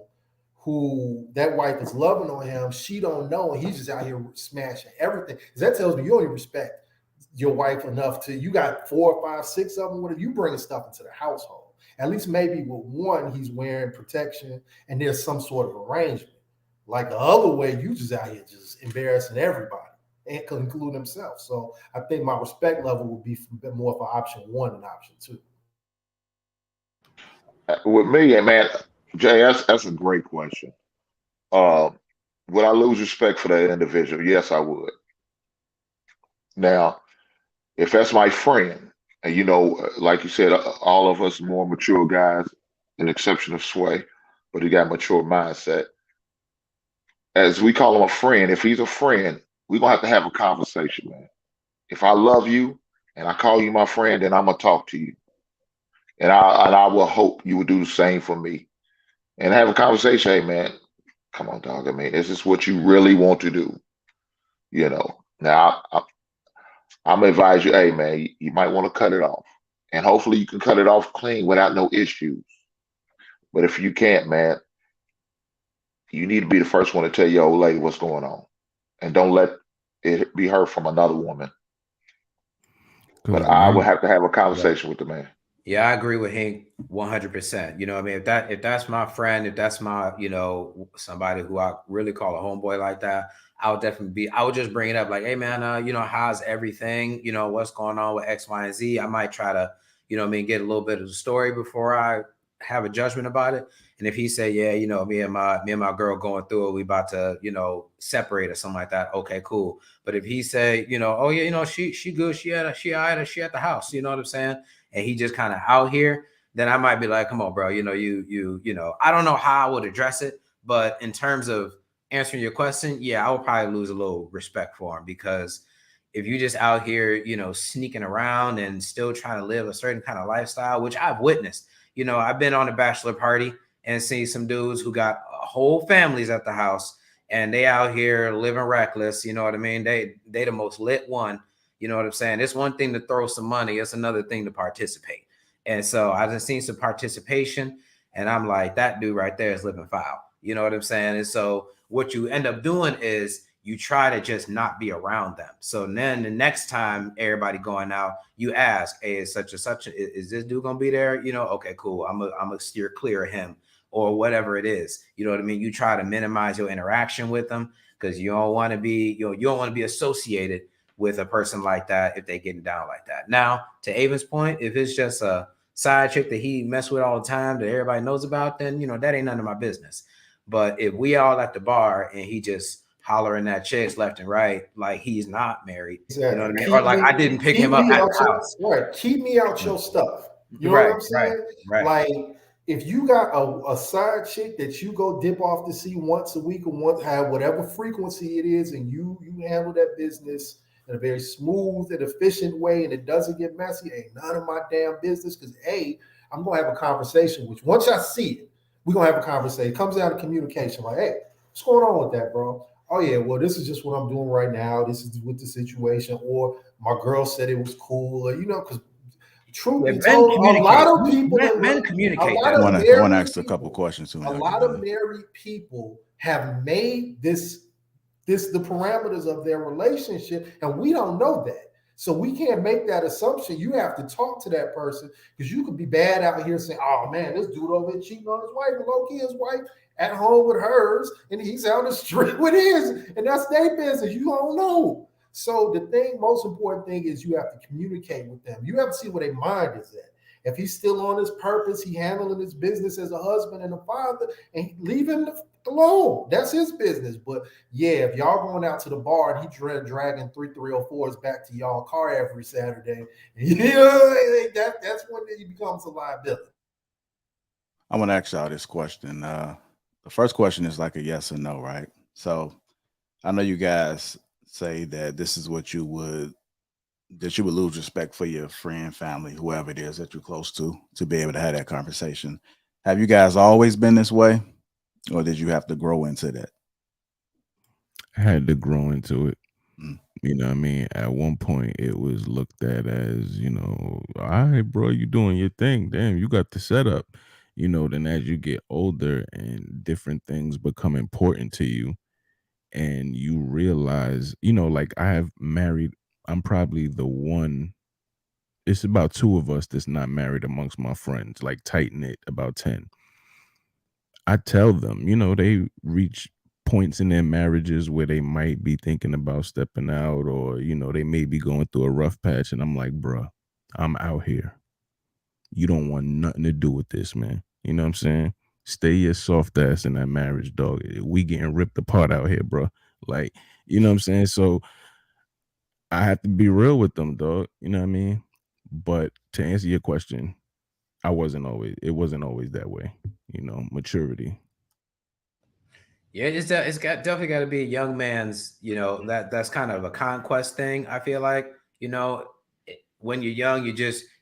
S3: who that wife is loving on him. She don't know, and he's just out here smashing everything. Because that tells me you only respect your wife enough to you got 4, 5, 6 of them. Whatever you bringing stuff into the household. At least maybe with one, he's wearing protection, and there's some sort of arrangement. Like the other way, you just out here just embarrassing everybody, and including himself. So I think my respect level would be more for option 1 than option 2.
S4: With me, and man, Jay, that's a great question. Uh, would I lose respect for that individual? Yes, I would. Now, if that's my friend, and like you said, all of us more mature guys, an exception of Sway, but he got mature mindset. As we call him a friend, if he's a friend, we're gonna have a conversation, man. If I love you and I call you my friend, then I'm gonna talk to you. And I will hope you would do the same for me. And have a conversation. Hey man, come on, dog. I mean, is this what you really want to do? Now I'm gonna advise you, hey man, you might want to cut it off. And hopefully you can cut it off clean without no issues. But if you can't, man, you need to be the first one to tell your old lady what's going on. And don't let it be heard from another woman. But I would have to have a conversation with the man.
S2: Yeah, I agree with Hank 100%. You know what I mean? If that's my friend, if that's my, somebody who I really call a homeboy like that, I would just bring it up like, hey man, how's everything? What's going on with X, Y, and Z? I might try to, get a little bit of the story before I have a judgment about it. And if he say, yeah, me and my girl going through it, we about to, separate or something like that. Okay, cool. But if he say, oh yeah, she good, she at the house, you know what I'm saying? And he just kind of out here, then I might be like, come on, bro, you I don't know how I would address it, but in terms of answering your question, yeah, I would probably lose a little respect for him, because if you just out here, sneaking around and still trying to live a certain kind of lifestyle, which I've witnessed, I've been on a bachelor party and seen some dudes who got whole families at the house and they out here living reckless. You know what I mean? They the most lit one. You know what I'm saying? It's one thing to throw some money. It's another thing to participate. And so I just seen some participation and I'm like, that dude right there is living foul. You know what I'm saying? And so what you end up doing is you try to just not be around them. So then the next time everybody going out, you ask, hey, is such and such, is this dude gonna be there? Okay, cool. I'm gonna steer clear of him. or whatever it is. You know what I mean? You try to minimize your interaction with them because you don't want to be, you don't want to be associated with a person like that if they getting down like that. Now, to Avon's point, if it's just a side chick that he mess with all the time that everybody knows about, then that ain't none of my business. But if we all at the bar and he just hollering at chicks left and right, like he's not married,
S3: exactly.
S2: You know what I mean? Or like I didn't pick him up at the house.
S3: Right. Keep me out your stuff. You know what I'm saying?
S2: Right.
S3: Like if you got a side chick that you go dip off to see once a week or once, have whatever frequency it is, and you handle that business in a very smooth and efficient way, and it doesn't get messy, ain't none of my damn business. Because I'm gonna have a conversation. Which once I see it, we're gonna have a conversation. It comes down to communication. Like, hey, what's going on with that, bro? Oh yeah, well, this is just what I'm doing right now. This is with the situation, or my girl said it was cool, or because truth be told, a lot of people
S2: men communicate.
S1: I want to ask a couple questions too.
S3: A lot of married people have made this the parameters of their relationship, and we don't know that. So we can't make that assumption. You have to talk to that person because you could be bad out here saying, oh man, this dude over here cheating on his wife, and low-key his wife at home with hers, and he's out the street with his, and that's their business. You don't know. So the most important thing is you have to communicate with them. You have to see where their mind is at. If he's still on his purpose, he handling his business as a husband and a father, and leave him alone. That's his business. But yeah, if y'all going out to the bar and he dragging 304s back to y'all car every Saturday, that's when it becomes a liability.
S1: I want to ask y'all this question. The first question is like a yes or no, right? So I know you guys say that this is what you would lose respect for your friend, family, whoever it is that you're close to be able to have that conversation. Have you guys always been this way, or did you have to grow into that?
S5: I had to grow into it. You know what I mean? At one point, it was looked at as, all right, bro, you doing your thing. Damn, you got the setup. Then as you get older and different things become important to you, and you realize, like I'm probably the one, it's about 2 of us that's not married amongst my friends, like tight knit, about 10. I tell them, they reach points in their marriages where they might be thinking about stepping out, or, they may be going through a rough patch. And I'm like, bruh, I'm out here. You don't want nothing to do with this, man. You know what I'm saying? Stay your soft ass in that marriage, dog. We getting ripped apart out here, bro. Like, you know what I'm saying? So I have to be real with them, dog. You know what I mean? But to answer your question, it wasn't always that way. Maturity.
S2: Yeah, it's definitely got to be a young man's, that's kind of a conquest thing. I feel like, when you're young, you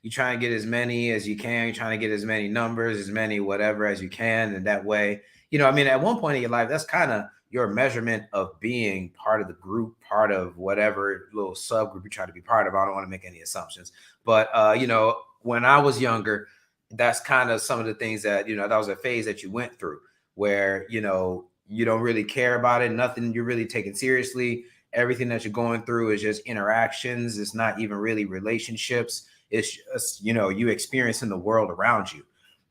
S2: try and get as many as you can. You're trying to get as many numbers, as many whatever as you can. And that way, at one point in your life, that's kind of your measurement of being part of the group, part of whatever little subgroup you try to be part of. I don't want to make any assumptions, but, when I was younger, that's kind of some of the things that, that was a phase that you went through where, you don't really care about it. Nothing you're really taking seriously. Everything that you're going through is just interactions. It's not even really relationships. It's just, you experiencing the world around you.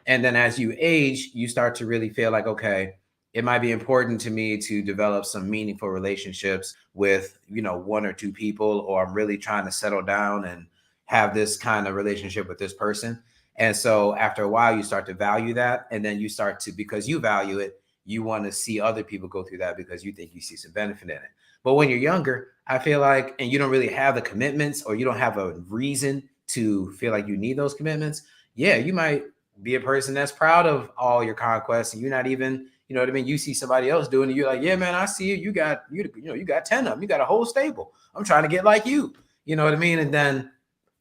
S2: And then as you age, you start to really feel like, okay, it might be important to me to develop some meaningful relationships with, 1 or 2 people, or I'm really trying to settle down and have this kind of relationship with this person. And so after a while, you start to value that. And then you start to, because you value it, you want to see other people go through that because you think you see some benefit in it. But when you're younger, I feel like, and you don't really have the commitments, or you don't have a reason to feel like you need those commitments. Yeah, you might be a person that's proud of all your conquests, and you're not even, you know what I mean? You see somebody else doing it, you're like, yeah, man, I see it. You got 10 of them. You got a whole stable. I'm trying to get like you. You know what I mean? And then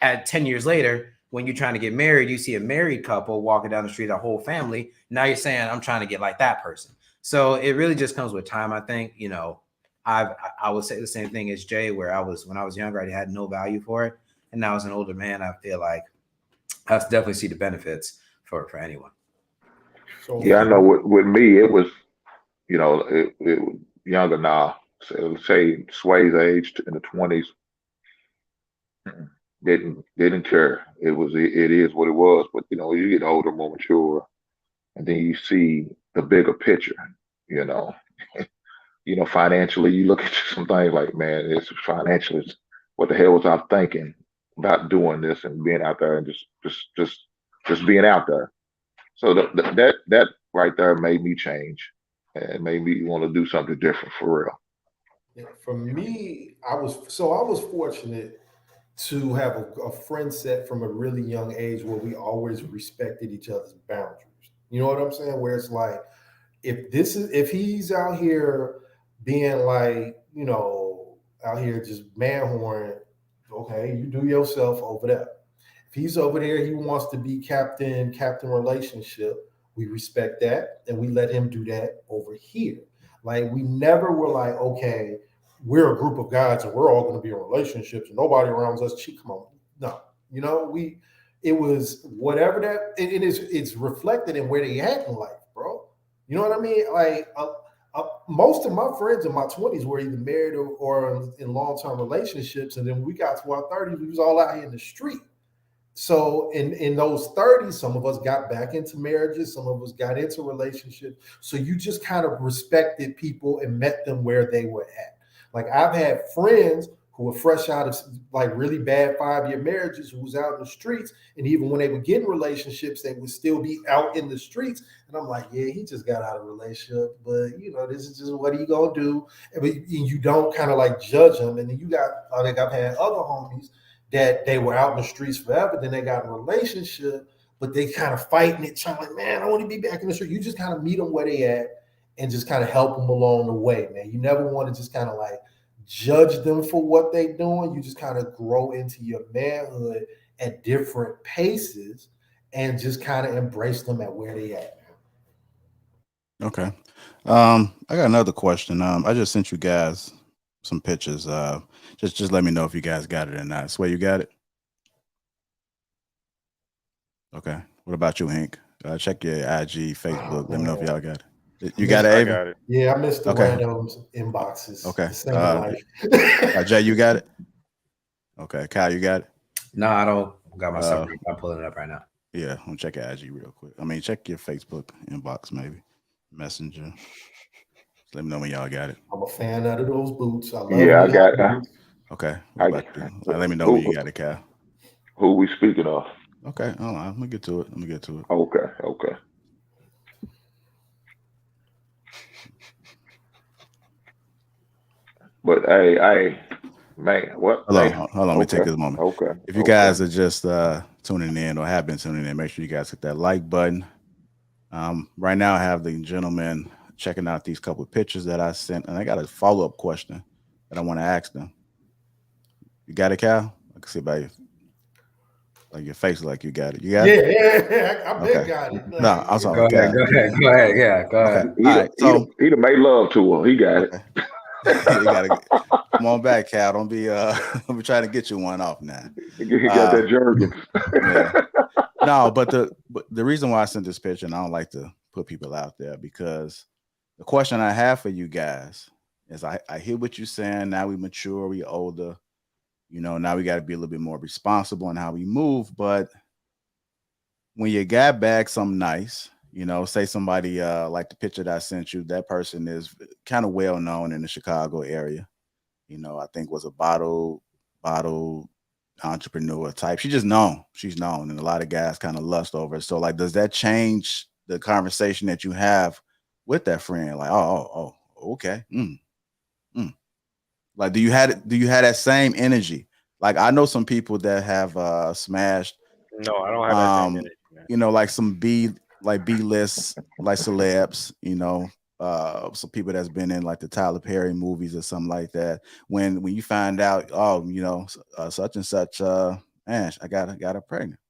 S2: at 10 years later, when you're trying to get married, you see a married couple walking down the street, a whole family. Now you're saying, I'm trying to get like that person. So it really just comes with time, I think. I would say the same thing as Jay, where when I was younger, I had no value for it. And now as an older man, I feel like I definitely see the benefits for anyone.
S4: So, yeah, I know with me, it was, it was younger now. So say Sway's age in the 20s, didn't care. It is what it was. But, you get older, more mature, and then you see the bigger picture. You know, financially, you look at some things like, man, it's financially, what the hell was I thinking about doing this and being out there and just being out there. So that right there made me change and made me want to do something different for real.
S3: For me, I was fortunate to have a friend set from a really young age where we always respected each other's boundaries. You know what I'm saying? Where it's like, if he's out here being like, out here just man horn, okay, you do yourself over there. If he's over there, he wants to be captain relationship. We respect that and we let him do that over here. Like we never were like, okay, we're a group of guys and we're all going to be in relationships and nobody around us cheat. Come on. No. It was whatever that it's reflected in where they at in life, bro. You know what I mean? Like most of my friends in my 20s were either married or in long-term relationships. And then we got to our 30s, we was all out here in the street. So in those 30s, some of us got back into marriages, some of us got into relationships. So you just kind of respected people and met them where they were at. Like I've had friends who were fresh out of like really bad 5-year marriages who was out in the streets. And even when they would get in relationships, they would still be out in the streets. And I'm like, yeah, he just got out of a relationship, but this is just what he gonna do. And you don't kind of like judge them. And then I've had other homies that they were out in the streets forever. Then they got in a relationship, but they kind of fighting it, trying like, man, I want to be back in the street. You just kind of meet them where they at and just kind of help them along the way, man. You never want to just kind of like judge them for what they're doing. You just kind of grow into your manhood at different paces and just kind of embrace them at where they at.
S1: Okay. I got another question. I just sent you guys some pictures. Just let me know if you guys got it or not. Swear you got it? Okay. What about you, Hank? Check your IG, Facebook. Let me know if y'all got it. You got it,
S6: I
S1: Avery?
S6: got it.
S3: Yeah, I missed the random inboxes.
S1: Okay. Jay, you got it? Okay. Kyle, you got it?
S2: No, I don't got my stuff. I'm pulling it up right now.
S1: Yeah, I'm check your IG real quick. I mean, check your Facebook inbox, maybe Messenger. Just let me know when y'all got it.
S3: I'm a fan out of those boots. I love
S4: I got it.
S1: Okay. Let me know when you got it, Kyle.
S4: Who we speaking of?
S1: Okay. Oh, I'm gonna get to it.
S4: Okay. But hey, man, what?
S1: Hold on. Let me take this moment.
S4: Okay.
S1: If you guys are just tuning in or have been tuning in, make sure you guys hit that like button. Right now, I have the gentleman checking out these couple of pictures that I sent, and I got a follow-up question that I want to ask them. You got it, Cal? I can see by your face like you got it. You got
S3: it? Yeah, I bet got it.
S1: No, I'm sorry.
S2: Go ahead. Yeah, go ahead.
S1: Okay. All right. So
S4: he'd have made love to her. He got it.
S1: You gotta come on back, Cal. Don't be I'm trying to get you one off now.
S4: He got that Jergens.
S1: Yeah. No, but the reason why I sent this picture, and I don't like to put people out there, because the question I have for you guys is I hear what you're saying. Now we mature, we older, now we got to be a little bit more responsible in how we move. But when you got back something nice, say somebody like the picture that I sent you, that person is kind of well known in the Chicago area. I think was a bottle entrepreneur type. She's known, and a lot of guys kind of lust over it. So like, does that change the conversation that you have with that friend? Like, oh, okay. Like, do you have that same energy? Like, I know some people that have smashed.
S6: No, I don't have that same energy, man.
S1: Like some B-list like celebs, some people that's been in like the Tyler Perry movies or something like that. When you find out, such and such, man, I got her pregnant.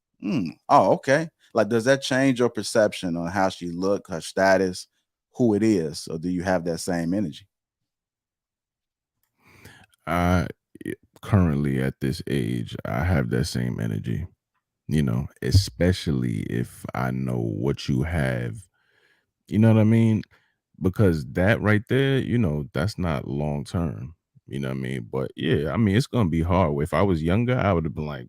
S1: Oh, okay. Like, does that change your perception on how she look, her status, who it is, or do you have that same energy?
S5: Currently at this age, I have that same energy. Especially if I know what you have. You know what I mean? Because that right there, that's not long term. You know what I mean? But yeah, I mean, it's gonna be hard. If I was younger, I would have been like,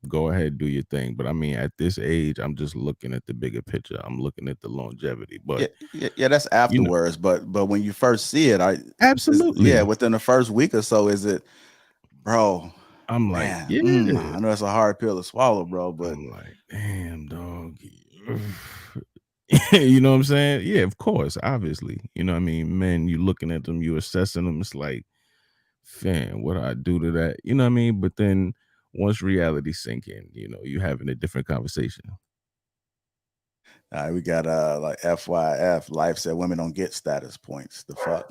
S5: go ahead, do your thing. But I mean, at this age, I'm just looking at the bigger picture. I'm looking at the longevity. But
S1: yeah, that's afterwards. But when you first see it,
S5: absolutely,
S1: within the first week or so, is it, bro?
S5: I'm like,
S1: man, I know it's a hard pill to swallow, bro. But
S5: I'm like, damn, dog. You know what I'm saying? Yeah, of course, obviously. You know what I mean? Men, you looking at them, you assessing them. It's like, fam, what do I do to that? You know what I mean? But then once reality sink in, you having a different conversation.
S1: All right, we got like FYF. Life said women don't get status points. The fuck.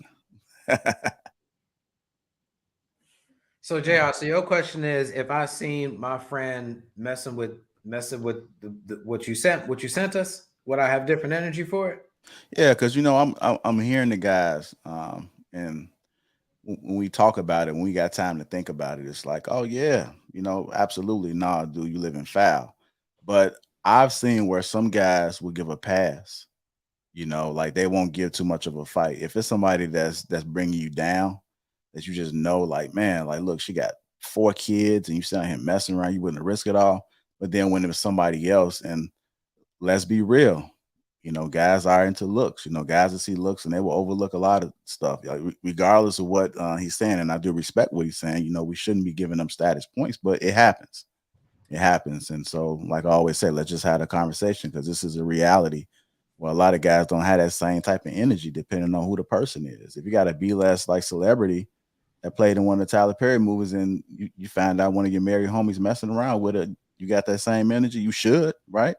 S2: So JR, so your question is, if I seen my friend messing with what you sent us, would I have different energy for it?
S1: Yeah, because I'm hearing the guys, and when we talk about it, when we got time to think about it, it's like, oh yeah, absolutely, nah, dude, you live in foul. But I've seen where some guys will give a pass, like they won't give too much of a fight. If it's somebody that's bringing you down, that you just know, like, man, like, look, she got 4 kids and you sitting here messing around, you wouldn't risk it all. But then when it was somebody else, and let's be real, guys are into looks. Guys that see looks and they will overlook a lot of stuff, regardless of what he's saying. And I do respect what he's saying. We shouldn't be giving them status points, but it happens. It happens. And so, like I always say, let's just have a conversation, because this is a reality. Well, a lot of guys don't have that same type of energy depending on who the person is. If you got a B-list like celebrity that played in one of the Tyler Perry movies and you find out one of your married homies messing around with it, you got that same energy, you should, right?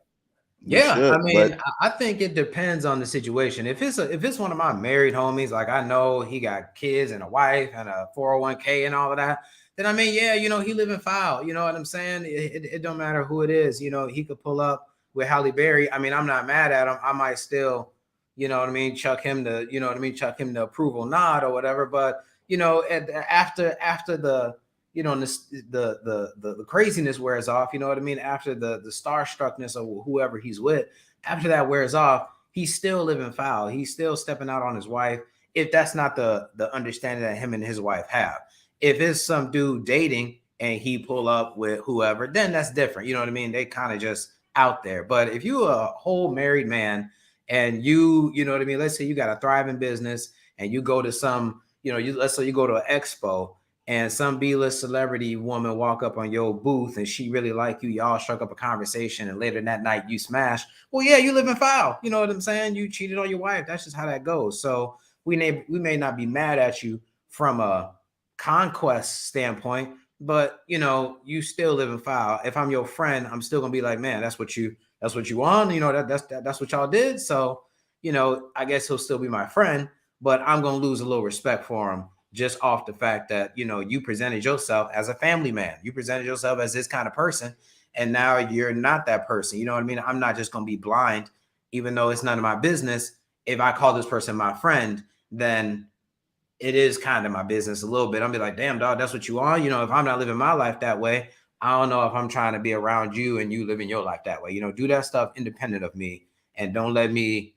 S2: I mean, I think it depends on the situation. If it's one of my married homies, like I know he got kids and a wife and a 401k and all of that, then I mean, yeah, he live in foul. You know what I'm saying? It don't matter who it is. He could pull up with Halle Berry. I mean, I'm not mad at him. I might still, chuck him the approval nod or whatever. But after the the craziness wears off, you know what I mean? After the starstruckness of whoever he's with, after that wears off, he's still living foul. He's still stepping out on his wife. If that's not the understanding that him and his wife have. If it's some dude dating and he pull up with whoever, then that's different. You know what I mean? They kind of just out there. But if you a whole married man and you know what I mean? Let's say you got a thriving business and you go to some, let's say you go to an expo and some B-list celebrity woman walk up on your booth and she really like you, y'all struck up a conversation, and later that night you smash. Well, yeah, you live in foul. You know what I'm saying? You cheated on your wife. That's just how that goes. So we may not be mad at you from a conquest standpoint, but you still live in foul. If I'm your friend, I'm still gonna be like, man, that's what you want. That's what y'all did. So I guess he'll still be my friend, but I'm gonna lose a little respect for him just off the fact that you presented yourself as a family man. You presented yourself as this kind of person, and now you're not that person. You know what I mean? I'm not just gonna be blind, even though it's none of my business. If I call this person my friend, then it is kind of my business a little bit. I'll be like, damn, dog, that's what you are. If I'm not living my life that way, I don't know if I'm trying to be around you and you living your life that way. Do that stuff independent of me, and don't let me,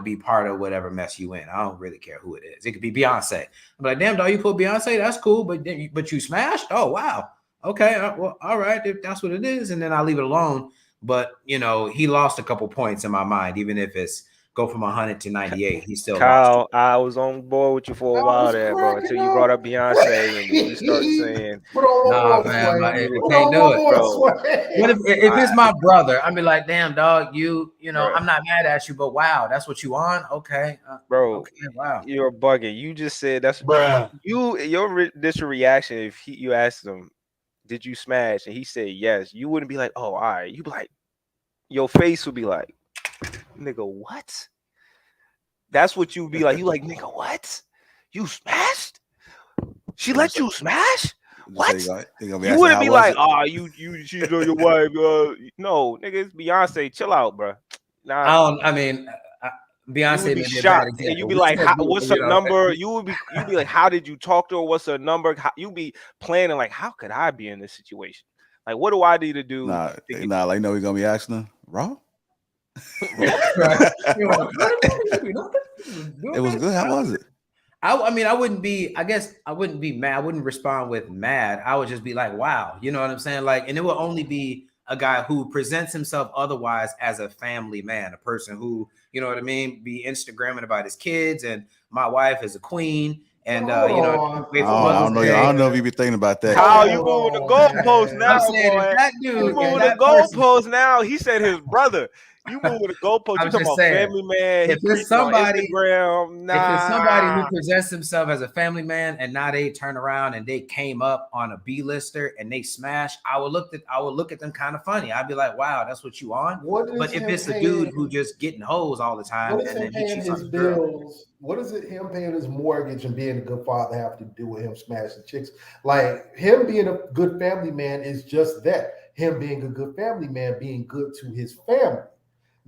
S2: be part of whatever mess you in. I don't really care who it is. It could be Beyonce. I'm like, damn, dog, you put Beyonce, that's cool, but you smashed? Oh, wow. Okay, well, all right, if that's what it is, and then I leave it alone. But, he lost a couple points in my mind, even if it's go from 100 to 98. He still
S6: Kyle,
S2: lost.
S6: I was on board with you for a while there, bro, until you brought up Beyonce and you start saying,
S2: nah, man, I can't do it, bro. What if it's my brother? I'd be like, damn, dog, I'm not mad at you, but wow, that's what you want? Okay.
S6: Bro,
S2: okay, wow.
S6: You're bugging. You just said that's your initial reaction. If you asked him, did you smash? And he said yes, you wouldn't be like, oh, all right. You'd be like, your face would be like, nigga, what? That's what you'd be like. You like, nigga, what? You smashed? She let you smash? What? You wouldn't be like, oh, you cheated on your wife. No, nigga, it's Beyonce. Chill out, bro.
S2: Nah. Beyonce
S6: would be shocked, and you'd be like, "What's her number?" You'd be like, "How did you talk to her? What's her number?" You'd be planning like, "How could I be in this situation? Like, what do I need to do?"
S1: Like, we're gonna be asking her, Raw. It was good. How was it?
S2: I mean, I wouldn't be, I guess I wouldn't be mad. I wouldn't respond with mad. I would just be like, wow, you know what I'm saying? Like, and it will only be a guy who presents himself otherwise as a family man, a person who, you know what I mean, be Instagramming about his kids, and my wife is a queen, and you know,
S1: I don't know if you be thinking about that.
S6: Kyle, you moving the goalpost now,
S2: I'm saying
S6: boy.
S2: that dude,
S6: You moving
S2: that
S6: the goalpost now. He said his brother. You moving the goalpost. You
S2: I'm
S6: talking
S2: just
S6: about
S2: saying,
S6: family man.
S2: if
S6: He
S2: it's
S6: preaching on
S2: somebody,
S6: Instagram. Nah.
S2: if it's somebody who presents himself as a family man and now they turn around and they came up on a B-lister and they smash, I would look at them kind of funny. I'd be like, wow, that's what you on. But if it's a dude who just getting hoes all the time and then he cheats on his bills,
S3: what is it him paying his mortgage and being a good father have to do with him smashing chicks? Like, him being a good family man is just that. Him being a good family man, being good to his family.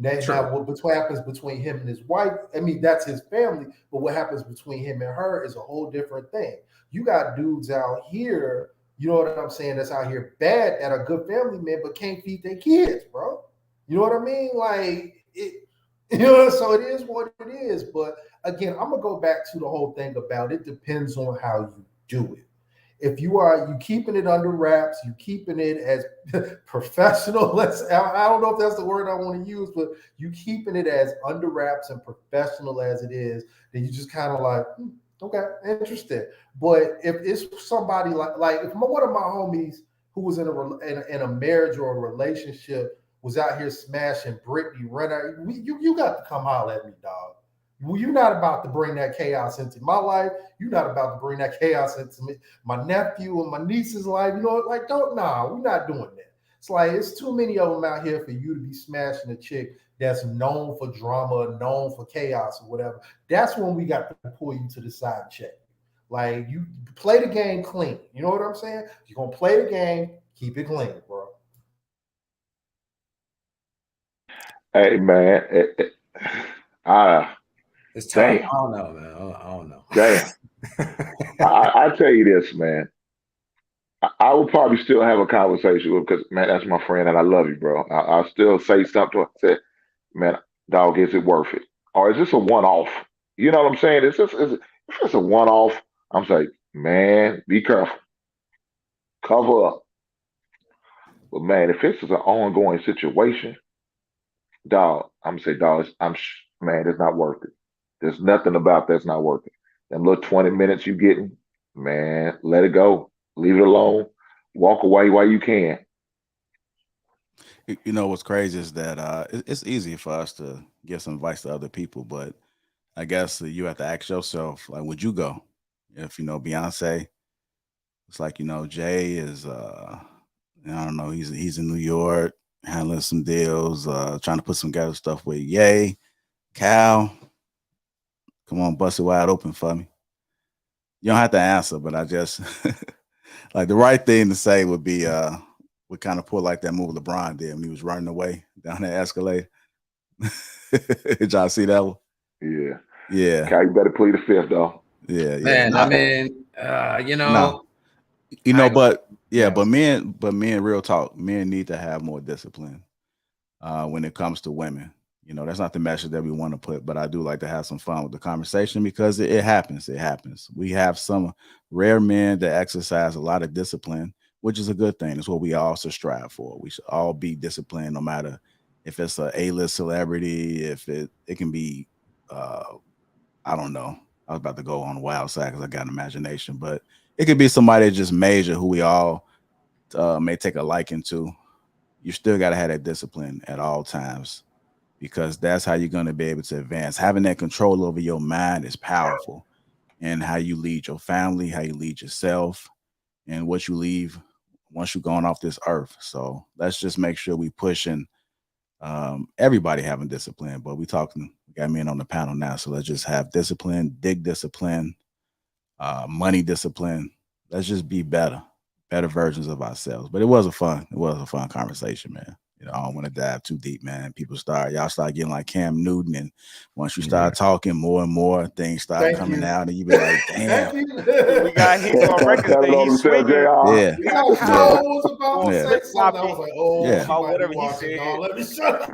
S3: Now, what happens between him and his wife, I mean, that's his family, but what happens between him and her is a whole different thing. You got dudes out here, you know what I'm saying, that's out here bad, that are good family men, but can't feed their kids, bro. You know what I mean? Like, so it is what it is. But again, I'm going to go back to the whole thing about it depends on how you do it. If you keeping it under wraps, you keeping it as professional. I don't know if that's the word I want to use, but you keeping it as under wraps and professional as it is, then you just kind of like, okay, interesting. But if it's somebody like if one of my homies who was in a marriage or a relationship was out here smashing Brittany Renner, you got to come holler at me, dog. Well, you're not about to bring that chaos into my life. You're not about to bring that chaos into my nephew and my niece's life. You know, like, we're not doing that. It's like, it's too many of them out here for you to be smashing a chick that's known for drama, known for chaos or whatever. That's when we got to pull you to the side and check. Like, you play the game clean. You know what I'm saying? You're going to play the game, keep it clean, bro.
S4: Hey, man.
S2: It's tough. Damn. I don't know, man. I don't know.
S4: Damn. I tell you this, man. I will probably still have a conversation with him because, man, that's my friend and I love you, bro. I'll still say something to him. I said, man, dog, is it worth it? Or is this a one-off? You know what I'm saying? If it's a one-off, I'm saying, man, be careful. Cover up. But, man, if this is an ongoing situation, dog, I'm going to say, dog, man, it's not worth it. There's nothing about that's not worth it. Them little 20 minutes you getting, man, let it go. Leave it alone. Walk away while you can.
S1: You know what's crazy is that it's easy for us to give some advice to other people, but I guess you have to ask yourself, like, would you go? If, Beyonce, it's like, Jay is, I don't know, he's in New York, handling some deals, trying to put some together stuff with Ye, Cal. Come on, bust it wide open for me. You don't have to answer, but I just like the right thing to say would be would kind of pull like that move LeBron did when he was running away down that escalator. Did y'all see that one?
S4: Yeah.
S1: Yeah.
S4: Cal, you better plead the fifth, though.
S1: Yeah.
S2: Man, I mean,
S1: but men, real talk, men need to have more discipline when it comes to women. That's not the message that we want to put, but I do like to have some fun with the conversation because it happens. It happens. We have some rare men that exercise a lot of discipline, which is a good thing. It's what we all should strive for. We should all be disciplined, no matter if it's a A-list celebrity, if it can be, I don't know. I was about to go on the wild side because I got an imagination, but it could be somebody just major who we all may take a liking to. You still got to have that discipline at all times, because that's how you're going to be able to advance. Having that control over your mind is powerful, and how you lead your family, how you lead yourself, and what you leave once you're going off this earth. So let's just make sure we pushing everybody having discipline, but we got men on the panel now. So let's just have discipline, dig discipline, money discipline. Let's just be better versions of ourselves. But it was a fun conversation, man. I don't want to dive too deep, man. Y'all start getting like Cam Newton, and once you start talking more and more, things start coming out, and you be like, damn.
S6: We got heat on record that he's swinging.
S1: Yeah.
S3: I was about to say something. I was like,
S6: about whatever he said.
S3: Let me shut up.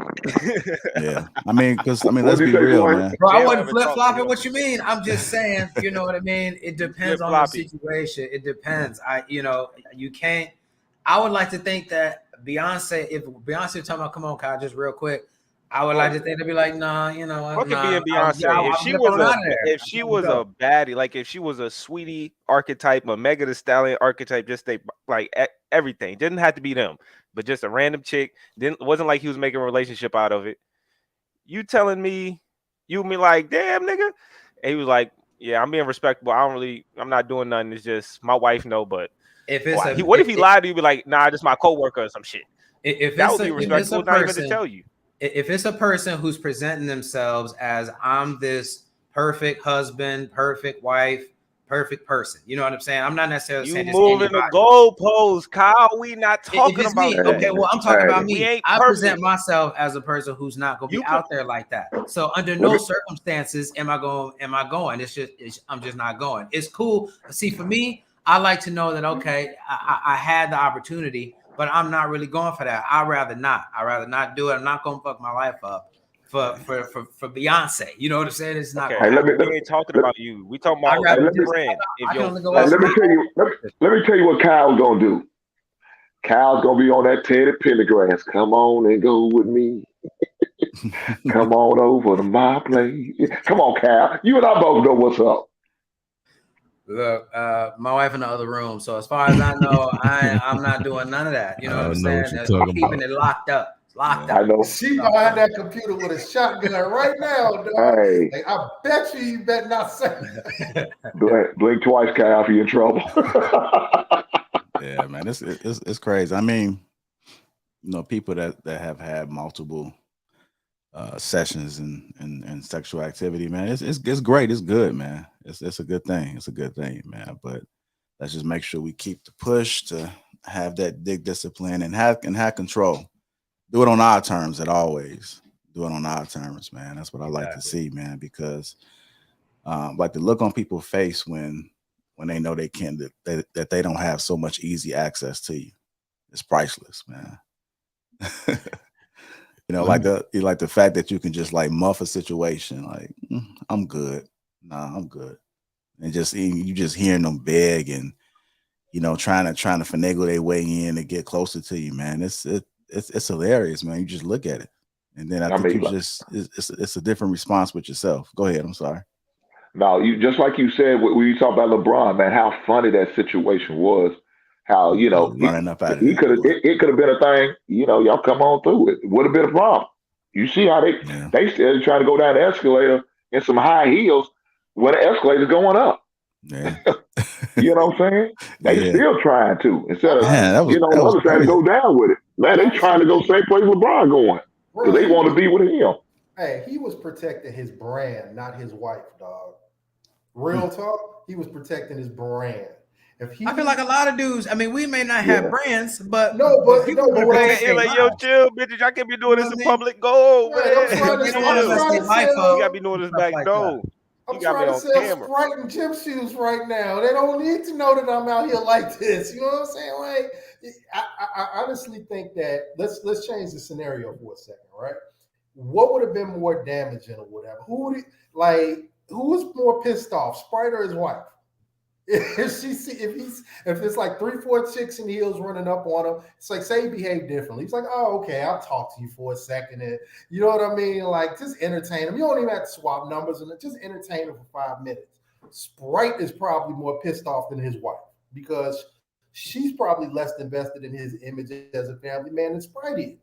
S1: Yeah. I mean, let's be real, man.
S2: Bro, I wasn't flip flopping. What you mean? I'm just saying, you know what I mean? It depends on the situation. It depends. You can't. I would like to think that Beyonce, if Beyonce talking about, come on, Kyle, just real quick, I would like to think they'd be like, nah,
S6: What could be in Beyonce? If she was a baddie, like if she was a sweetie archetype, a Mega Thee Stallion archetype, just like everything. Didn't have to be them, but just a random chick. Wasn't like he was making a relationship out of it. You telling me, like, damn, nigga? And he was like, yeah, I'm being respectable. I'm not doing nothing. It's just my wife know, but what if he lied to you? Be like, nah, this is my coworker or some shit.
S2: If
S6: that would be respectful, not even to tell you.
S2: If it's a person who's presenting themselves as I'm this perfect husband, perfect wife, perfect person, you know what I'm saying? I'm not necessarily saying
S6: you moving the goalposts, Kyle. We not talking about
S2: me. Okay, well, I'm talking about me. I present myself as a person who's not going to be out there like that. So under no circumstances am I going. It's just I'm just not going. It's cool. See, for me, I like to know that, okay, I had the opportunity, but I'm not really going for that. I'd rather not do it. I'm not going to fuck my life up for Beyonce. You know what I'm saying? It's not.
S6: Okay, we ain't talking about you. We talking about your friend.
S4: Let me tell you what Kyle's going to do. Kyle's going to be on that Teddy Pendergrass. Come on and go with me. Come on over to my place. Come on, Kyle. You and I both know what's up.
S2: Look, my wife in the other room. So as far as I know, I'm not doing none of that. You know what I'm saying? I'm keeping it locked up.
S4: I know.
S3: She behind that computer with a shotgun right now, dog.
S4: Hey.
S3: Like, I bet you better not say
S4: that. Blink twice, Kyle, if you're in trouble.
S1: Yeah, man, it's crazy. I mean, people that have had multiple sessions and sexual activity, man, it's great. It's good, man. It's a good thing. It's a good thing, man. But let's just make sure we keep the push to have that dig discipline and have control. Do it on our terms. Always do it on our terms, man. That's what I like to see, man. Because like the look on people's face when they know they can't, that they don't have so much easy access to you, it's priceless, man. Like the fact that you can just like muff a situation, like I'm good, nah, I'm good, and you just hearing them beg and trying to finagle their way in to get closer to you, man. It's hilarious, man. You just look at it, and then I think it's a different response with yourself. Go ahead. I'm sorry.
S4: No, you just like you said when you talk about LeBron, man, how funny that situation was. How
S1: running up out of
S4: it could have been a thing. Y'all come on through it. Would have been a problem. You see how they still trying to go down the escalator in some high heels when the escalator's going up.
S1: Yeah.
S4: You know what I'm saying? They still trying to instead of
S1: other
S4: trying to go down with it. Man, they trying to go same place LeBron going because they want to be with him.
S3: Hey, he was protecting his brand, not his wife, dog. Real talk, he was protecting his brand.
S2: I feel like a lot of dudes. I mean, we may not have brands, but
S6: people you're like, yo, chill, bitches. I can't be doing this in public. Go, man. You gotta be doing this back door.
S3: I'm trying to sell Sprite and gym shoes right now. They don't need to know that I'm out here like this. You know what I'm saying? Like, I honestly think that let's change the scenario for a second, right? What would have been more damaging or whatever? Who was more pissed off, Sprite or his wife? If it's like 3-4 chicks in heels running up on him, it's like, say he behaved differently. He's like, oh, okay, I'll talk to you for a second. And you know what I mean? Like, just entertain him. You don't even have to swap numbers and just entertain him for 5 minutes. Sprite is probably more pissed off than his wife because she's probably less invested in his image as a family man than Sprite is.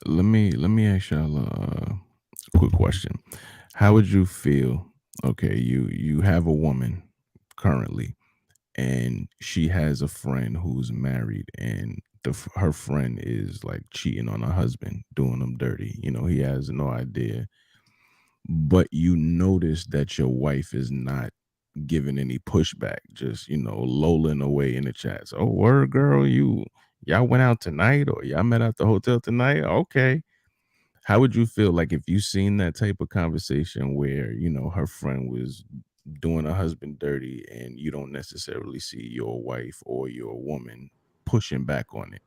S5: Let me ask y'all a quick question. How would you feel? Okay, you have a woman currently, and she has a friend who's married, and her friend is like cheating on her husband, doing him dirty. He has no idea, but you notice that your wife is not giving any pushback, just lolling away in the chats. Oh, word, girl, y'all went out tonight, or y'all met at the hotel tonight? Okay. How would you feel like if you seen that type of conversation where her friend was doing her husband dirty, and you don't necessarily see your wife or your woman pushing back on it?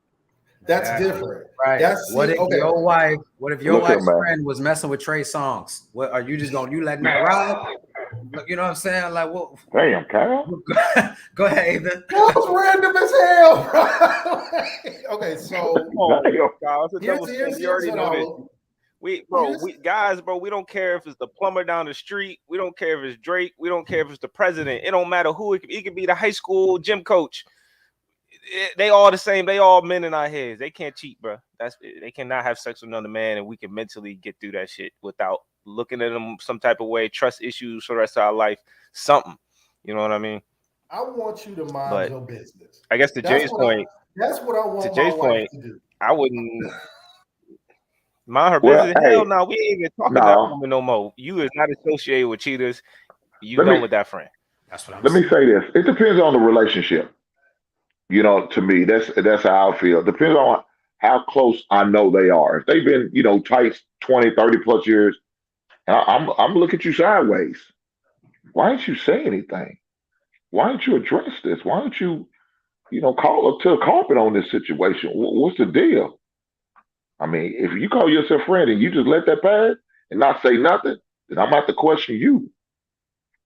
S3: That's different.
S2: Right.
S3: That's
S2: What if your wife? What if your
S4: Look at
S2: wife's
S4: man.
S2: friend was messing with Trey Songz? What are you just gonna letting that ride? You know what I'm saying? Like, what?
S4: Damn, Kyle.
S2: Go ahead, Ethan.
S3: That was random as hell, bro. Okay, so here's
S6: You already
S3: what
S6: know
S3: I
S6: this.
S3: will-
S6: We don't care if it's the plumber down the street. We don't care if it's Drake. We don't care if it's the president. It don't matter who. It could be the high school gym coach. They all the same. They all men in our heads. They can't cheat, bro. They cannot have sex with another man, and we can mentally get through that shit without looking at them some type of way, trust issues for the rest of our life, something. You know what I mean?
S3: I want you to mind your business.
S6: I guess to Jay's point,
S3: that's what I want
S6: to Jay's
S3: my wife
S6: point,
S3: to do.
S6: I wouldn't mind her business. Hell no, we ain't even talking to that woman no more. You is not associated with cheaters. You done with that friend.
S2: That's what I'm
S4: Let me say this. It depends on the relationship. To me, that's how I feel. Depends on how close I know they are. If they've been, tight 20, 30 plus years, and I'm looking at you sideways. Why didn't you say anything? Why didn't you address this? Why don't you, call up to the carpet on this situation? What's the deal? I mean, if you call yourself a friend and you just let that pass and not say nothing, then I'm about to question you.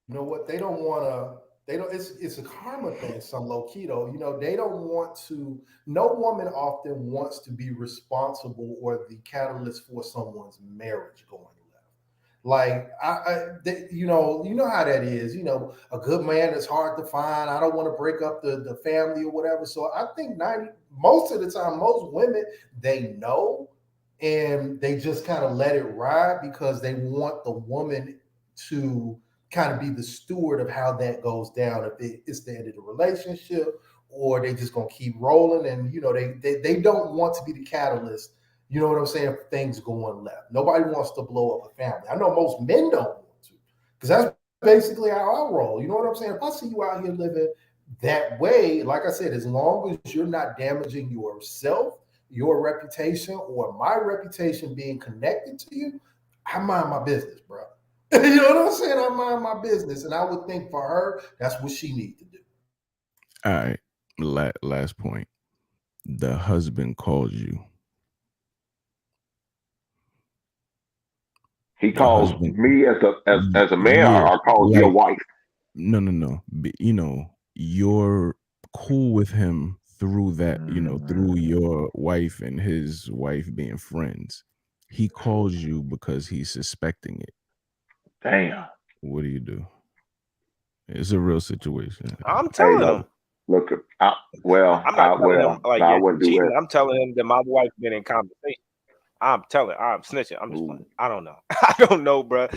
S3: You know what? They don't want to. They don't. It's a karma thing. Some low key though. They don't want to. No woman often wants to be responsible or the catalyst for someone's marriage going left. Like you know how that is. A good man is hard to find. I don't want to break up the family or whatever. So I think most of the time, most women, they know, and they just kind of let it ride because they want the woman to kind of be the steward of how that goes down. If it's the end of the relationship, or they just gonna keep rolling, and they don't want to be the catalyst. You know what I'm saying? For things going left. Nobody wants to blow up a family. I know most men don't want to, because that's basically how I roll. You know what I'm saying? If I see you out here living that way, like I said, as long as you're not damaging yourself, your reputation, or my reputation being connected to you, I mind my business, bro. You know what I'm saying? I mind my business, and I would think for her, that's what she needs to do.
S5: All right, last point. The husband calls you.
S4: He calls me as a man, or calls your wife.
S5: No. You're cool with him through that, through your wife and his wife being friends. He calls you because he's suspecting it.
S4: Damn.
S5: What do? It's a real situation.
S6: I'm telling him.
S4: Look,
S6: I'm not telling him like you're cheating.
S4: That.
S6: I'm telling him that my wife been in conversation. I'm snitching. I'm just playing. I don't know. I don't know, bro. I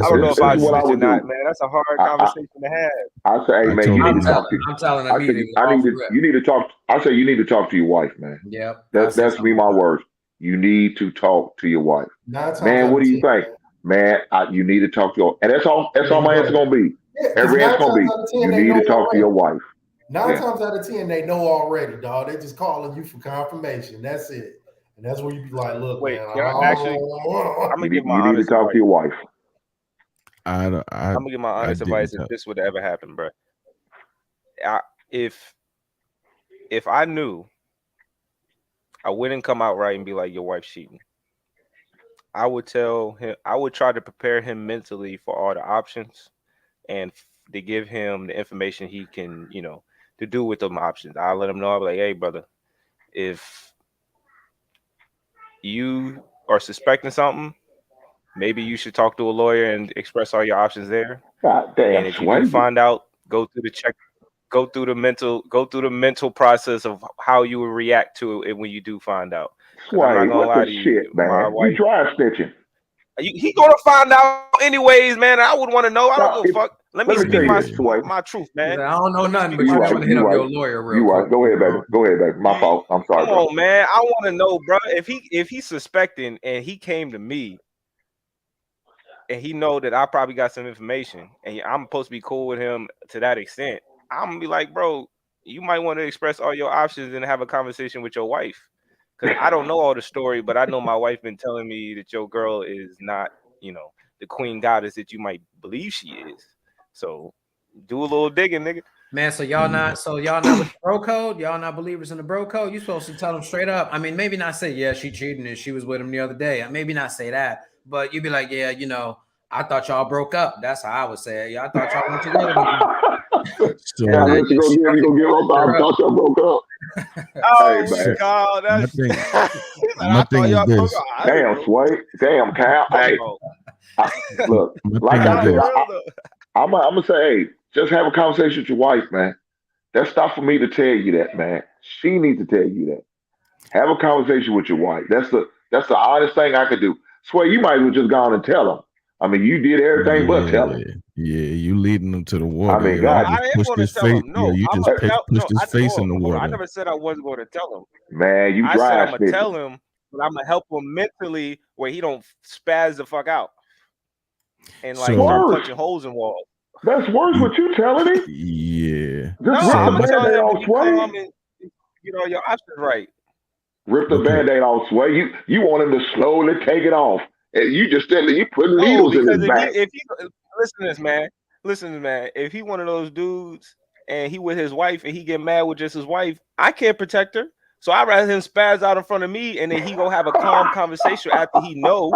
S6: don't know if I snitch or not, man. That's a hard conversation to have.
S4: I say, hey, man, you need to talk to.
S2: I'm telling him.
S4: You need to talk. I say you need to talk to your wife, man.
S2: Yep.
S4: That's me. My words. You need to talk to your wife. Man, what do you think? Man, you need to talk to your, and that's all my answer gonna be. Every answer gonna be, you need to talk to your wife.
S3: 9 times out of 10, they know already, dog. They just calling you for confirmation. That's it. And that's where you be like, look,
S6: wait,
S3: man,
S6: I'm gonna give my
S4: you need to talk to your wife.
S6: I'm gonna give my honest advice if this would ever happen, bro. If I knew, I wouldn't come out right and be like, your wife's cheating. I would tell him, I would try to prepare him mentally for all the options and to give him the information he can, to do with them options. I'll let him know. I'll be like, hey, brother, if you are suspecting something, maybe you should talk to a lawyer and express all your options there.
S4: God damn,
S6: and if you can find out, go through the mental process of how you will react to it when you do find out. I'm not gonna lie to you,
S4: my wife. You drive snitching.
S6: He gonna find out anyways, man. I would want to know. I don't give a fuck. Let me speak my truth, man.
S2: I don't know nothing, but you want to hit up your lawyer real quick.
S4: Go ahead, baby. Go ahead, baby. My fault. I'm sorry.
S6: Come on, man. I want to know, bro. If he's suspecting and he came to me and he know that I probably got some information, and I'm supposed to be cool with him to that extent, I'm gonna be like, bro, you might want to express all your options and have a conversation with your wife, because I don't know all the story, but I know my wife been telling me that your girl is not, the queen goddess that you might believe she is. So do a little digging, nigga.
S2: Man, so y'all not with the bro code? Y'all not believers in the bro code? You supposed to tell them straight up. I mean, maybe not say, yeah, she cheating and she was with him the other day. Maybe not say that, but you'd be like, yeah, I thought y'all broke up. That's how I would say it. Yeah, I thought y'all went together.
S4: So, yeah, you go get up. I thought y'all broke up.
S6: Oh, hey, man. God, that's
S5: my thing is this.
S4: Damn, Sway. Damn, Cal. Hey, look, like I said, I'm gonna say, hey, just have a conversation with your wife, man. That's not for me to tell you that, man. She needs to tell you that. Have a conversation with your wife. That's the honest thing I could do. Sway, you might as well just go on and tell him. I mean, you did everything but tell him.
S5: Yeah, you leading them to the water.
S4: I mean, God,
S6: I am going to tell him. No,
S5: you just pushed his face in the water.
S6: I never said I wasn't going to tell him.
S4: Man, you
S6: I
S4: dry.
S6: said I'm going to tell him, but I'm going to help him mentally where he don't spaz the fuck out and like start punching holes in walls.
S4: That's worse what you telling him.
S5: Yeah.
S4: Just
S6: I'm
S4: rip the Band-Aid off, Sway.
S6: Your options right.
S4: Rip the Band-Aid off, Sway. You want him to slowly take it off. And you just you put needles in his back.
S6: Listen to this, man. If he one of those dudes and he with his wife and he get mad with just his wife, I can't protect her. So I'd rather him spaz out in front of me and then he go have a calm conversation after he know.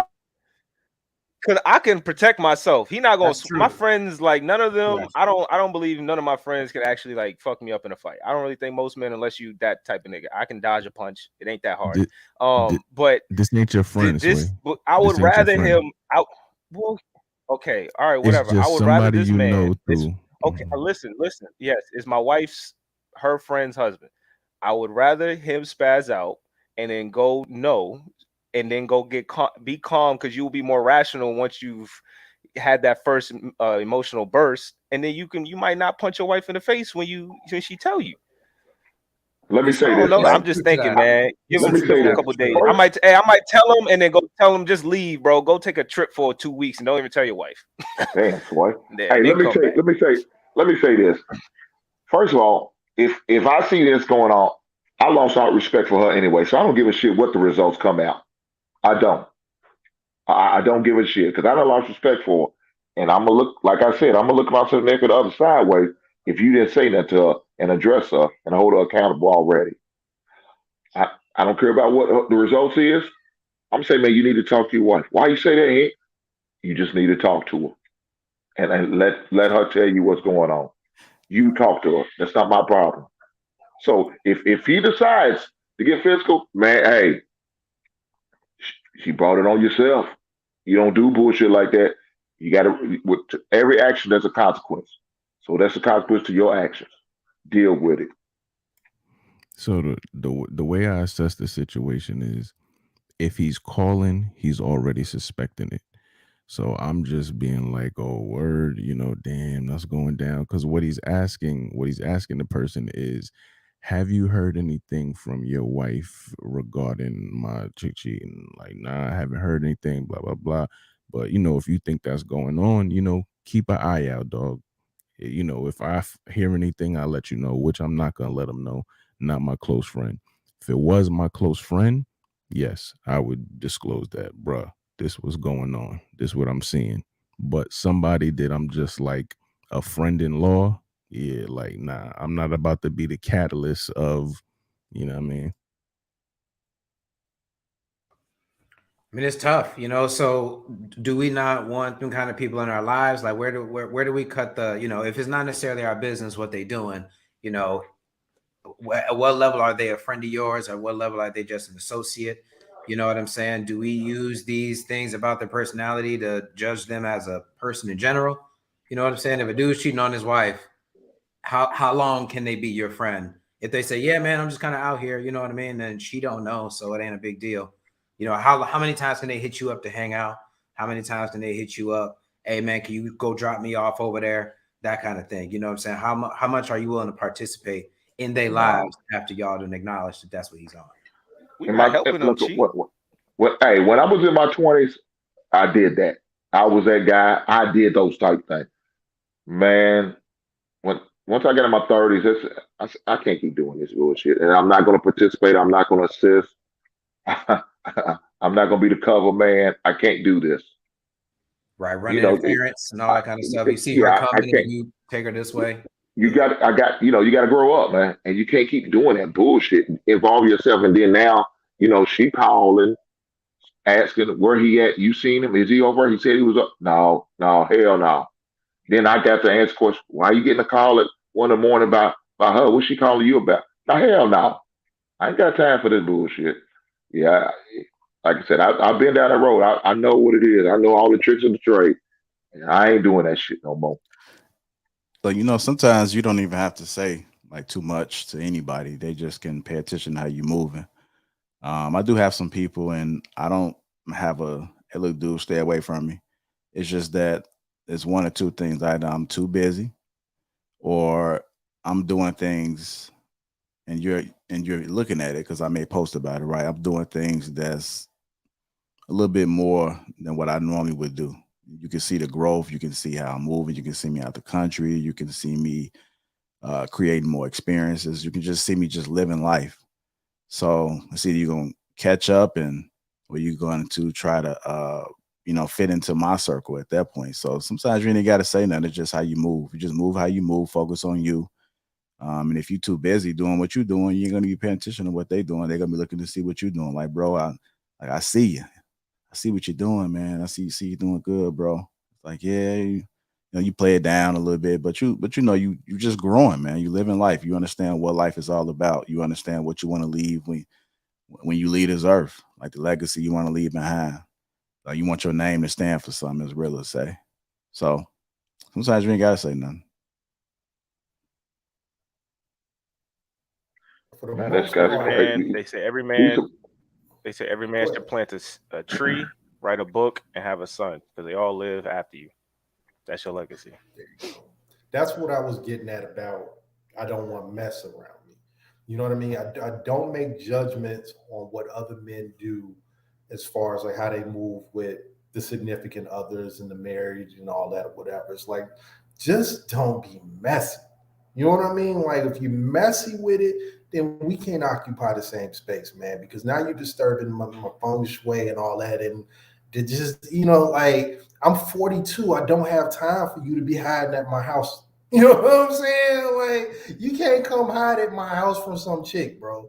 S6: Cause I can protect myself. He not gonna. My friends, like none of them. Yes. I don't believe none of my friends can actually like fuck me up in a fight. I don't really think most men, unless you that type of nigga, I can dodge a punch. It ain't that hard. But
S5: this ain't your friend.
S6: I would rather him. Well, okay, all right, whatever. I would rather this man. Okay, listen. Yes, it's my wife's, her friend's husband. I would rather him spaz out and then go no. And then go be calm because you'll be more rational once you've had that first emotional burst, and then you might not punch your wife in the face when she tell you.
S4: Let me say this.
S6: I'm just thinking, man. Give him a couple days. I might tell him and then go tell him just leave, bro. Go take a trip for 2 weeks and don't even tell your wife.
S4: Damn, boy. Hey, let me say this. First of all, if I see this going on, I lost all respect for her anyway, so I don't give a shit what the results come out. I don't. I don't give a shit because I don't lost respect for her. And I'm going to look, like I said, I'm going to look myself naked the other sideways if you didn't say that to her and address her and hold her accountable already. I don't care about what the results is. I'm saying, man, you need to talk to your wife. Why you say that, Hank? You just need to talk to her and let her tell you what's going on. You talk to her. That's not my problem. So if he decides to get physical, man, hey, she brought it on yourself. You don't do bullshit like that. You got to, with every action, there's a consequence. So that's a consequence to your actions. Deal with it.
S5: So the way I assess the situation is, if he's calling, he's already suspecting it. So I'm just being like, oh, word, damn, that's going down. Because what he's asking the person is, have you heard anything from your wife regarding my chick cheating? Like, nah, I haven't heard anything, blah, blah, blah. But, if you think that's going on, keep an eye out, dog. If I hear anything, I'll let you know, which I'm not going to let them know. Not my close friend. If it was my close friend, yes, I would disclose that, bruh. This was going on. This is what I'm seeing. But somebody that I'm just like a friend-in-law, yeah, like, nah, I'm not about to be the catalyst of, you know what I mean?
S2: I mean, it's tough, so do we not want them kind of people in our lives? Like, where do we cut the, if it's not necessarily our business, what they doing, at what level are they a friend of yours? Or what level are they just an associate? You know what I'm saying? Do we use these things about their personality to judge them as a person in general? You know what I'm saying? If a dude's cheating on his wife, how long can they be your friend? If they say, yeah, man, I'm just kind of out here, you know what I mean? Then she don't know, so it ain't a big deal. How many times can they hit you up to hang out? How many times can they hit you up? Hey, man, can you go drop me off over there? That kind of thing. You know what I'm saying? How much are you willing to participate in their lives after y'all didn't acknowledge that that's what he's on?
S6: We not helping them cheat.
S4: Hey, when I was in my 20s, I did that. I was that guy. I did those type things. Man, once I get in my 30s, I can't keep doing this bullshit. And I'm not going to participate. I'm not going to assist. I'm not going to be the cover man. I can't do this.
S2: Right, run interference and all that kind of stuff. You see her
S4: I
S2: coming
S4: can't.
S2: and you take her this way.
S4: You got to grow up, man. And you can't keep doing that bullshit. Involve yourself. And then now, she calling, asking where he at. You seen him? Is he over? He said he was up. No, hell no. Then I got to ask question, why you getting a call at 1 in the morning about her? What's she calling you about? No, hell no. I ain't got time for this bullshit. Yeah, like I said, I've been down that road. I know what it is. I know all the tricks of the trade. And I ain't doing that shit no more.
S1: So, sometimes you don't even have to say like too much to anybody. They just can pay attention to how you're moving. I do have some people, and I don't have hey, look, dude, stay away from me. It's just that it's one or two things. Either I'm too busy, or I'm doing things, and you're looking at it because I may post about it, right? I'm doing things that's a little bit more than what I normally would do. You can see the growth. You can see how I'm moving. You can see me out the country. You can see me creating more experiences. You can just see me just living life. So it's either you're going to catch up or you're going to try to, fit into my circle at that point. So sometimes you ain't got to say nothing. It's just how you move. You just move how you move, focus on you. And if you're too busy doing what you're doing, you're going to be paying attention to what they're doing. They're going to be looking to see what you're doing. Like, bro, I see you. I see what you're doing, man. I see you doing good, bro. It's like, yeah, you play it down a little bit, but you just growing, man. You living life. You understand what life is all about. You understand what you want to leave when you leave this earth, like the legacy you want to leave behind. Like you want your name to stand for something, as Rilla say. So sometimes you ain't gotta say nothing.
S3: For the
S4: Man,
S3: most
S4: that's
S3: part,
S4: crazy.
S6: They say every man should plant a tree, write a book, and have a son because they all live after you. That's your legacy.
S3: there you go. That's what I was getting at about I don't want mess around me. You know what I mean? I don't make judgments on what other men do as far as like how they move with the significant others and the marriage and all that, whatever. It's like, just don't be messy. You know what I mean? Like if you're messy with it, then we can't occupy the same space, man, because now you're disturbing my feng shui and all that. And just, like I'm 42. I don't have time for you to be hiding at my house. You know what I'm saying? Like you can't come hide at my house from some chick, bro.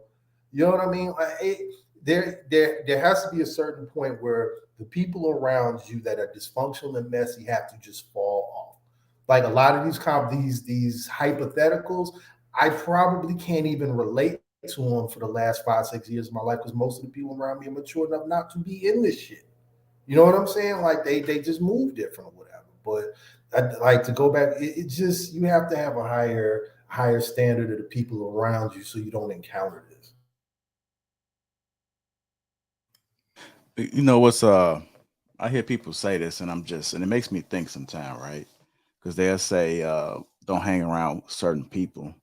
S3: You know what I mean? Like there has to be a certain point where the people around you that are dysfunctional and messy have to just fall off. Like a lot of these hypotheticals, I probably can't even relate to them for the last 5-6 years of my life because most of the people around me are mature enough not to be in this shit. You know what I'm saying? Like they just move different or whatever. But I like to go back. It just you have to have a higher standard of the people around you so you don't encounter this.
S1: You know what's I hear people say this and it makes me think sometimes, right? Because they'll say don't hang around certain people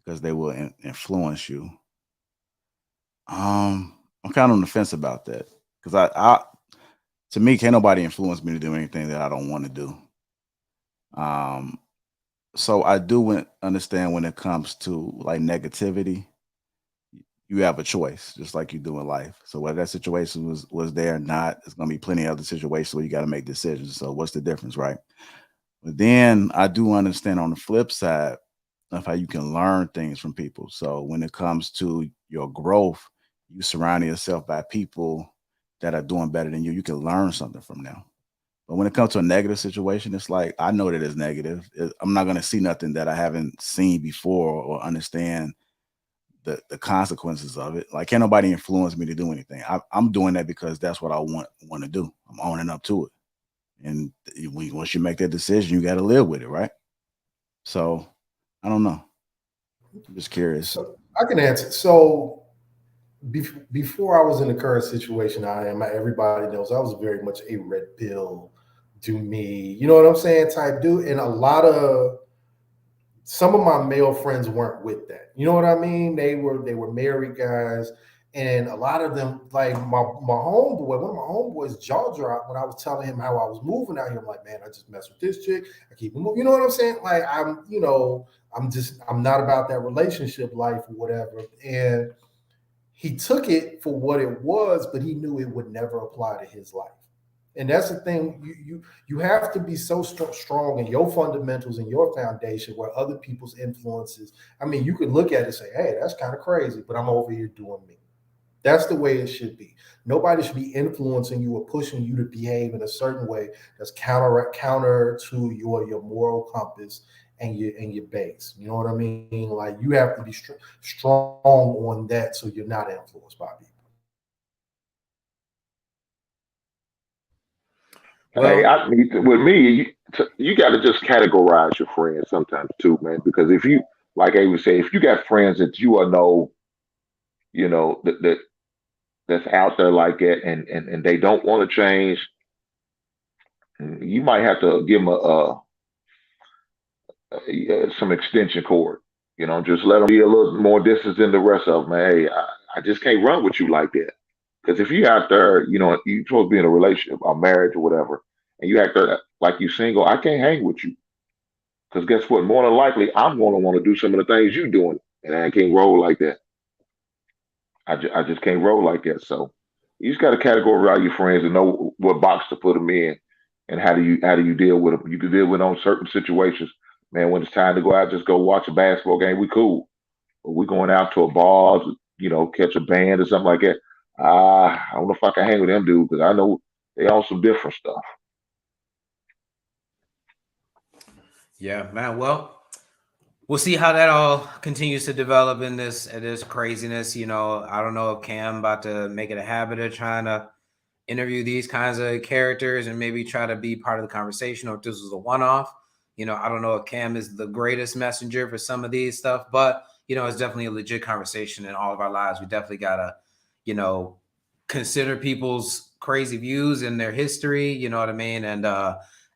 S1: because they will influence you. I'm kind of on the fence about that because I to me, can't nobody influence me to do anything that I don't want to do. So I do understand when it comes to like negativity, you have a choice, just like you do in life. So whether that situation was there or not, there's gonna be plenty of other situations where you got to make decisions. So what's the difference, right? But then I do understand on the flip side of how you can learn things from people. So when it comes to your growth, you surround yourself by people that are doing better than you. You can learn something from them. But when it comes to a negative situation, it's like I know that it's negative. I'm not going to see nothing that I haven't seen before or understand the consequences of it. Like, can't nobody influence me to do anything. I'm doing that because that's what I want to do. I'm owning up to it. And once you make that decision, you got to live with it, right? So I don't know. I'm just curious.
S3: So I can answer. So before I was in the current situation I am, everybody knows I was very much a red pill, do me, you know what I'm saying, type dude. And some of my male friends weren't with that. You know what I mean? They were married guys, And a lot of them, like my homeboy, one of my homeboys jaw dropped when I was telling him how I was moving out here. I'm like, man, I just mess with this chick. I keep moving. You know what I'm saying? Like I'm not about that relationship life or whatever. And he took it for what it was, but he knew it would never apply to his life. And that's the thing. You have to be so strong in your fundamentals and your foundation where other people's influences. I mean, you could look at it and say, hey, that's kind of crazy, but I'm over here doing me. That's the way it should be. Nobody should be influencing you or pushing you to behave in a certain way that's counter to your moral compass and your base. You know what I mean? Like you have to be strong on that so you're not influenced by people.
S4: Hey, with me, you got to just categorize your friends sometimes too, man. Because if you, like Ava said, if you got friends that that's out there like that, and they don't want to change, you might have to give them some extension cord. Just let them be a little more distance than the rest of them. Hey, I just can't run with you like that. Because if you out there, you're supposed to be in a relationship or marriage or whatever, and you act there like you single, I can't hang with you. Because guess what? More than likely, I'm going to want to do some of the things you're doing, and I can't roll like that. I just can't roll like that. So you just got to categorize your friends and know what box to put them in, and how do you deal with them. You can deal with them on certain situations. Man, when it's time to go out, just go watch a basketball game. We cool. But we're going out to a bar, catch a band or something like that. I don't know if I can hang with them dudes because I know they on some different stuff.
S2: Yeah, man. Well, we'll see how that all continues to develop in this craziness. I don't know if Cam about to make it a habit of trying to interview these kinds of characters and maybe try to be part of the conversation, or if this was a one-off. I don't know if Cam is the greatest messenger for some of these stuff, but it's definitely a legit conversation in all of our lives. We definitely gotta, consider people's crazy views and their history. You know what I mean? And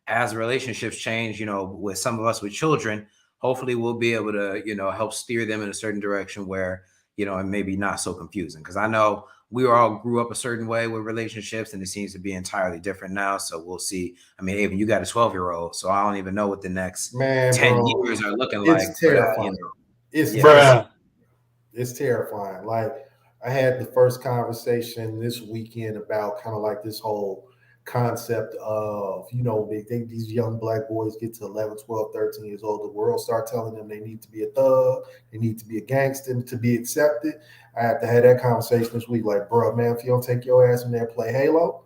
S2: as relationships change, with some of us with children, hopefully we'll be able to, help steer them in a certain direction where, and maybe not so confusing. Because I know we all grew up a certain way with relationships, and it seems to be entirely different now. So we'll see. I mean, even you got a 12-year-old, so I don't even know what the next 10 years are looking like.
S3: It's terrifying. It's terrifying. Like I had the first conversation this weekend about kind of like this whole concept of, they think these young black boys get to 11, 12, 13 years old, the world start telling them they need to be a thug, they need to be a gangster to be accepted. I had to have that conversation this week, like, bro, man, if you don't take your ass in there and play Halo,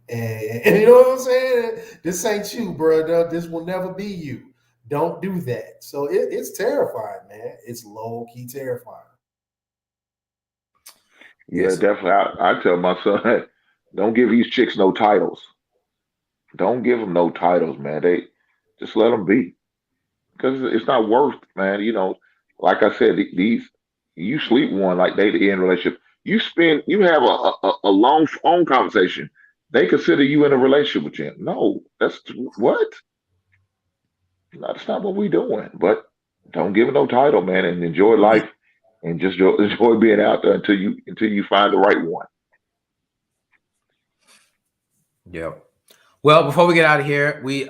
S3: and you know what I'm saying? This ain't you, bro. This will never be you. Don't do that. So it's terrifying, man. It's low-key terrifying.
S4: Yeah, definitely. I tell my son, don't give these chicks no titles. Don't give them no titles, man. They just let them be, because it's not worth, man. Like I said, you sleep one like they in a relationship. You have a long phone conversation. They consider you in a relationship with you. No, that's what. That's not what we doing. But don't give it no title, man, and enjoy life, and just enjoy being out there until you find the right one.
S2: Yeah. Well, before we get out of here, we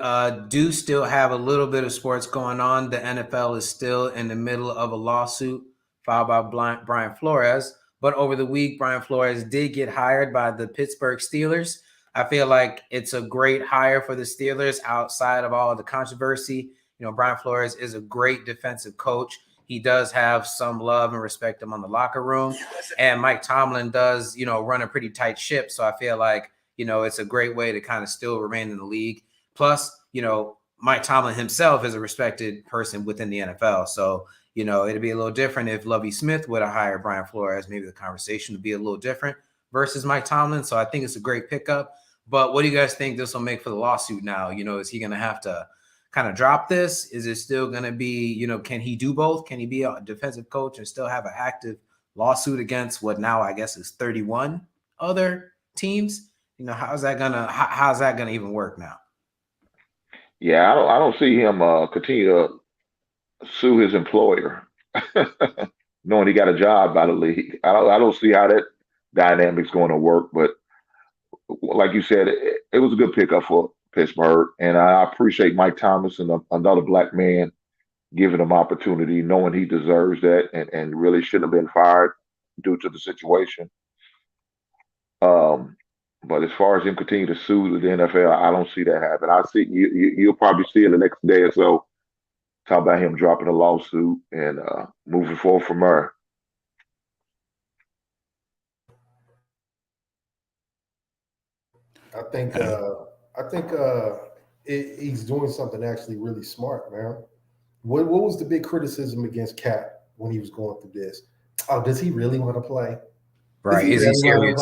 S2: do still have a little bit of sports going on. The NFL is still in the middle of a lawsuit filed by Brian Flores. But over the week, Brian Flores did get hired by the Pittsburgh Steelers. I feel like it's a great hire for the Steelers outside of all of the controversy. Brian Flores is a great defensive coach. He does have some love and respect among the locker room. And Mike Tomlin does, run a pretty tight ship. So I feel like, it's a great way to kind of still remain in the league. Plus, Mike Tomlin himself is a respected person within the NFL. So, it'd be a little different if Lovie Smith would have hired Brian Flores. Maybe the conversation would be a little different versus Mike Tomlin. So I think it's a great pickup. But what do you guys think this will make for the lawsuit now? Is he going to have to kind of drop this? Is it still going to be, can he do both? Can he be a defensive coach and still have an active lawsuit against what now I guess is 31 other teams? How's that gonna even work now?
S4: Yeah, I don't see him continue to sue his employer, knowing he got a job by the league. I don't see how that dynamics going to work. But like you said, it was a good pickup for Pittsburgh, and I appreciate Mike Thomas and another black man giving him opportunity, knowing he deserves that, and really shouldn't have been fired due to the situation. But as far as him continue to sue the NFL, I don't see that happen. I see you'll probably see in the next day or so talk about him dropping a lawsuit and moving forward from there.
S3: I think he's doing something actually really smart, man. What was the big criticism against Cap when he was going through this? Oh, does he really want to play?
S2: Right? Is he serious?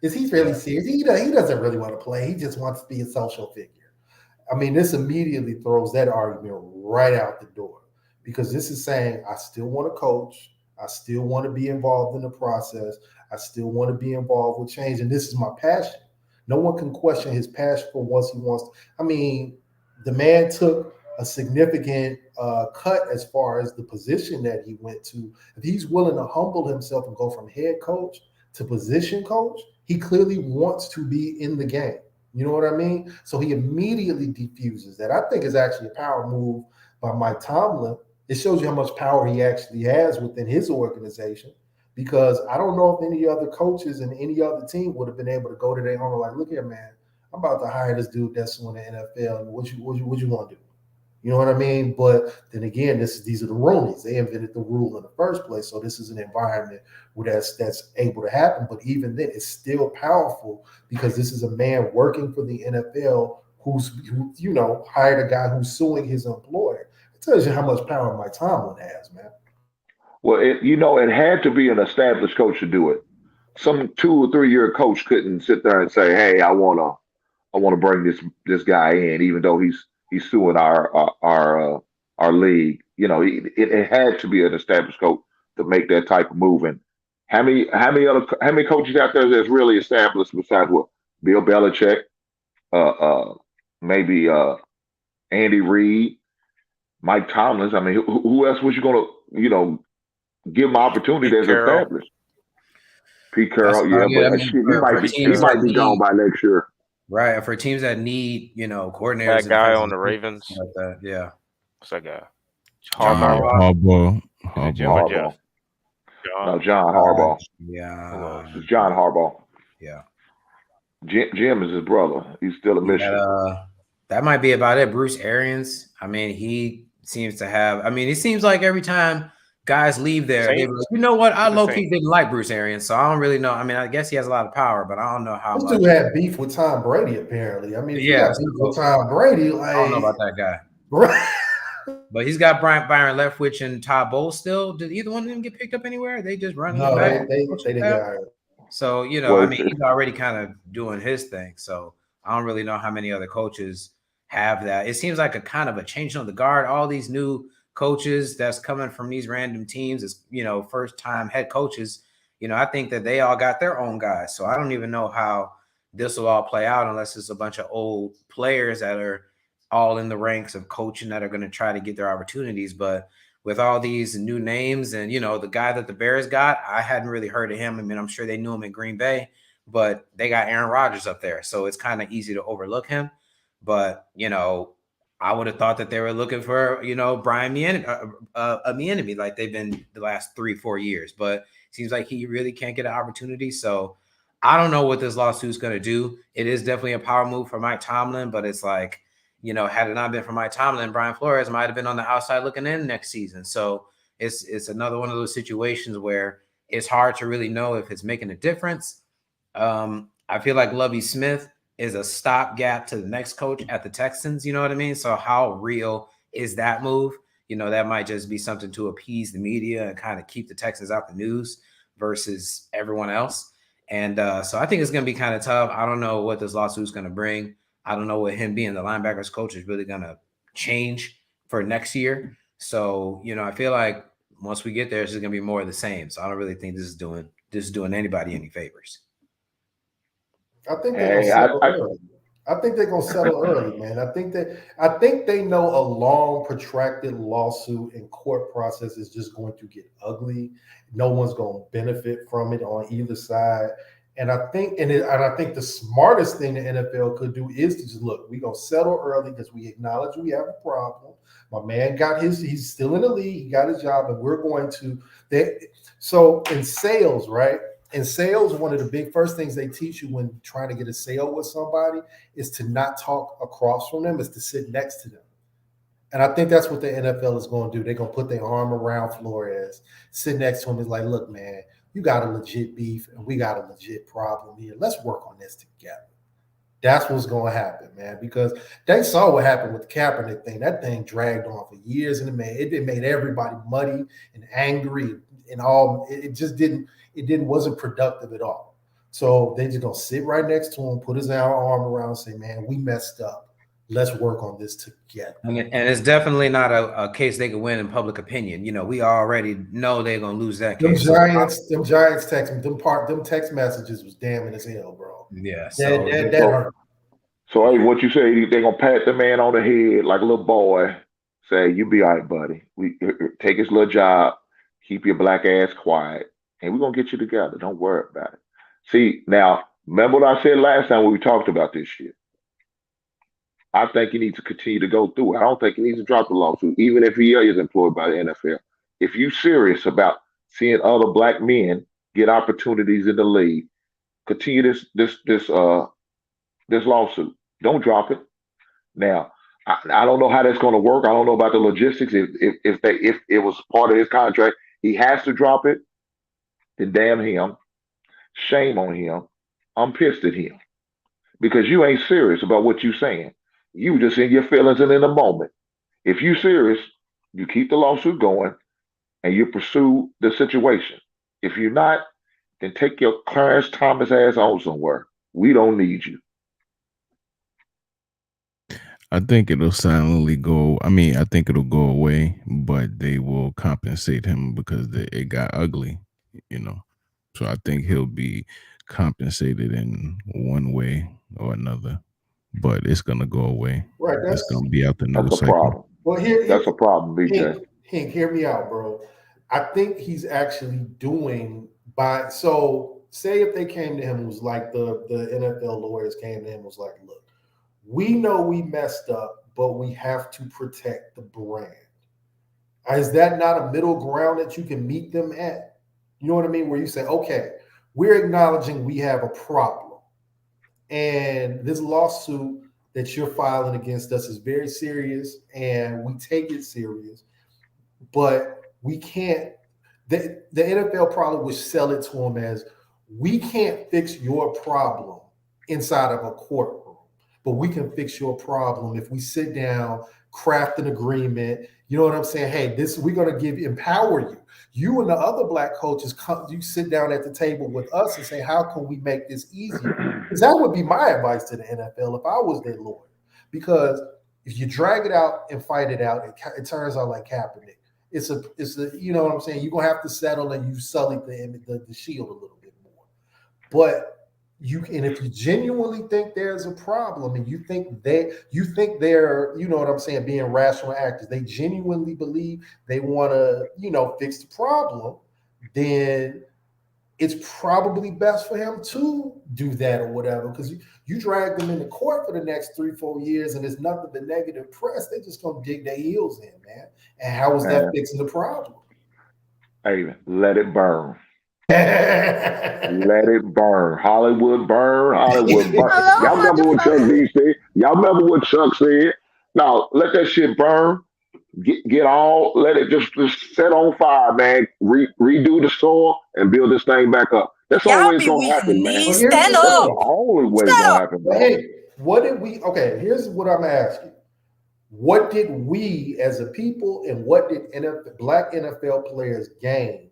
S3: Is he really serious? He doesn't really want to play. He just wants to be a social figure. I mean, this immediately throws that argument right out the door, because this is saying, I still want to coach. I still want to be involved in the process. I still want to be involved with change. And this is my passion. No one can question his passion for what he wants. I mean, the man took a significant cut as far as the position that he went to. If he's willing to humble himself and go from head coach to position coach, he clearly wants to be in the game. You know what I mean? So he immediately diffuses that. I think it's actually a power move by Mike Tomlin. It shows you how much power he actually has within his organization, because I don't know if any other coaches and any other team would have been able to go to their owner like, look here, man, I'm about to hire this dude that's in the NFL. And what you want to do? You know what I mean? But then again, these are the Roonies. They invented the rule in the first place. So this is an environment where that's able to happen. But even then, it's still powerful, because this is a man working for the NFL who hired a guy who's suing his employer. It tells you how much power Mike Tomlin has, man.
S4: Well, it had to be an established coach to do it. Some 2 or 3 year coach couldn't sit there and say, "Hey, I want to bring this guy in," even though he's suing our league. It had to be an established coach to make that type of move. And how many coaches out there that's really established besides what Bill Belichick, maybe Andy Reid, Mike Tomlin? I mean, who else was you going to give him opportunity that's established? Pete Carroll, he might be gone by next year.
S2: Right, for teams that need, coordinators.
S6: That guy on the Ravens.
S2: Like that. Yeah.
S6: What's that guy?
S5: Harbaugh.
S4: John Harbaugh.
S2: Yeah.
S4: It's John Harbaugh.
S2: Yeah.
S4: Jim is his brother. He's still a Michigan.
S2: That might be about it. Bruce Arians. I mean, he seems to have. I mean, it seems like every time guys leave there, they were like, you know what? I low-key didn't like Bruce Arians, so I don't really know. I mean, I guess he has a lot of power, but I don't know how much.
S3: This dude had beef with Tom Brady, apparently. I mean, beef with Tom Brady. Like,
S2: I don't know about that guy. But he's got Byron Leftwich and Todd Bowles still. Did either one of them get picked up anywhere? They just run.
S3: No, they didn't get hired.
S2: So, I mean, he's already kind of doing his thing. So I don't really know how many other coaches have that. It seems like a kind of a change on the guard. All these new coaches that's coming from these random teams is, first time head coaches. I think that they all got their own guys. So I don't even know how this will all play out unless it's a bunch of old players that are all in the ranks of coaching that are going to try to get their opportunities. But with all these new names and, the guy that the Bears got, I hadn't really heard of him. I mean, I'm sure they knew him in Green Bay, but they got Aaron Rodgers up there. So it's kind of easy to overlook him. But, I would have thought that they were looking for, Brian Mienemy, like they've been the last 3-4 years. But it seems like he really can't get an opportunity. So I don't know what this lawsuit is going to do. It is definitely a power move for Mike Tomlin, but it's like, had it not been for Mike Tomlin, Brian Flores might have been on the outside looking in next season. So it's another one of those situations where it's hard to really know if it's making a difference. I feel like Lovie Smith is a stopgap to the next coach at the Texans. You know what I mean? So how real is that move? That might just be something to appease the media and kind of keep the Texans out the news versus everyone else. And so I think it's going to be kind of tough. I don't know what this lawsuit is going to bring. I don't know what him being the linebackers coach is really going to change for next year. So, I feel like once we get there, it's just going to be more of the same. So I don't really think this is doing anybody any favors.
S3: I think I think they're gonna settle early, man. I think they know a long, protracted lawsuit and court process is just going to get ugly. No one's gonna benefit from it on either side. And I think the smartest thing the NFL could do is to just look, we're gonna settle early because we acknowledge we have a problem. My man he's still in the league, he got his job, and we're going to so in sales, right? In sales, one of the big first things they teach you when trying to get a sale with somebody is to not talk across from them, is to sit next to them. And I think that's what the NFL is going to do. They're going to put their arm around Flores, sit next to him, and like, look, man, you got a legit beef and we got a legit problem here. Let's work on this together. That's what's going to happen, man, because they saw what happened with the Kaepernick thing. That thing dragged on for years, and it made everybody muddy and angry and all. It wasn't productive at all. So they just gonna sit right next to him, put his arm around, and say, "Man, we messed up. Let's work on this together."
S2: And it's definitely not a case they could win in public opinion. You know, we already know they're gonna lose that case.
S3: Them Giants text them text messages was damning as hell, bro.
S2: Yeah.
S3: That hurt.
S4: So hey, what you say? They gonna pat the man on the head like a little boy. Say, "You be all right, buddy. We take his little job. Keep your black ass quiet, and we're gonna get you together. Don't worry about it." See, now remember what I said last time when we talked about this shit. I think he needs to continue to go through. I don't think he needs to drop the lawsuit, even if he is employed by the NFL. If you're serious about seeing other black men get opportunities in the league, continue this lawsuit. Don't drop it. Now, I don't know how that's going to work. I don't know about the logistics. If it was part of his contract, he has to drop it. Then damn him. Shame on him. I'm pissed at him because you ain't serious about what you're saying. You just in your feelings and in the moment. If you serious, you keep the lawsuit going and you pursue the situation. If you're not, then take your Clarence Thomas ass on somewhere. We don't need you.
S5: I think it'll silently go. I mean, I think it'll go away, but they will compensate him because it got ugly, you know. So I think he'll be compensated in one way or another, but it's gonna go away.
S3: Right.
S5: It's gonna be out the news
S4: That's a
S5: cycle.
S4: problem.
S3: Well,
S4: that's a problem, BJ.
S3: Hank, hear me out, bro. I think he's actually doing by so say if they came to him and was like the NFL lawyers came to him and was like, look, we know we messed up, but we have to protect the brand. Is that not a middle ground that you can meet them at? You know what I mean? Where you say, okay, we're acknowledging we have a problem. And this lawsuit that you're filing against us is very serious and we take it serious, but we can't, the NFL probably would sell it to them as, we can't fix your problem inside of a courtroom, but we can fix your problem if we sit down, craft an agreement. You know what I'm saying? Hey, we're going to empower you. You and the other black coaches you sit down at the table with us and say, how can we make this easier? Because that would be my advice to the NFL if I was their lawyer. Because if you drag it out and fight it out, it turns out like Kaepernick. It's a you know what I'm saying? You're gonna have to settle and you sully the shield a little bit more. But if you genuinely think there's a problem and you think they're, you know what I'm saying, being rational actors, they genuinely believe they want to, fix the problem, then it's probably best for him to do that or whatever. Because you drag them into court for the next 3-4 years and it's nothing but negative press, they just gonna dig their heels in, man. And how is that fixing the problem?
S4: Hey, let it burn. Let it burn. Hollywood burn. Hollywood burn. Y'all remember what Chuck D said? Y'all remember what Chuck said? No, let that shit burn. Let it just set on fire, man. Redo the soil and build this thing back up. That's the only way it's gonna happen, man.
S7: Stand
S4: That's
S7: up.
S4: the only way it's gonna happen, man.
S3: Hey, here's what I'm asking. What did we as a people and what did black NFL players gain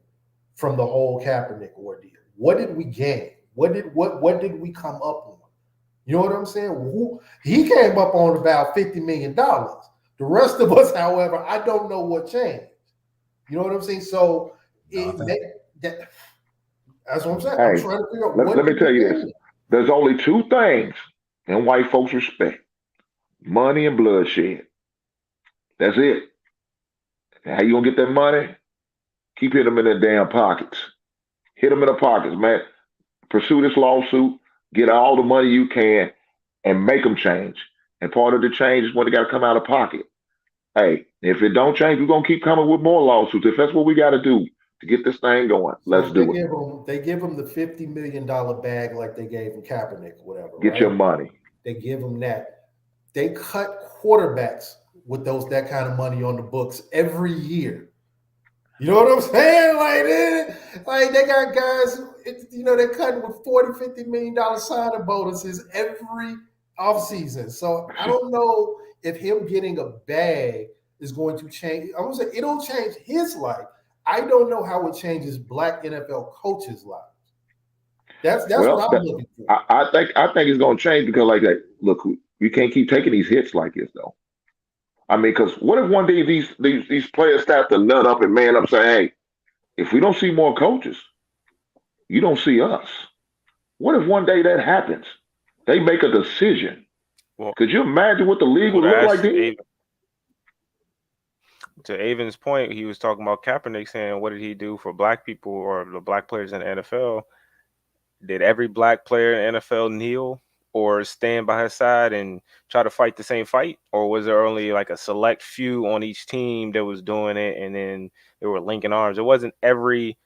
S3: from the whole Kaepernick ordeal? What did we gain? What did we come up on? You know what I'm saying? He came up on about $50 million. The rest of us, however, I don't know what changed. You know what I'm saying? So that's what I'm saying.
S4: Hey,
S3: I'm trying to figure out
S4: let me tell you this. There's only two things and white folks respect. Money and bloodshed. That's it. And how you gonna get that money? Keep hitting them in their damn pockets. Hit them in the pockets, man. Pursue this lawsuit. Get all the money you can, and make them change. And part of the change is when they got to come out of pocket. Hey, if it don't change, we're gonna keep coming with more lawsuits. If that's what we got to do to get this thing going, let's do it.
S3: They give them the $50 million bag like they gave him Kaepernick or whatever.
S4: Get your money.
S3: They give them that. They cut quarterbacks with that kind of money on the books every year. You know what I'm saying? Like they got guys, they're cutting with $40-50 million signing bonuses every offseason. So I don't know if him getting a bag is going to change. I'm gonna say it'll change his life. I don't know how it changes Black NFL coaches' lives. That's what I'm looking for.
S4: I think it's gonna change because like that. Look, we can't keep taking these hits like this though. I mean, because what if one day these players start to nut up and man up, say, hey, if we don't see more coaches, you don't see us. What if one day that happens? They make a decision. Well, could you imagine what the league would look like then?
S6: To Avon's point, he was talking about Kaepernick saying, what did he do for Black people or the Black players in the NFL? Did every Black player in the NFL kneel or stand by his side and try to fight the same fight? Or was there only like a select few on each team that was doing it and then they were linking arms? It wasn't every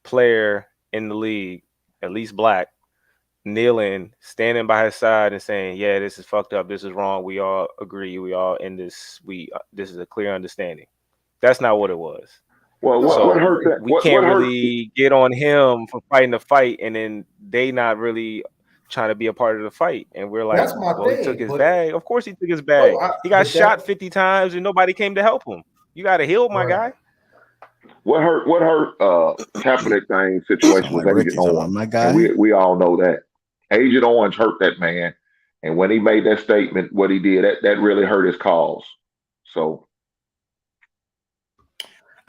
S6: player in the league, at least Black, kneeling, standing by his side and saying, yeah, this is fucked up, this is wrong, we all agree, we all in this, this is a clear understanding. That's not what it was.
S4: Well, what hurt that?
S6: We can't really get on him for fighting the fight and then they not really trying to be a part of the fight. And we're like, well, he took his bag. Of course he took his bag. He got shot 50 times and nobody came to help him. You got to heal, my guy.
S4: What hurt Kaepernick thing situation was Agent Orange. My guy. And we all know that. Agent Orange hurt that man. And when he made that statement, what he did, that really hurt his cause. So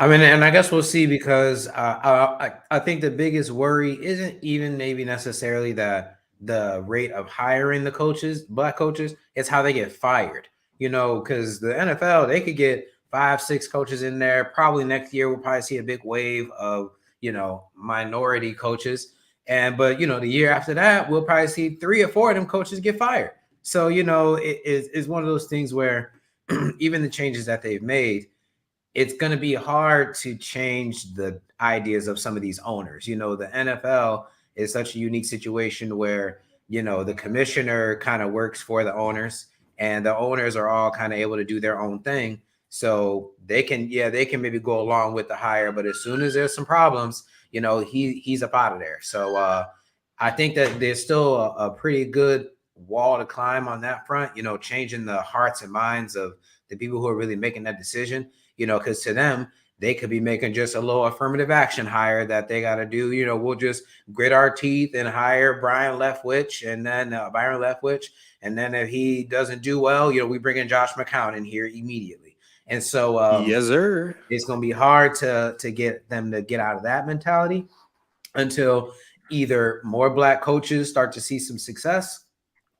S2: I mean, and I guess we'll see because I think the biggest worry isn't even maybe necessarily the rate of hiring the coaches, Black coaches, it's how they get fired, because the NFL, they could get 5-6 coaches in there. Probably next year, we'll probably see a big wave of, minority coaches. But the year after that, we'll probably see 3 or 4 of them coaches get fired. So, it's one of those things where even the changes that they've made, it's going to be hard to change the ideas of some of these owners. The NFL is such a unique situation where, the commissioner kind of works for the owners and the owners are all kind of able to do their own thing. So they can maybe go along with the hire, but as soon as there's some problems, he's up out of there. So I think that there's still a pretty good wall to climb on that front, changing the hearts and minds of the people who are really making that decision. Because to them, they could be making just a little affirmative action hire that they got to do. We'll just grit our teeth and hire Byron Leftwich, and then if he doesn't do well, we bring in Josh McCown in here immediately. And so,
S9: yes, sir.
S2: It's going to be hard to get them to get out of that mentality until either more Black coaches start to see some success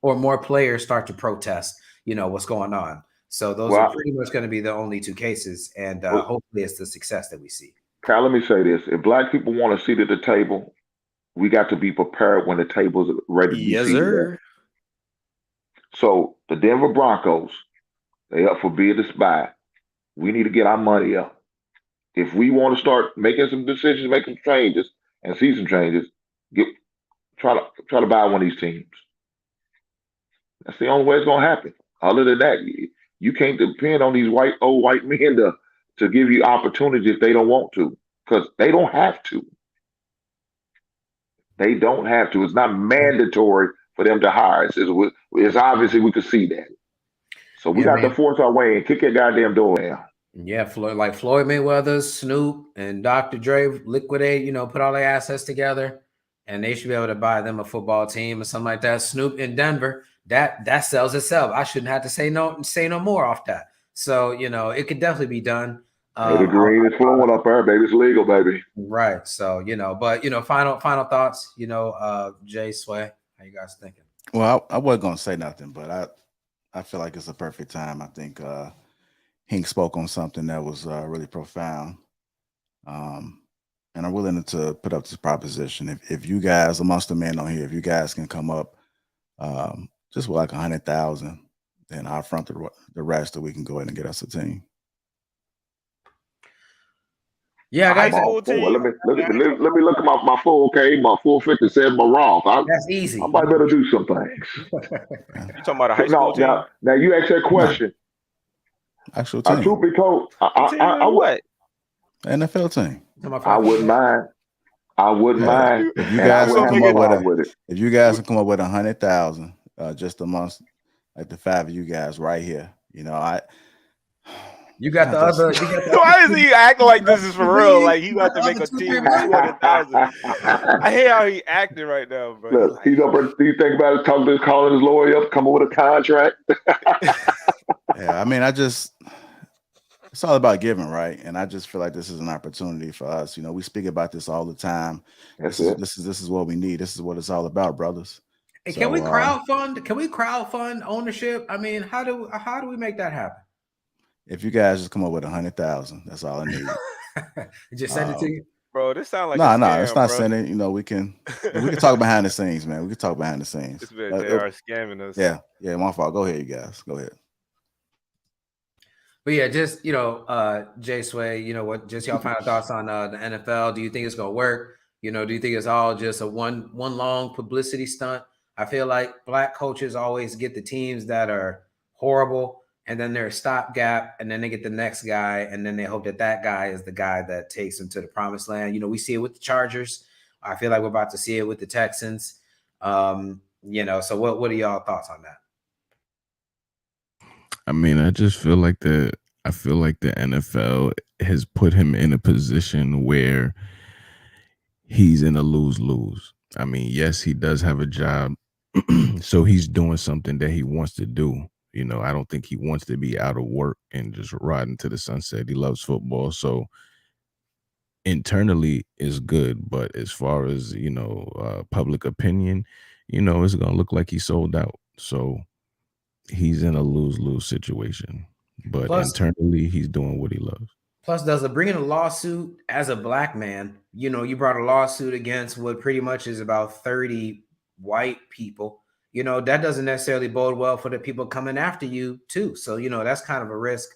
S2: or more players start to protest, what's going on. So those are pretty much going to be the only 2 cases, and hopefully it's the success that we see.
S4: Kyle, let me say this. If Black people want a seat at the table, we got to be prepared when the table's ready to be seated. Yes, sir. So the Denver Broncos, they up for bid to spy. We need to get our money up. If we want to start making some decisions, making some changes, and see some changes, try to buy one of these teams. That's the only way it's going to happen. Other than that, you can't depend on these old white men to give you opportunities if they don't want to, because they don't have to. They don't have to. It's not mandatory for them to hire. It's obviously we could see that. So we got to force our way and kick that goddamn door down.
S2: Yeah, Floyd Mayweather, Snoop, and Dr. Dre liquidate, put all their assets together, and they should be able to buy them a football team or something like that. Snoop in Denver. That sells itself. I shouldn't have to say no more off that. So, it could definitely be done.
S4: The green is flowing up there, baby. It's legal, baby.
S2: Right. So, but final thoughts, Jay Sway. How you guys thinking?
S1: Well, I wasn't gonna say nothing, but I feel like it's a perfect time. I think Hink spoke on something that was really profound. And I'm willing to put up this proposition. If you guys amongst the men on here, if you guys can come up just with like 100,000, then I'll front the rest that we can go ahead and get us a team.
S2: Yeah, guys.
S4: Let me look at my full K, my full 57, my Roth.
S2: That's easy.
S4: I might better do some things.
S6: You talking about a high school team?
S4: Now you asked that question.
S1: Actual team.
S4: Truth be told, I
S6: what?
S1: NFL team.
S4: I wouldn't mind. I wouldn't mind.
S1: If you guys can come up
S4: with it.
S1: If you guys can come up with 100,000, just amongst like the five of you guys right here, you know,
S2: You got the other.
S6: Why is he acting like this is for real? Like he got to make a team with 200,000. I hate how he acting right now, bro.
S4: Look, he's up. Do you think about it? Calling his lawyer up, coming with a contract.
S1: Yeah, I mean, it's all about giving, right? And I just feel like this is an opportunity for us. You know, we speak about this all the time. This is what we need. This is what it's all about, brothers.
S2: Hey, can we crowdfund? Can we crowdfund ownership? I mean, how do we make that happen?
S1: If you guys just come up with 100,000, that's all I need.
S2: Just send it to you,
S6: bro. This sounds like
S1: no, it's not sending. You know, we can talk behind the scenes, man. We can talk behind the scenes.
S6: They are scamming us.
S1: Yeah, my fault. Go ahead, you guys. Go ahead.
S2: But yeah, just Jay Sway, you know what? Just y'all final thoughts on the NFL. Do you think it's gonna work? You know, do you think it's all just a one long publicity stunt? I feel like black coaches always get the teams that are horrible, and then they're a stopgap, and then they get the next guy, and then they hope that guy is the guy that takes them to the promised land. You know, we see it with the Chargers. I feel like we're about to see it with the Texans. You know, so what are y'all thoughts on that?
S5: I mean, I just feel like the NFL has put him in a position where he's in a lose-lose. I mean, yes, he does have a job, so he's doing something that he wants to do. You know, I don't think he wants to be out of work and just riding to the sunset. He loves football, so internally is good. But as far as, you know, public opinion, you know, it's going to look like he sold out. So he's in a lose-lose situation. But internally, he's doing what he loves.
S2: Plus, does it bring in a lawsuit as a black man? You know, you brought a lawsuit against what pretty much is about 30 white people. You know, that doesn't necessarily bode well for the people coming after you, too. So, you know, that's kind of a risk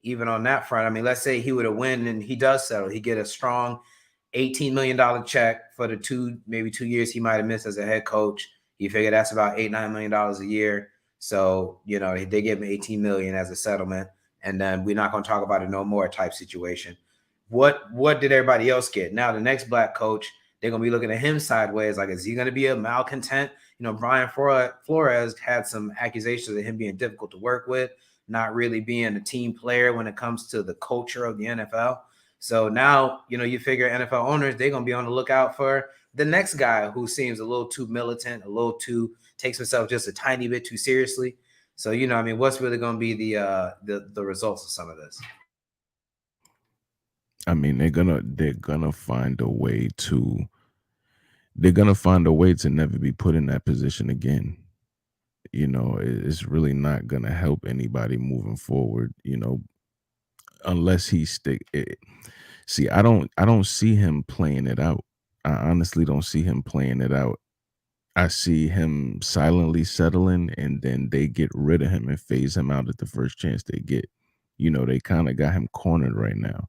S2: even on that front. I mean, let's say he would have win and he does settle. He get a strong $18 million check for the maybe 2 years he might have missed as a head coach. You figure that's about $8-9 million a year. So, you know, they give him $18 million as a settlement, and then we're not going to talk about it no more type situation. What did everybody else get? Now, the next black coach, they're going to be looking at him sideways. Like, is he going to be a malcontent? You know, Brian Flores had some accusations of him being difficult to work with, not really being a team player when it comes to the culture of the NFL. So now, you know, you figure NFL owners, they're going to be on the lookout for the next guy who seems a little too militant, a little too takes himself just a tiny bit too seriously. So, you know, I mean, what's really going to be the results of some of this?
S5: I mean, they're gonna find a way to never be put in that position again. You know, it's really not gonna help anybody moving forward. You know, unless he See, I don't see him playing it out. I honestly don't see him playing it out. I see him silently settling, and then they get rid of him and phase him out at the first chance they get. You know, they kind of got him cornered right now.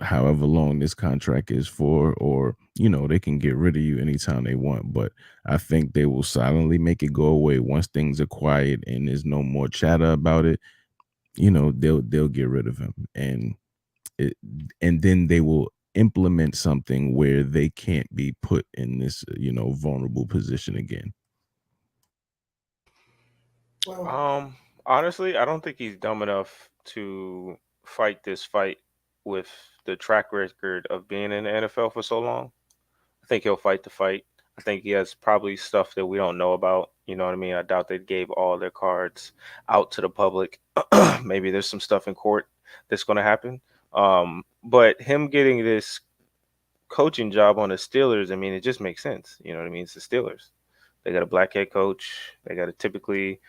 S5: However long this contract is for, or, you know, they can get rid of you anytime they want. But I think they will silently make it go away once things are quiet and there's no more chatter about it. You know, they'll get rid of him, and then they will implement something where they can't be put in this, you know, vulnerable position again.
S6: Honestly, I don't think he's dumb enough to fight this fight with the track record of being in the NFL for so long. I think he'll fight the fight. I think he has probably stuff that we don't know about. You know what I mean? I doubt they gave all their cards out to the public. Maybe there's some stuff in court that's going to happen. But him getting this coaching job on the Steelers, I mean, it just makes sense. You know what I mean? It's the Steelers. They got a black head coach. They got a typically,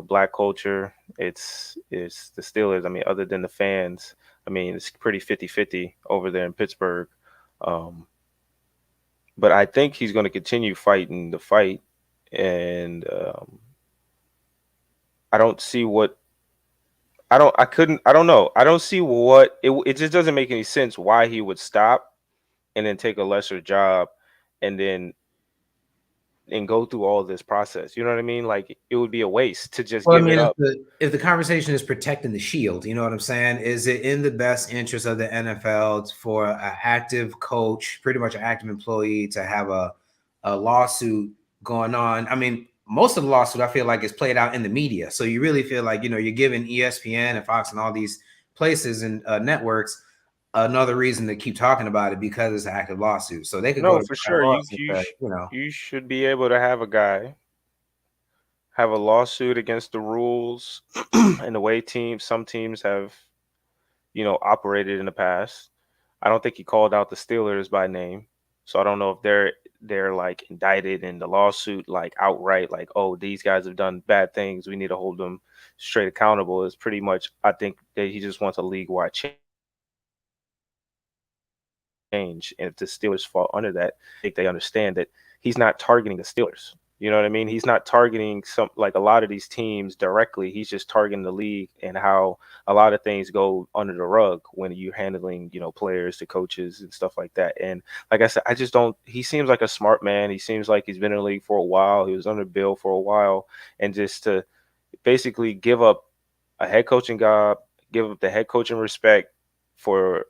S6: black culture. It's the Steelers. I mean, other than the fans, I mean, it's pretty 50-50 over there in Pittsburgh. But I think he's going to continue fighting the fight. And I don't see what I don't know. I don't see what it just doesn't make any sense why he would stop and then take a lesser job and go through all this process. You know what I mean? Like, it would be a waste to just give it up.
S2: If the conversation is protecting the shield, you know what I'm saying? Is it in the best interest of the NFL for an active coach, pretty much an active employee, to have a lawsuit going on? I mean, most of the lawsuit, I feel like, is played out in the media. So you really feel like, you're giving ESPN and Fox and all these places and networks another reason to keep talking about it because it's an active lawsuit. So they could go
S6: for sure. You should be able to have a guy have a lawsuit against the rules and the way some teams have, operated in the past. I don't think he called out the Steelers by name. So I don't know if they're like indicted in the lawsuit, like outright, like, oh, these guys have done bad things, we need to hold them straight accountable. It's pretty much, I think that he just wants a league-wide change. And if the Steelers fall under that, I think they understand that he's not targeting the Steelers. You know what I mean? He's not targeting a lot of these teams directly. He's just targeting the league and how a lot of things go under the rug when you're handling, players to coaches and stuff like that. And like I said, he seems like a smart man. He seems like he's been in the league for a while. He was under Bill for a while. And just to basically give up a head coaching job, give up the head coaching respect for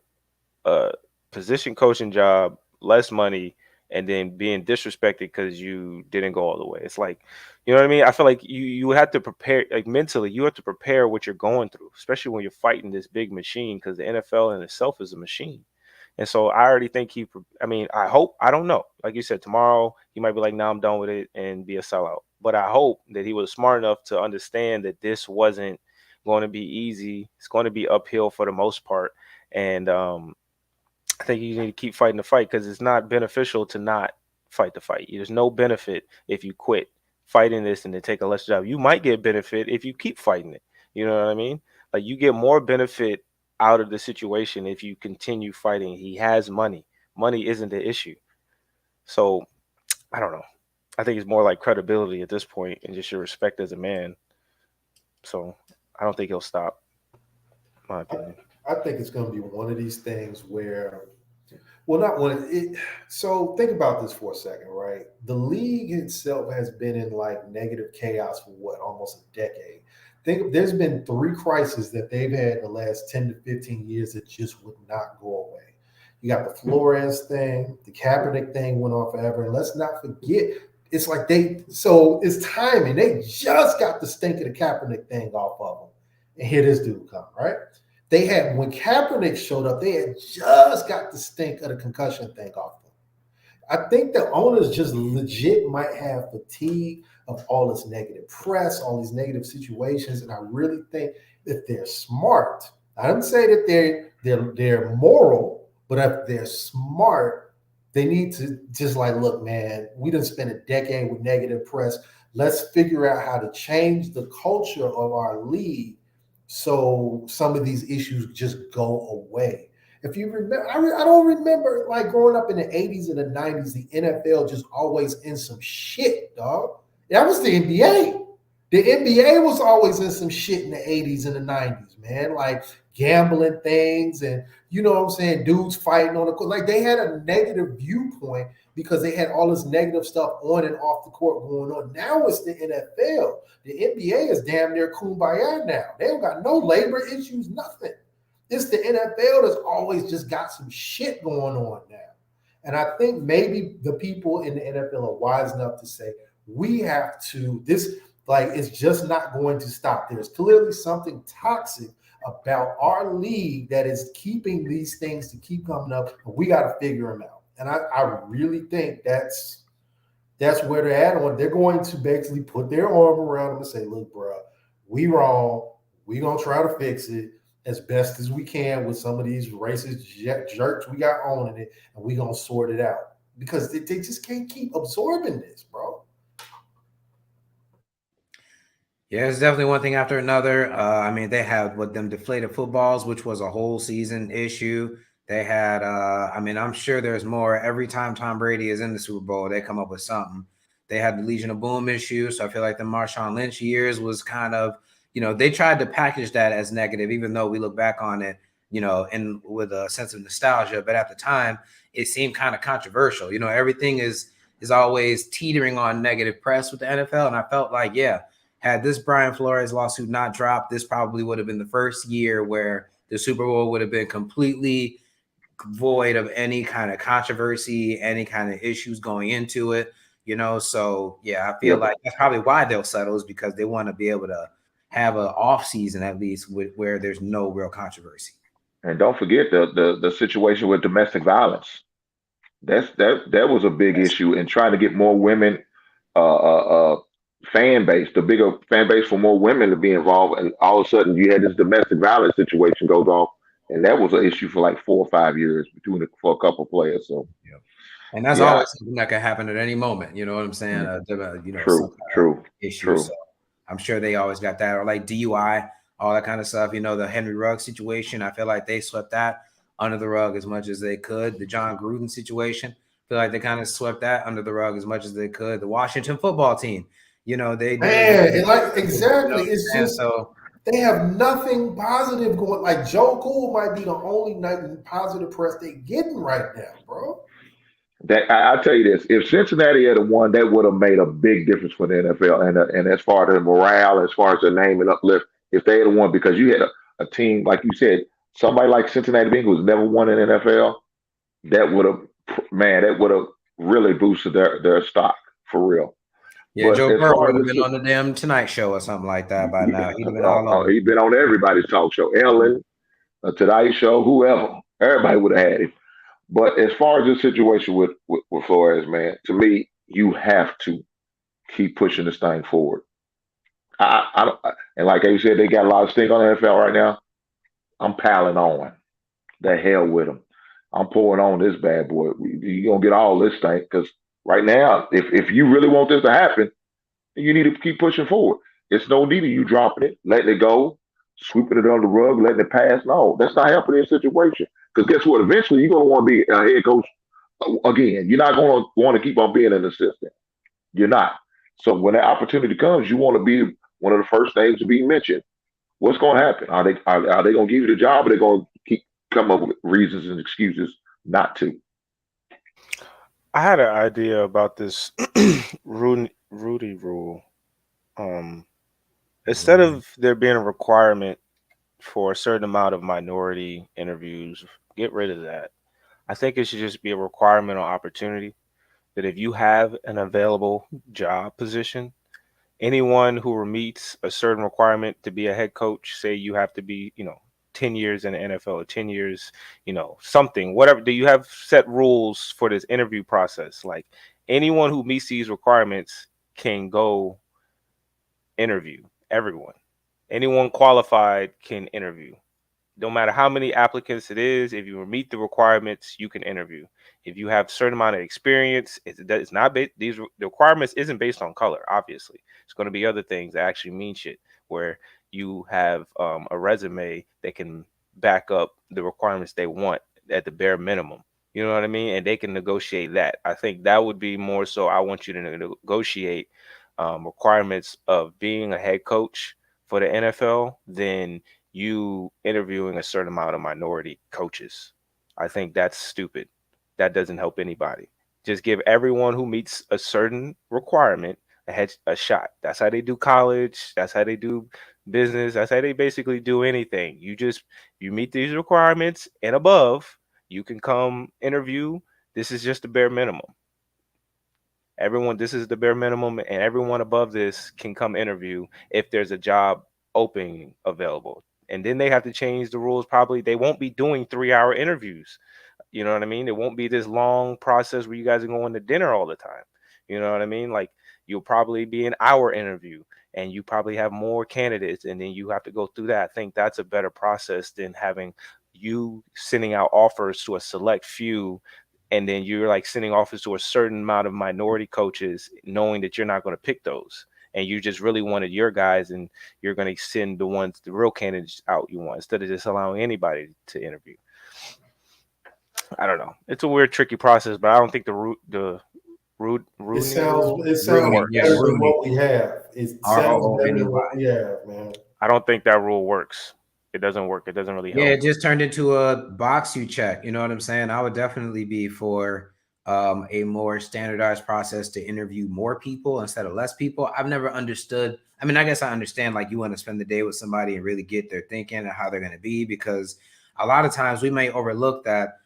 S6: a position coaching job, less money, and then being disrespected because you didn't go all the way. It's like, you know what I mean? I feel like you have to prepare, like, mentally, you have to prepare what you're going through, especially when you're fighting this big machine, because the NFL in itself is a machine. And so I already think I don't know. Like you said, tomorrow he might be like, I'm done with it and be a sellout. But I hope that he was smart enough to understand that this wasn't going to be easy. It's going to be uphill for the most part. And, I think you need to keep fighting the fight, because it's not beneficial to not fight the fight. There's no benefit if you quit fighting this and then take a lesser job. You might get benefit if you keep fighting it. You know what I mean? Like, you get more benefit out of the situation if you continue fighting. He has money. Money isn't the issue. So I don't know. I think it's more like credibility at this point and just your respect as a man. So I don't think he'll stop, in my opinion.
S3: I think it's going to be one of these things where, well, not one. So think about this for a second, right? The league itself has been in like negative chaos for almost a decade. There's been 3 crises that they've had in the last 10 to 15 years that just would not go away. You got the Flores thing, the Kaepernick thing went on forever. And let's not forget, it's like it's timing. They just got the stink of the Kaepernick thing off of them. And here this dude come, right? When Kaepernick showed up, they had just got the stink of the concussion thing off them. I think the owners just legit might have fatigue of all this negative press, all these negative situations. And I really think that they're smart. I don't say that they're moral, but if they're smart, they need to just like, look, man, we done spent a decade with negative press. Let's figure out how to change the culture of our league so some of these issues just go away. If you remember, I don't remember like growing up in the 80s and the 90s, the NFL just always in some shit, dog. That was the NBA. The NBA was always in some shit in the 80s and the 90s, man. Like gambling things and, you know what I'm saying, dudes fighting on the court. Like they had a negative viewpoint because they had all this negative stuff on and off the court going on. Now it's the NFL. The NBA is damn near kumbaya now. They don't got no labor issues, nothing. It's the NFL that's always just got some shit going on now. And I think maybe the people in the NFL are wise enough to say, we have to, it's just not going to stop. There's clearly something toxic about our league that is keeping these things to keep coming up. And we got to figure them out. And I really think that's where they're at on. They're going to basically put their arm around them and say, look, bro, we wrong. We're going to try to fix it. as best as we can with some of these racist jerks we got owning it, and we gonna sort it out because they just can't keep absorbing this, bro.
S2: Yeah, it's definitely one thing after another. I mean, they had what them deflated footballs, which was a whole season issue. They had, I mean, I'm sure there's more. Every time Tom Brady is in the Super Bowl, they come up with something. They had the Legion of Boom issue. So I feel like the Marshawn Lynch years was kind of, they tried to package that as negative, even though we look back on it, and with a sense of nostalgia. But at the time, it seemed kind of controversial. Everything is always teetering on negative press with the NFL. And I felt like, yeah, had this Brian Flores lawsuit not dropped, this probably would have been the first year where the Super Bowl would have been completely void of any kind of controversy, any kind of issues going into it, So yeah, I feel like that's probably why they'll settle, is because they want to be able to have an off season at least where there's no real controversy.
S4: And don't forget the situation with domestic violence. That was a big issue in trying to get more women fan base, the bigger fan base for more women to be involved. And all of a sudden you had this domestic violence situation goes off. And that was an issue for like 4 or 5 years for a couple of players. So,
S2: and that's always something that can happen at any moment. You know what I'm saying?
S4: True.
S2: So I'm sure they always got that, or like DUI, all that kind of stuff. The Henry Ruggs situation, I feel like they swept that under the rug as much as they could. The John Gruden situation, I feel like they kind of swept that under the rug as much as they could. The Washington football team, they
S3: exactly. It's just so they have nothing positive going. Like Joe Cool might be the only positive press they're getting right now, bro.
S4: I'll tell you this: if Cincinnati had won, that would have made a big difference for the NFL, and as far as the morale, as far as the name and uplift, if they had won, because you had a team like you said, somebody like Cincinnati Bengals never won in the NFL, that would have really boosted their stock for real.
S2: Yeah, but Joe Burrow would have been on the damn Tonight Show or something like that by now. He'd have been all over.
S4: He'd been on everybody's talk show, Ellen, Tonight Show, whoever. Everybody would have had him. But as far as this situation with Flores, man, to me, you have to keep pushing this thing forward. And like you said, they got a lot of stink on the NFL right now. I'm piling on. The hell with them. I'm pouring on this bad boy. You're going to get all this stink because right now, if you really want this to happen, you need to keep pushing forward. It's no need of you dropping it, letting it go, sweeping it under the rug, letting it pass. No, that's not helping in a situation. Because guess what? Eventually, you're going to want to be a head coach again. You're not going to want to keep on being an assistant. You're not. So when that opportunity comes, you want to be one of the first names to be mentioned. What's going to happen? Are they going to give you the job, or are they going to come up with reasons and excuses not to?
S6: I had an idea about this Rudy rule. Instead of there being a requirement for a certain amount of minority interviews, get rid of that. I think it should just be a requirement on opportunity, that if you have an available job position, anyone who meets a certain requirement to be a head coach, say you have to be, 10 years in the NFL, or 10 years, something, whatever. Do you have set rules for this interview process? Like anyone who meets these requirements can go interview. Everyone, anyone qualified can interview. No matter how many applicants it is, if you meet the requirements, you can interview. If you have a certain amount of experience, it's not the requirements isn't based on color. Obviously, it's going to be other things that actually mean shit. Where you have a resume that can back up the requirements they want at the bare minimum. You know what I mean? And they can negotiate that. I think that would be more so. I want you to negotiate requirements of being a head coach for the NFL than you interviewing a certain amount of minority coaches. I think that's stupid. That doesn't help anybody. Just give everyone who meets a certain requirement a shot. That's how they do college. That's how they do business. That's how they basically do anything. You meet these requirements and above, you can come interview. This is just the bare minimum. This is the bare minimum, and everyone above this can come interview if there's a job opening available. And then they have to change the rules. Probably they won't be doing 3-hour interviews. You know what I mean? It won't be this long process where you guys are going to dinner all the time. You know what I mean? Like you'll probably be an hour interview, and you probably have more candidates, and then you have to go through that. I think that's a better process than having you sending out offers to a select few, and then you're like sending offers to a certain amount of minority coaches, knowing that you're not going to pick those. And you just really wanted your guys, and you're going to send the real candidates out you want, instead of just allowing anybody to interview. I don't know. It's a weird, tricky process, but I don't think
S3: it sounds better than what we have. It sounds better than what we have, man.
S6: I don't think that rule works. It doesn't work. It doesn't really help.
S2: Yeah, it just turned into a box you check. You know what I'm saying? I would definitely be for a more standardized process to interview more people instead of less people. I've never understood. I mean, I guess I understand, like, you want to spend the day with somebody and really get their thinking and how they're going to be, because a lot of times we may overlook that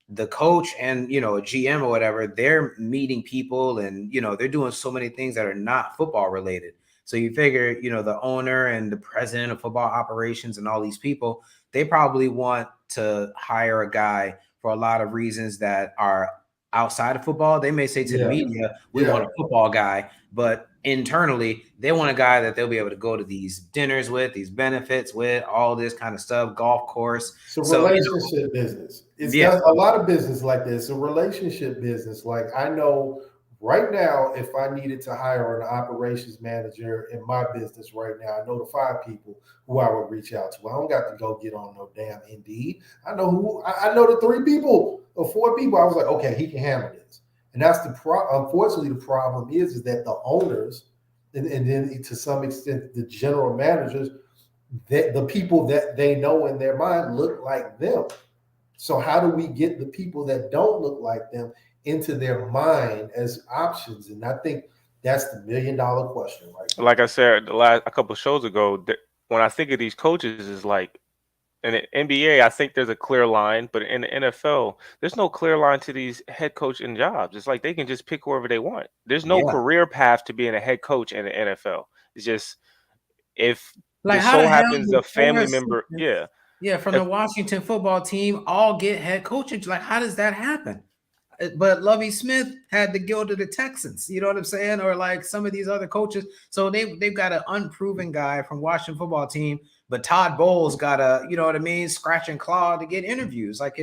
S2: the coach and, you know, a GM or whatever, they're meeting people and, you know, they're doing so many things that are not football related. So you figure, you know, the owner and the president of football operations and all these people, they probably want to hire a guy for a lot of reasons that are outside of football. They may say to the media, we want a football guy, but internally they want a guy that they'll be able to go to these dinners with, these benefits with, all this kind of stuff, golf course.
S3: So relationship business. It's got a lot of business like this. A relationship business. Like, I know right now, if I needed to hire an operations manager in my business right now, I know the 5 people who I would reach out to. I don't got to go get on no damn Indeed. I know the 3 people or 4 people. I was like, okay, he can handle this. And that's unfortunately, the problem is that the owners and then to some extent the general managers, the people that they know in their mind look like them. So how do we get the people that don't look like them into their mind as options? And I think that's the $1 million question, right?
S6: Like I said a couple of shows ago, when I think of these coaches, is like, in the NBA, I think there's a clear line, but in the NFL, there's no clear line to these head coaching jobs. It's like they can just pick whoever they want. There's no career path to being a head coach in the NFL. It's just, if
S2: like,
S6: this so happens a family member,
S2: from the Washington football team, all get head coaching. Like, how does that happen? But Lovie Smith had the guild of the Texans, you know what I'm saying? Or like some of these other coaches. So they've got an unproven guy from Washington football team, but Todd Bowles got a, you know what I mean, scratch and claw to get interviews. Like,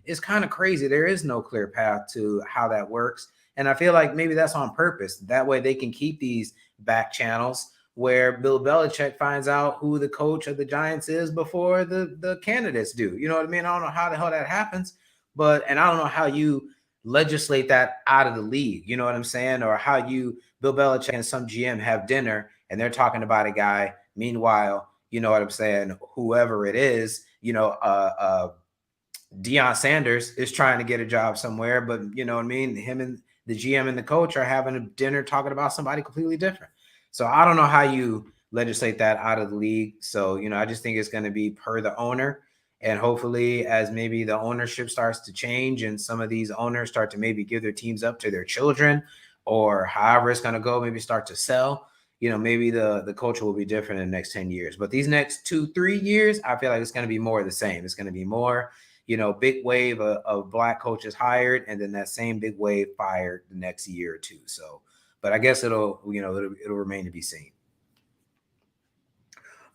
S2: it's kind of crazy. There is no clear path to how that works. And I feel like maybe that's on purpose. That way they can keep these back channels where Bill Belichick finds out who the coach of the Giants is before the candidates do. You know what I mean? I don't know how the hell that happens, and I don't know how you legislate that out of the league, you know what I'm saying? Or how Bill Belichick and some GM have dinner and they're talking about a guy. Meanwhile, you know what I'm saying, whoever it is, you know, Deion Sanders is trying to get a job somewhere, but you know what I mean? Him and the GM and the coach are having a dinner talking about somebody completely different. So I don't know how you legislate that out of the league. So, you know, I just think it's going to be per the owner. And hopefully, as maybe the ownership starts to change and some of these owners start to maybe give their teams up to their children, or however it's going to go, maybe start to sell, you know, maybe the culture will be different in the next 10 years. But these next 2-3 years, I feel like it's going to be more of the same. It's going to be more, you know, big wave of black coaches hired, and then that same big wave fired the next year or two. So, but I guess it'll remain to be seen.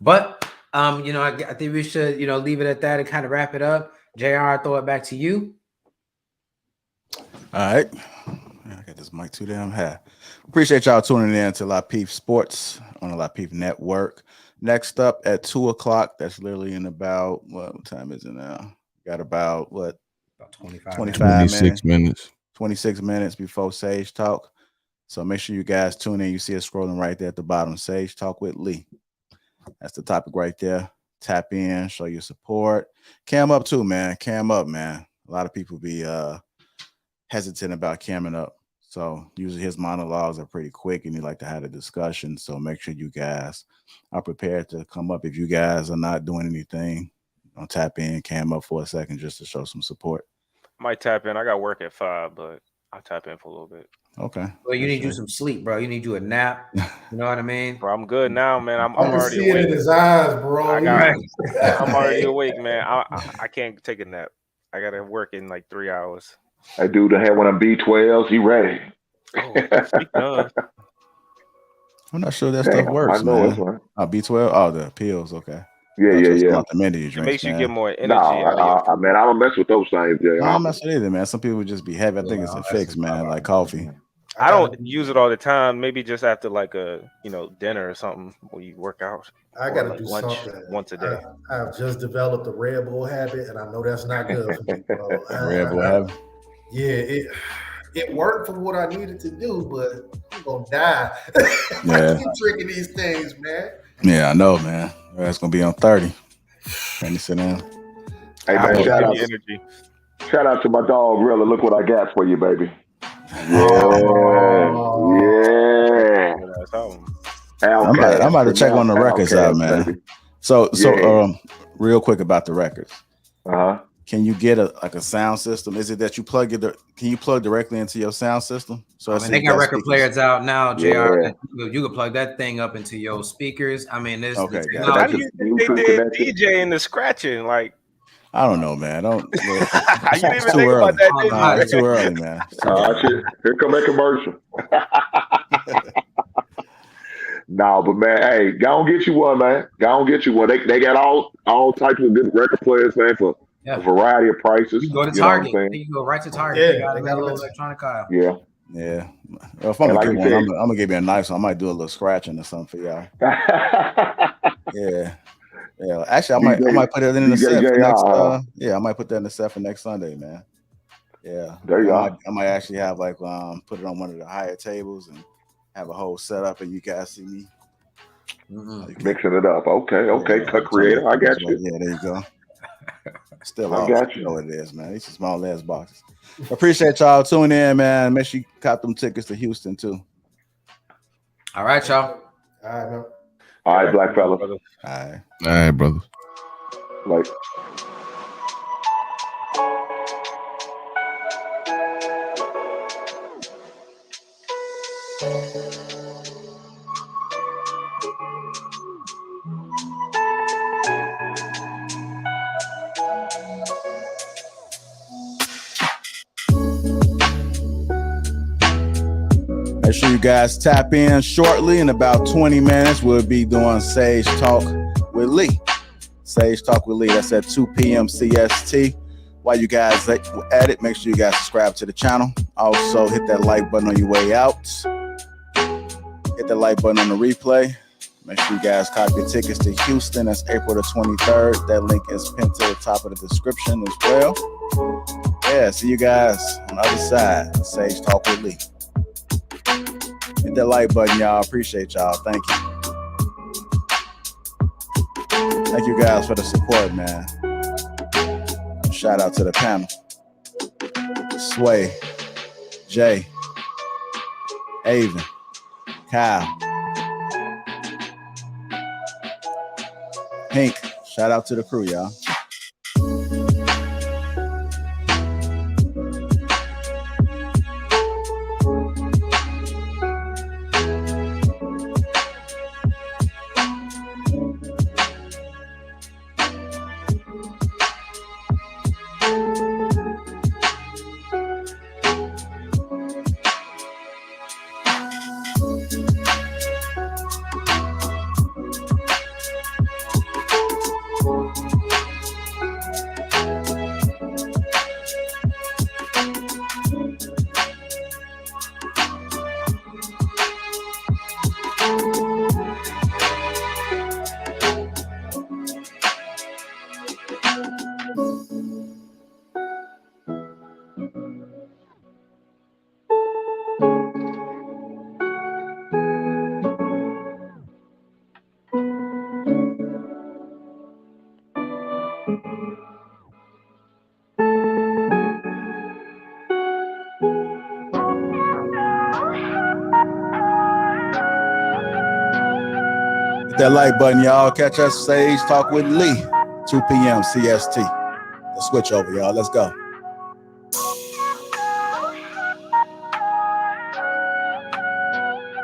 S2: But you know, I think we should, you know, leave it at that and kind of wrap it up. JR, I'll throw it back to you.
S1: All right. I got this mic too damn high. Appreciate y'all tuning in to Lapeef Sports on the Lapeef Network. Next up at 2:00, that's literally in about, what time is it now? Got about
S5: 26 minutes.
S1: 26 minutes before Sage Talk. So make sure you guys tune in. You see it scrolling right there at the bottom. Sage Talk with Lee. That's the topic right there. Tap in, show your support. Cam up too, man. Cam up, man. A lot of people be hesitant about camming up. So usually his monologues are pretty quick and he like to have a discussion. So make sure you guys are prepared to come up. If you guys are not doing anything, I'll tap in, cam up for a second just to show some support.
S6: Might tap in. I got work at 5, but I'll tap in for a little bit.
S1: Okay.
S2: Well, you need you some sleep, bro. You need you a nap. You know what I mean?
S6: Bro, I'm good now, man. I'm already
S3: see
S6: awake.
S3: It in his eyes, bro.
S6: I'm already awake, man. I can't take a nap. I got to work in like 3 hours.
S4: That dude that had one of B12s. He ready.
S6: Oh, speaking of,
S1: I'm not sure that
S4: Damn,
S1: stuff works,
S4: I know
S1: man.
S4: it's one.
S1: B12. Oh, the pills. Okay.
S4: Yeah.
S1: Not the minute you
S6: It
S1: drink,
S6: makes you
S1: man.
S6: get more energy.
S4: No,
S6: out of your
S4: man, I don't mess with those things.
S1: No, I'm not sure either, man. Some people just be heavy. I think it's a fix, man, like coffee.
S6: I don't use it all the time. Maybe just after like a dinner or something where you work out.
S3: I got to
S6: like
S3: do
S6: lunch
S3: something.
S6: once a day.
S3: I've just developed a Red Bull habit, and I know that's not good for me, bro.
S1: Red Bull habit?
S3: Yeah, it worked for what I needed to do, but I'm going to die if
S1: Yeah.
S3: I keep drinking these things, man.
S1: Yeah, I know, man. That's going to be on 30. Can you sit down?
S4: Hey, man, shout out to my dog, Rilla. Look what I got for you, baby. Yeah.
S1: I'm about to check one of the records out, man. Baby. So real quick about the records. Can you get a sound system? Is it that you can you plug directly into your sound system? So
S2: they got record players out now, JR. You can plug that thing up into your speakers. I mean, there's
S6: how do you think they did DJ and the scratching? Like,
S1: I don't know, man.
S6: You didn't even think about that, did you?
S1: It's too early, man.
S4: Here come that commercial. No, but man, hey, go and get you one, man. Go and get you one. They got all types of good record players, man, for a variety of prices.
S2: You go to Target. You go right to Target. They got a little electronic aisle.
S1: Yeah. Well, if I'm gonna get one, I'm gonna give you a nice one. I might do a little scratching or something for y'all. Yeah. Actually, I might put it in the set for next. I might put that in the set for next Sunday, man. Yeah.
S4: There you are.
S1: I might actually have put it on one of the higher tables and have a whole setup, and you guys see me
S4: mixing it up. Okay. Cut creator. I got you.
S1: Yeah, there you go. Still,
S4: I got you.
S1: Know what it is, man. These are small ass boxes. Appreciate y'all tuning in, man. Make sure you cop them tickets to Houston too.
S2: All right, y'all.
S3: All
S4: right, black fella.
S1: All right,
S5: brother.
S4: Like.
S1: Make sure you guys tap in shortly. In about 20 minutes, we'll be doing Sage Talk with Lee. Sage Talk with Lee. That's at 2 p.m. CST. While you guys at it, make sure you guys subscribe to the channel. Also, hit that like button on your way out. Hit that like button on the replay. Make sure you guys copy your tickets to Houston. That's April the 23rd. That link is pinned to the top of the description as well. Yeah, see you guys on the other side. Sage Talk with Lee. Hit that like button, y'all. Appreciate y'all. Thank you. Thank you guys for the support, man. Shout out to the panel. Sway, Jay, Avon, Kyle, Pink. Shout out to the crew, y'all. That like button, y'all. Catch us Sage Talk with Lee, 2 p.m. CST. Let's switch over, y'all. Let's go.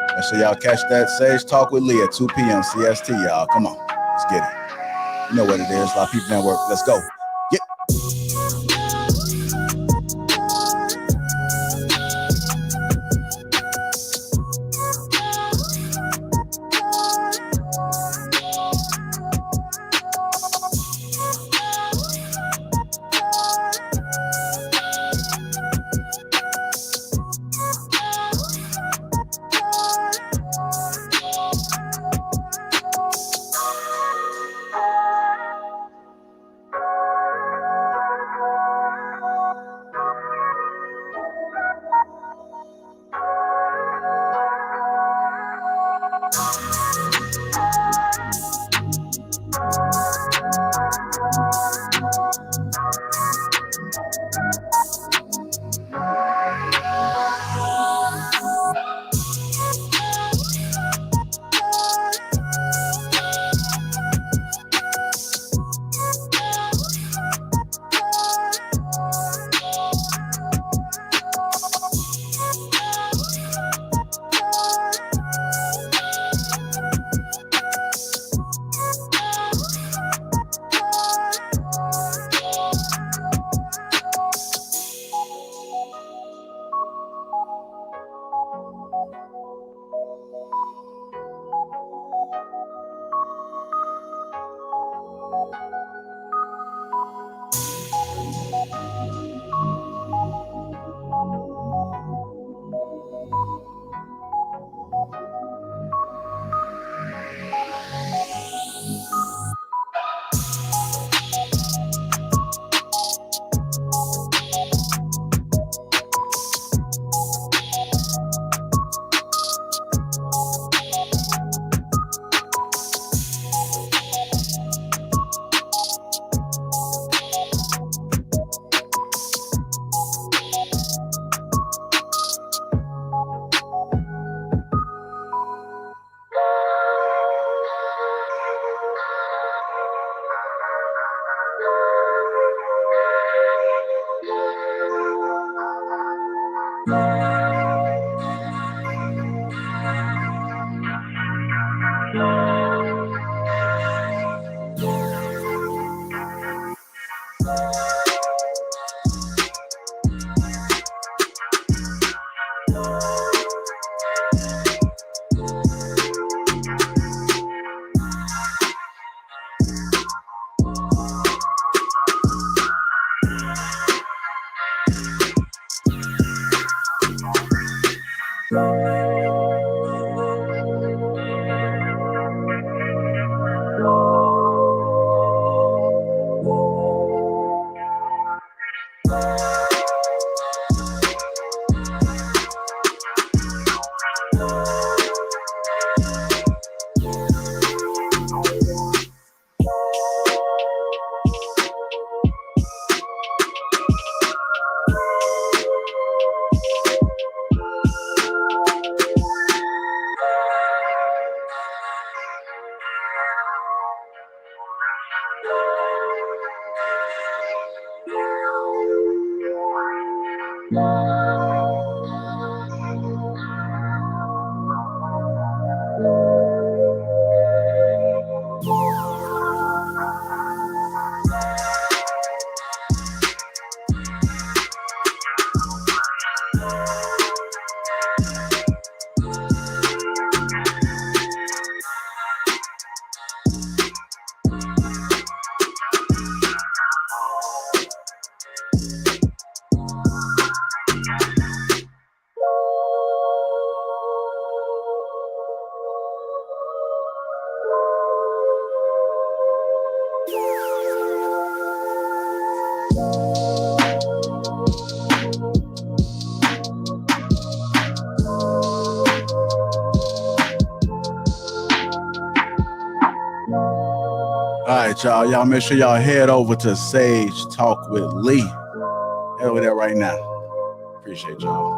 S1: And so y'all catch that Sage Talk with Lee at 2 p.m. CST, y'all. Come on. Let's get it. You know what it is. Lapeef Network. Let's go. Get. All right, y'all. Y'all make sure y'all head over to Sage Talk with Lee. Head over there right now. Appreciate y'all.